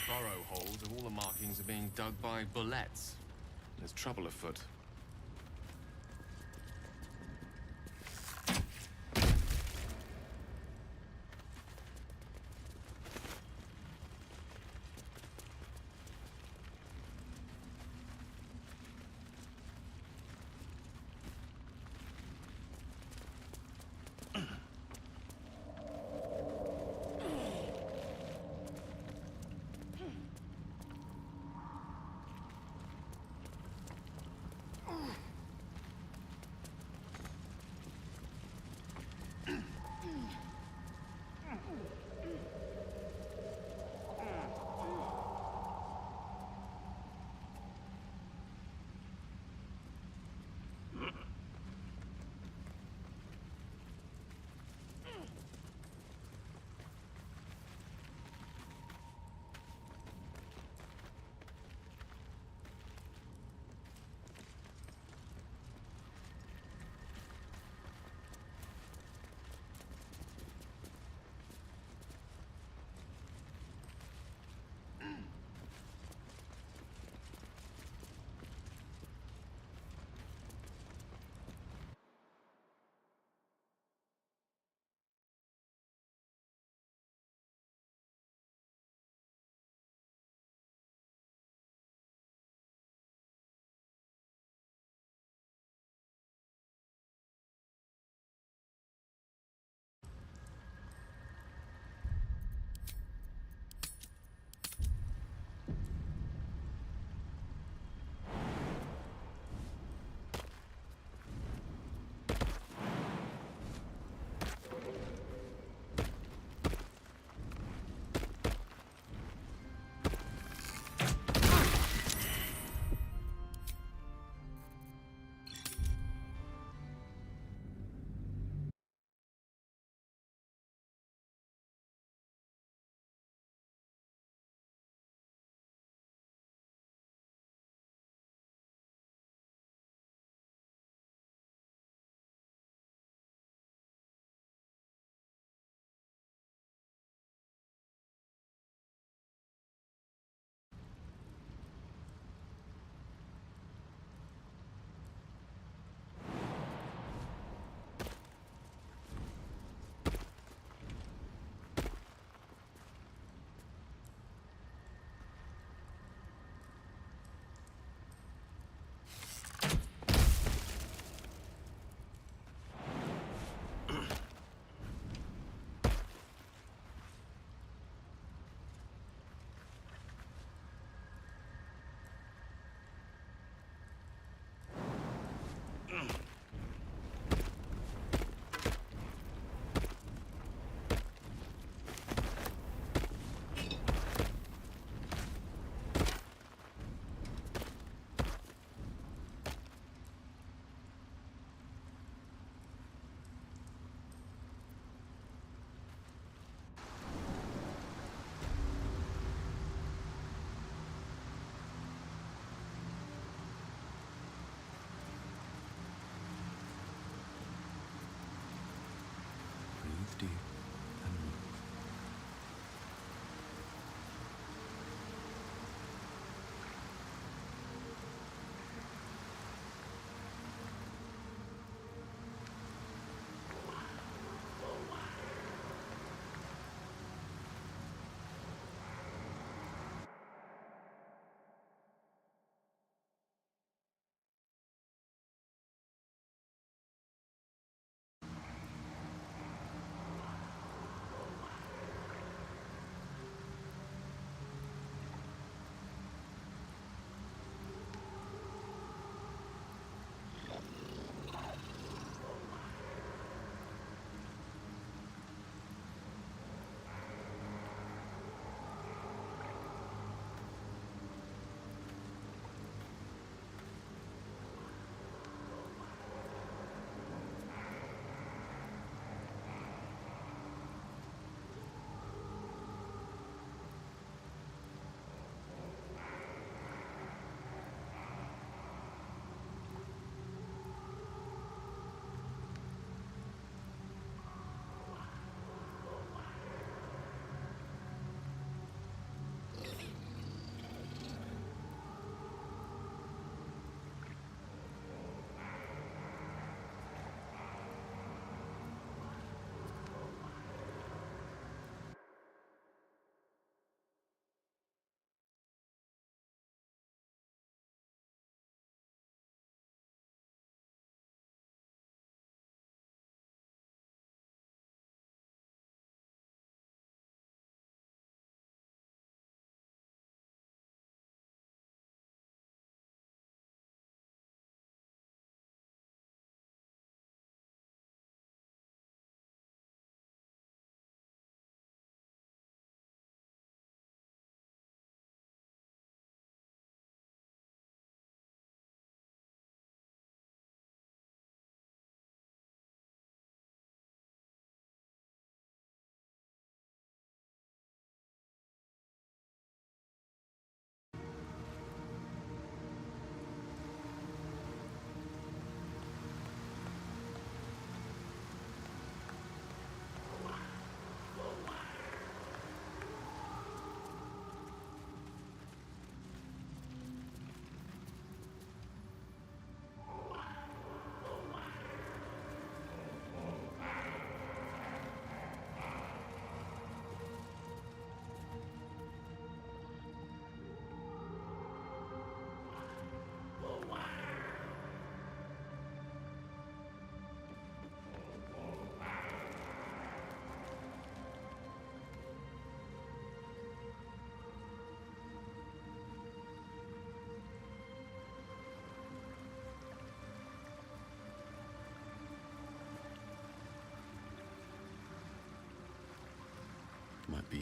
Burrow holes and all the markings are being dug by bullets. There's trouble afoot.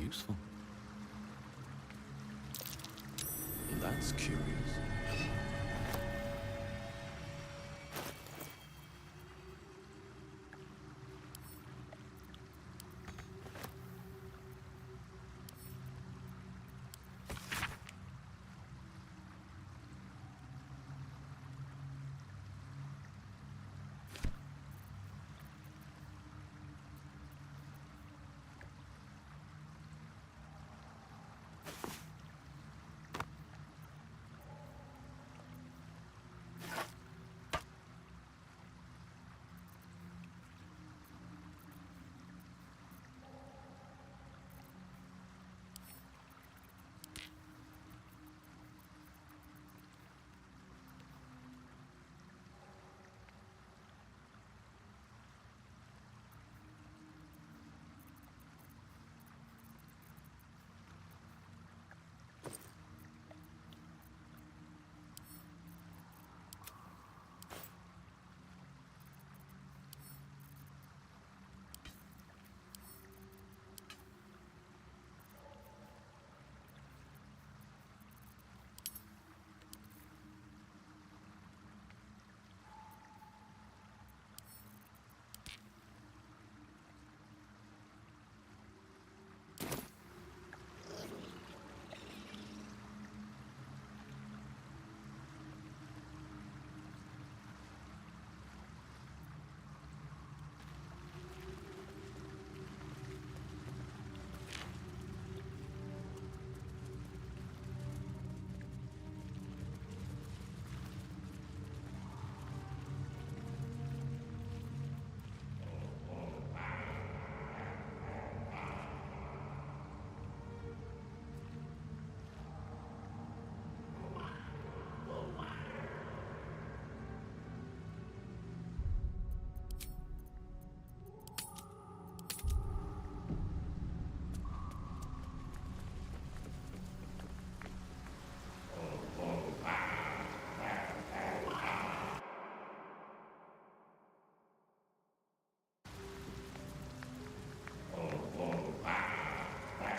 useful. That's curious.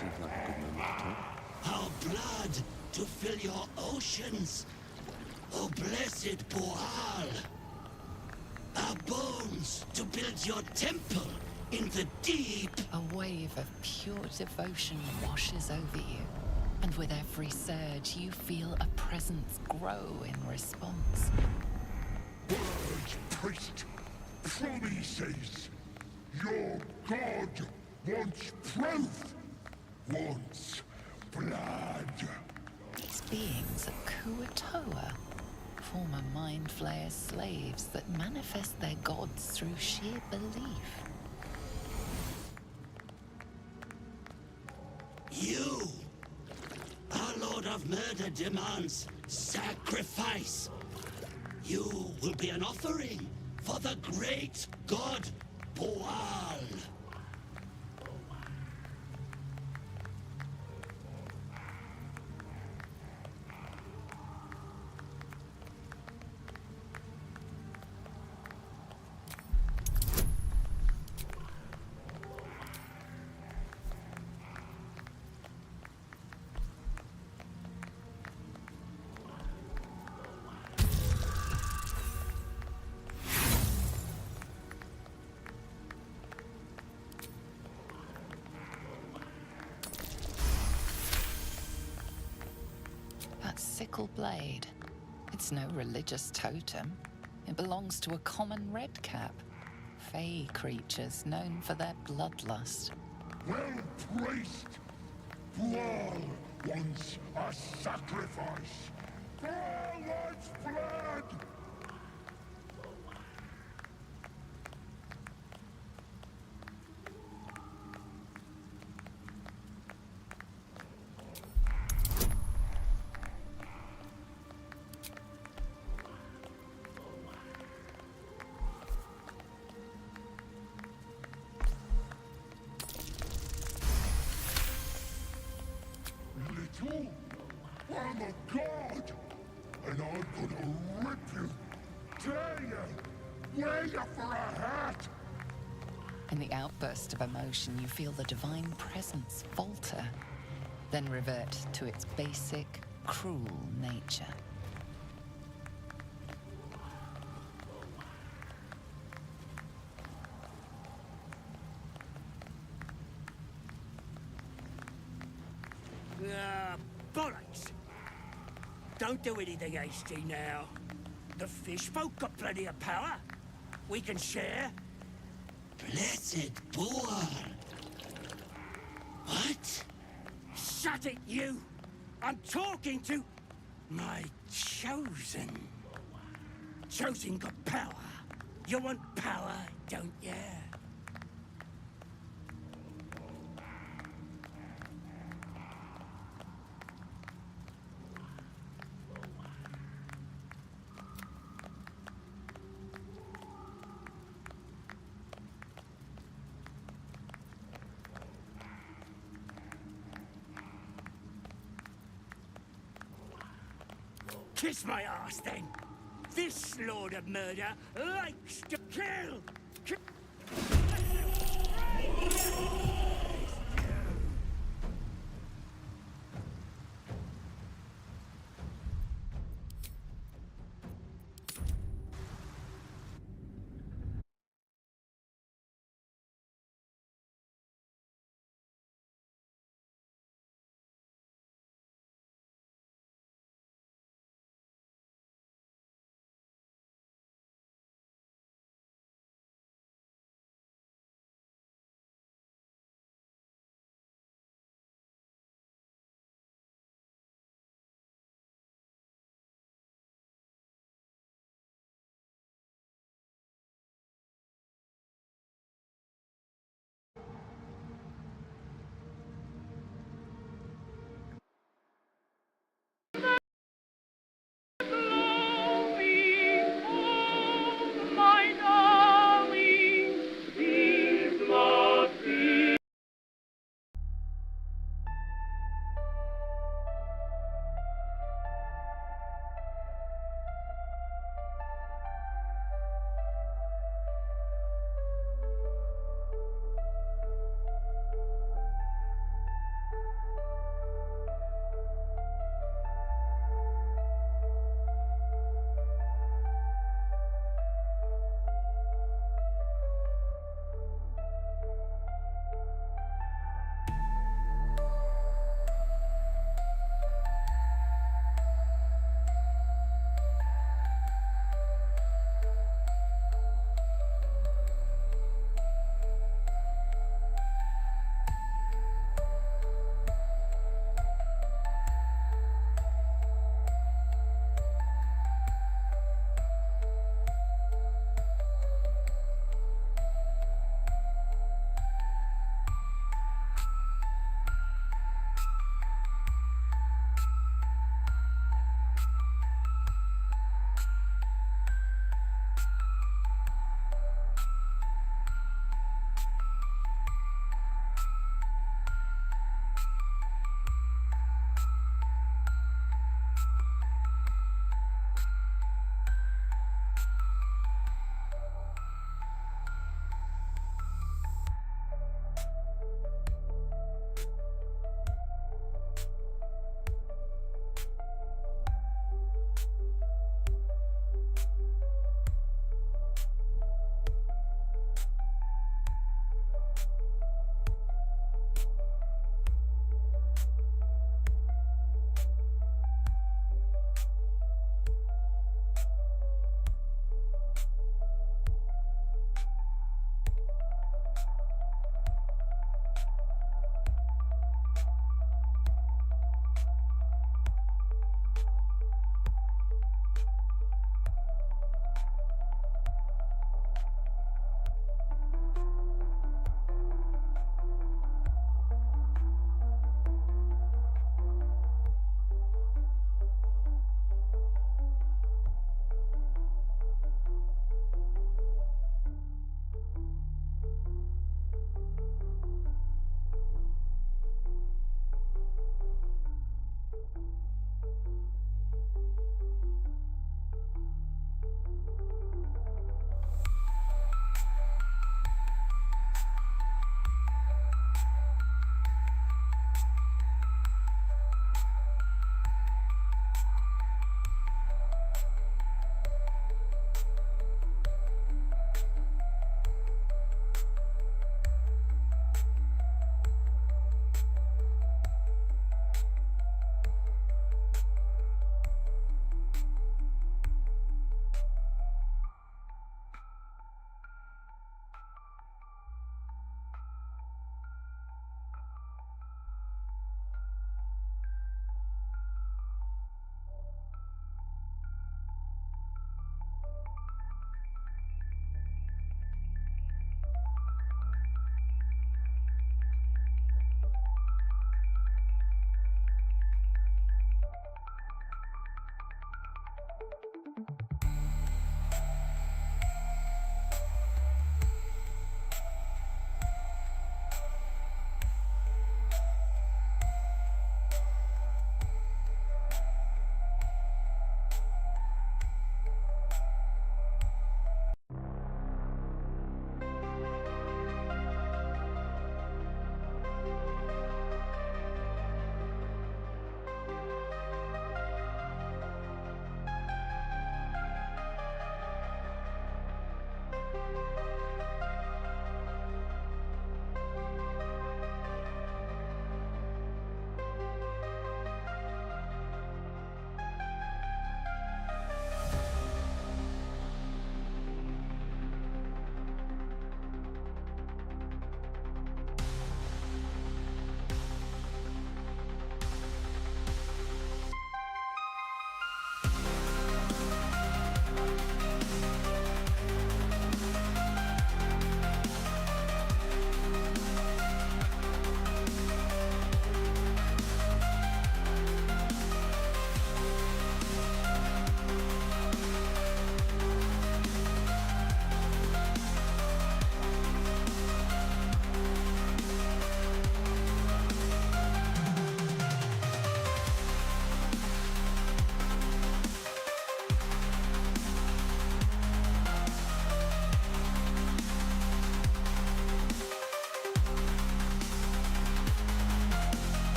Seems like a good moment to talk. Our blood to fill your oceans. O blessed Boal. Our bones to build your temple in the deep. A wave of pure devotion washes over you, and with every surge, you feel a presence grow in response. Word, priest, promises. Your god wants proof. Wants blood. These beings are Kuatoa, former Mind Flayer's slaves that manifest their gods through sheer belief. You, our Lord of Murder, demands sacrifice. You will be an offering for the great god Boal. That sickle blade, it's no religious totem. It belongs to a common redcap. Fey creatures known for their bloodlust. Well, priest, Boal wants a sacrifice. Boal wants blood. Little, I'm a god, and I'm gonna rip you, tear you, wear you for a hat. In the outburst of emotion, you feel the divine presence falter, then revert to its basic, cruel nature. Bollocks! Don't do anything hasty now. The fish folk got plenty of power. We can share. Blessed boar! What? Shut it, you! I'm talking to my chosen. Chosen got power. You want power, don't you? Kiss my ass, then. This Lord of Murder likes to kill.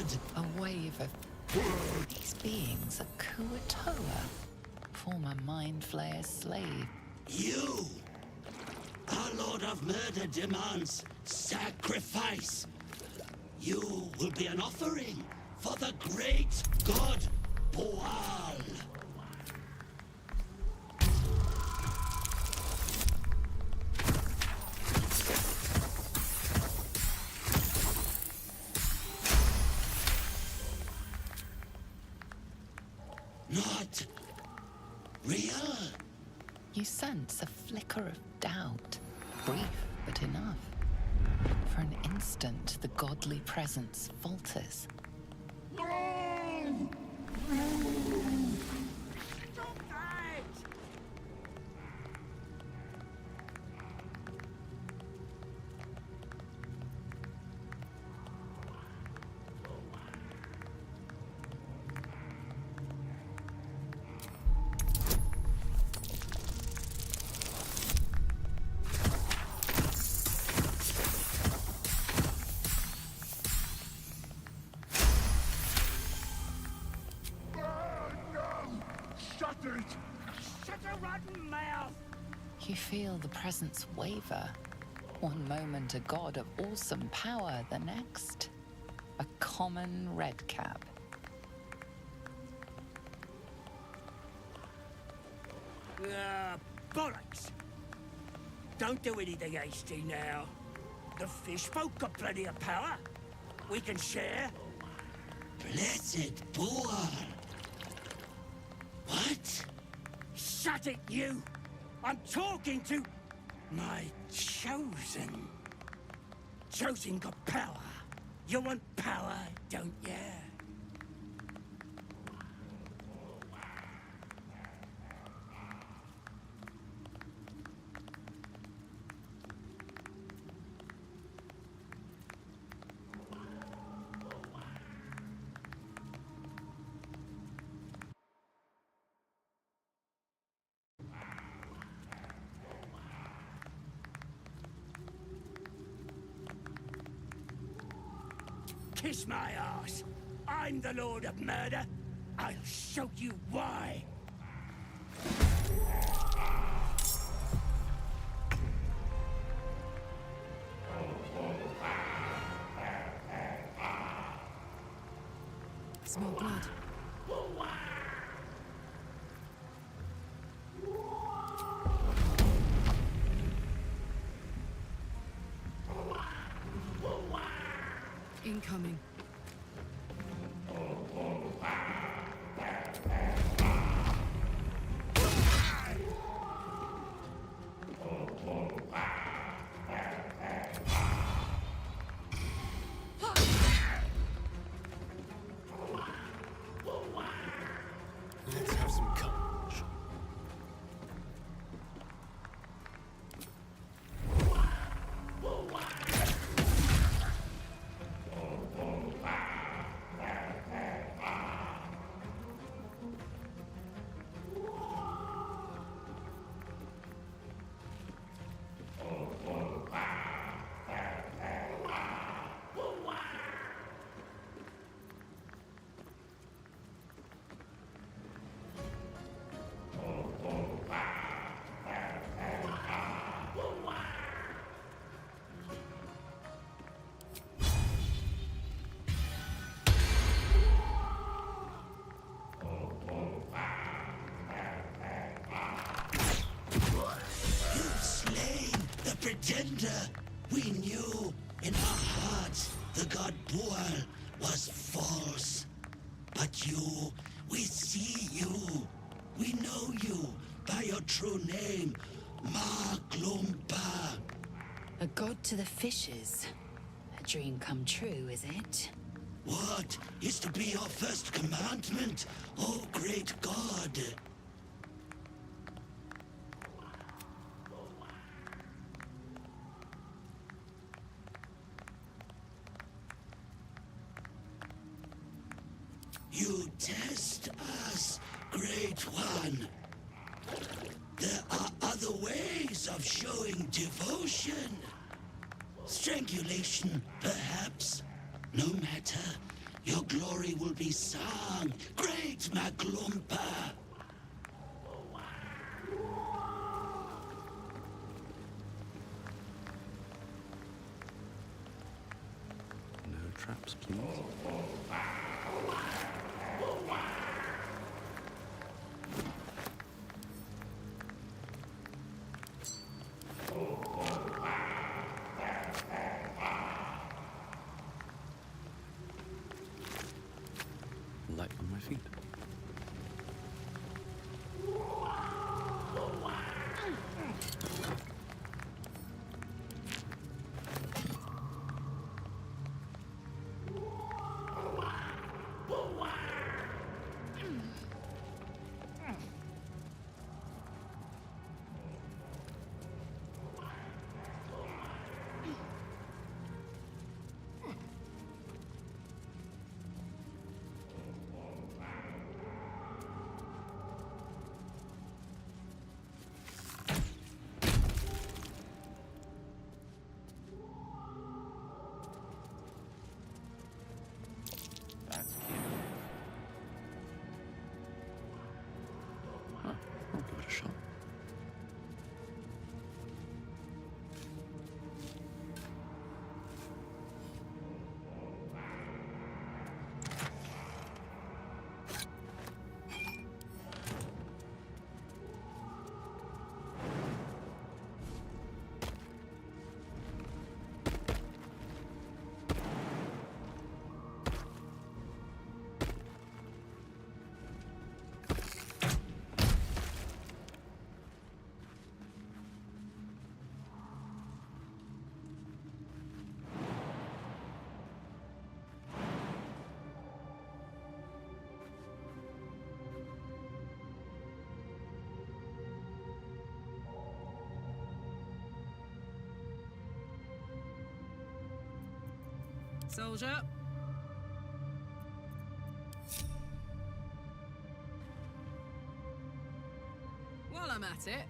God. A wave of these beings are Kuatoa, former Mind Flayer's slave. You! Our Lord of Murder demands sacrifice. You will be an offering for the great god Boal. Not real? You sense a flicker of doubt, brief but enough. For an instant, the godly presence falters. You feel the presence waver. One moment a god of awesome power, the next a common redcap. Bollocks! Don't do anything hasty now. The fish folk got plenty of power. We can share. Blessed Boal. What? Shut it, you! I'm talking to my chosen. Chosen got power. You want power, don't ya? Kiss my ass. I'm the Lord of Murder. I'll show you why. Smell blood. Incoming. Let's have some courage. Pretender, we knew in our hearts the god Boal was false. But you, we see you. We know you by your true name, Maglumba. A god to the fishes. A dream come true, is it? What is to be your first commandment, O great god? You test us, Great One. There are other ways of showing devotion. Strangulation, perhaps. No matter. Your glory will be sung, great Maglumpa. No traps, please. Light on my feet. I'll give it a shot. Soldier. While I'm at it,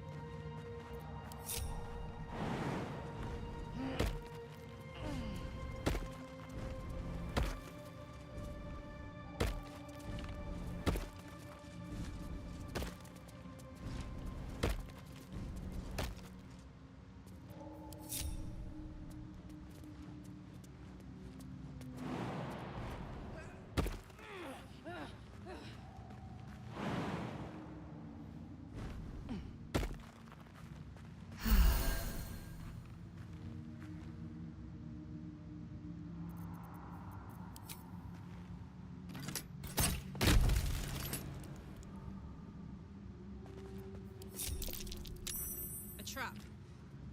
a trap.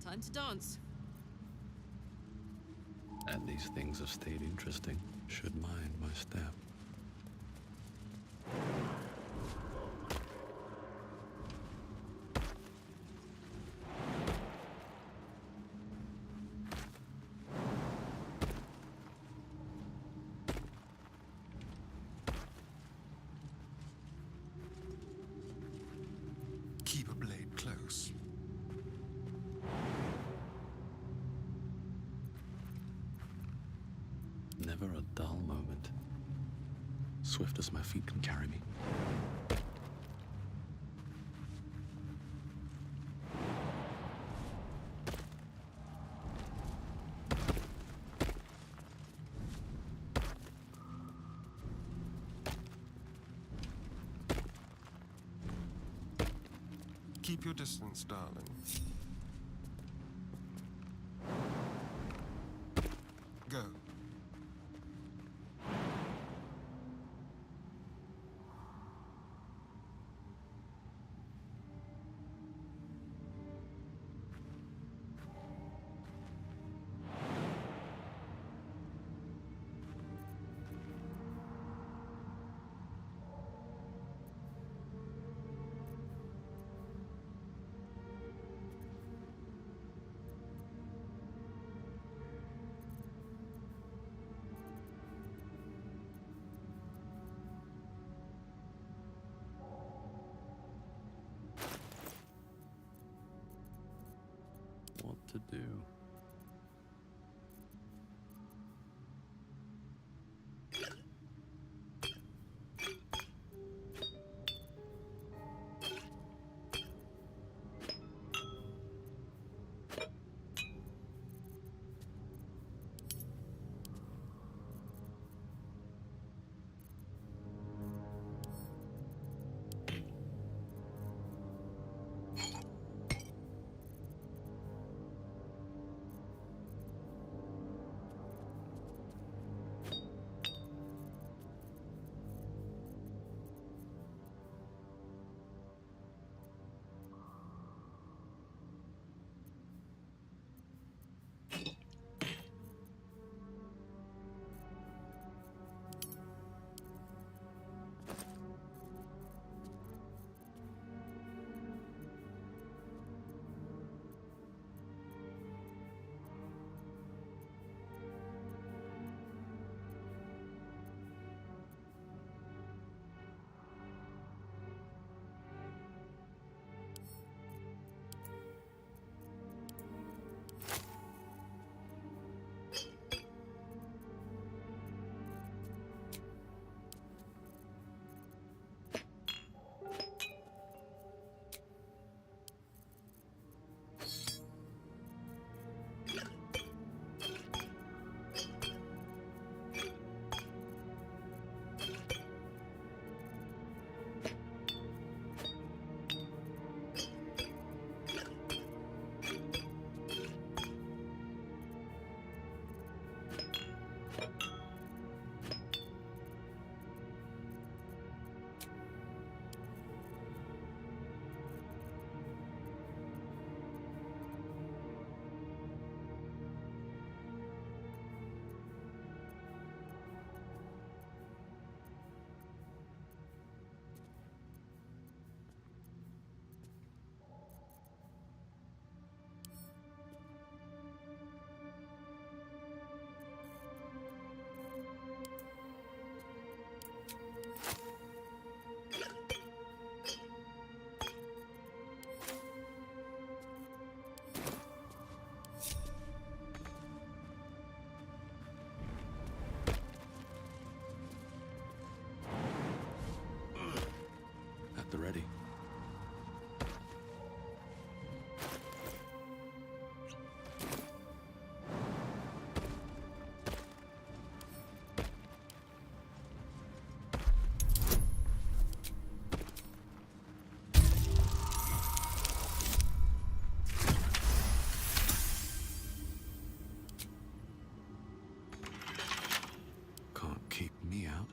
Time to dance. And these things have stayed interesting. Should mind my step. Keep a blade close. Never a dull moment. Swift as my feet can carry me. Keep your distance, darling. Go. What to do? The ready. Can't keep me out.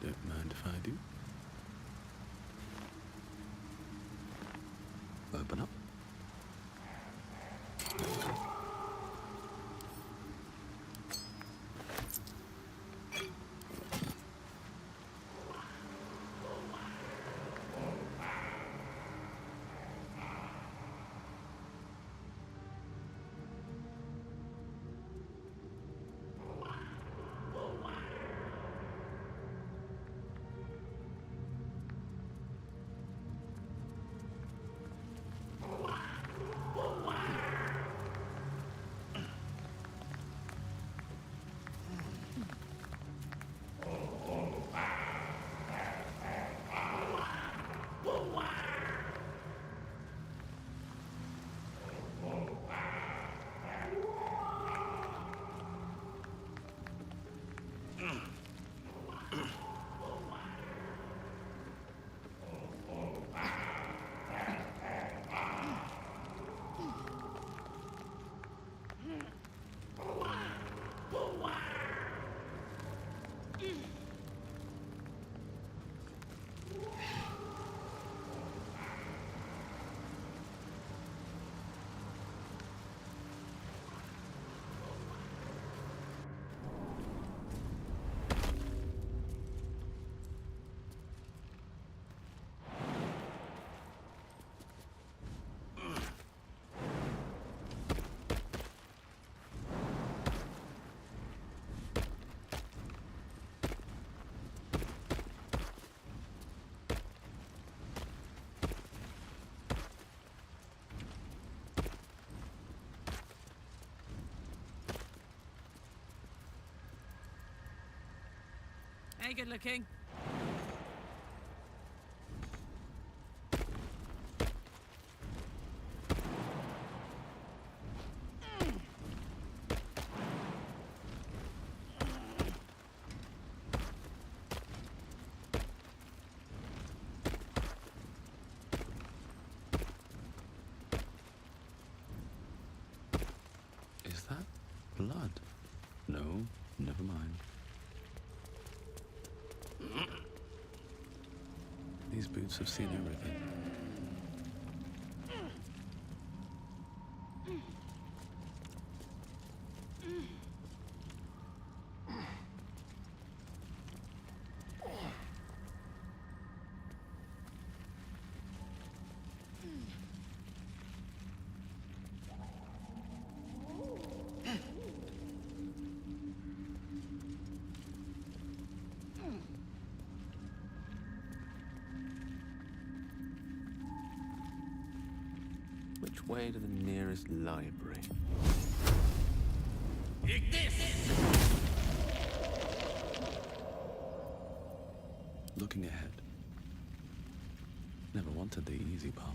Don't mind if I do. Open up. Hey, good looking. Is that blood? No, never mind. These boots have seen everything. Which way to the nearest library? Looking ahead. Never wanted the easy path.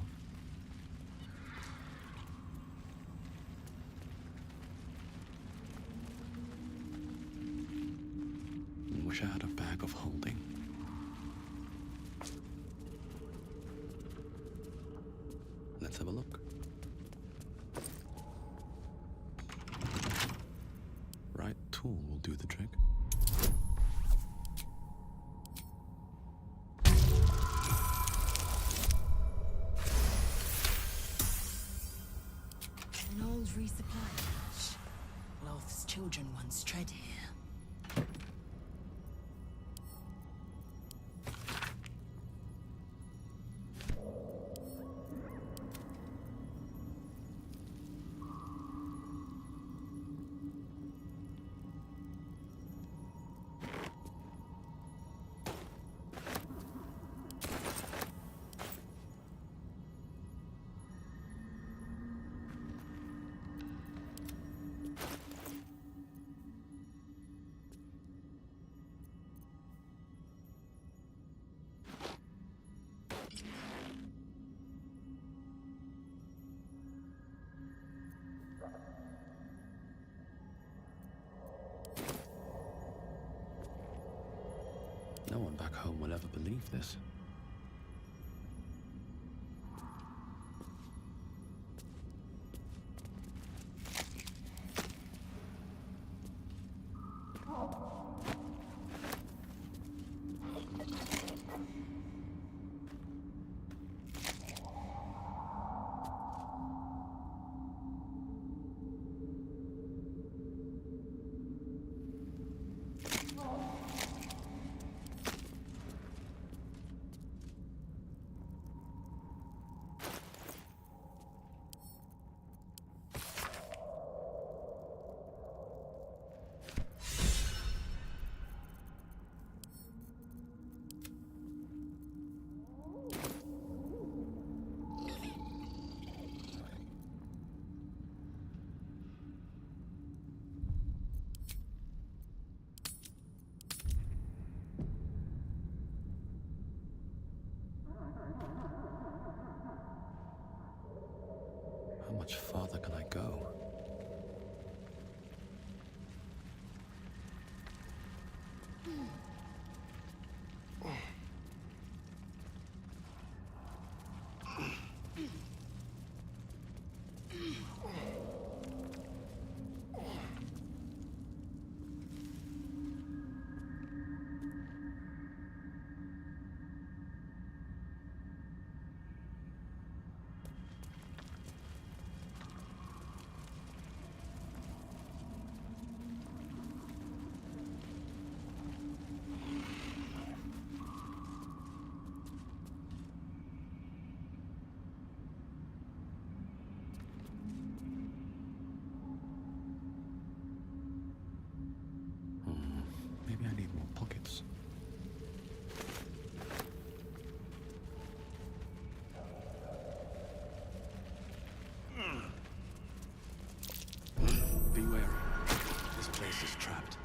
Wish I had a bag of holding. Let's have a look. Right tool will do the trick. An old resupply hatch. Loth's children once tread here. No one back home will ever believe this. How much farther can I go? Maybe I need more pockets. Be wary. This place is trapped.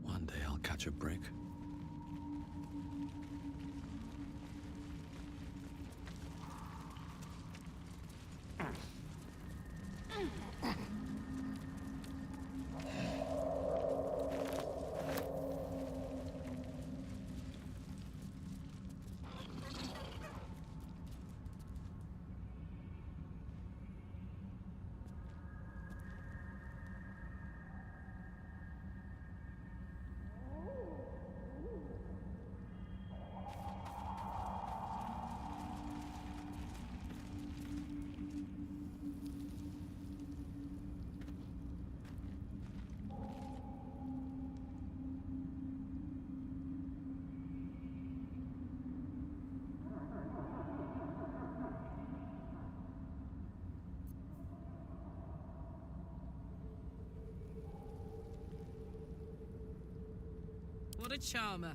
One day I'll catch a break. a charmer.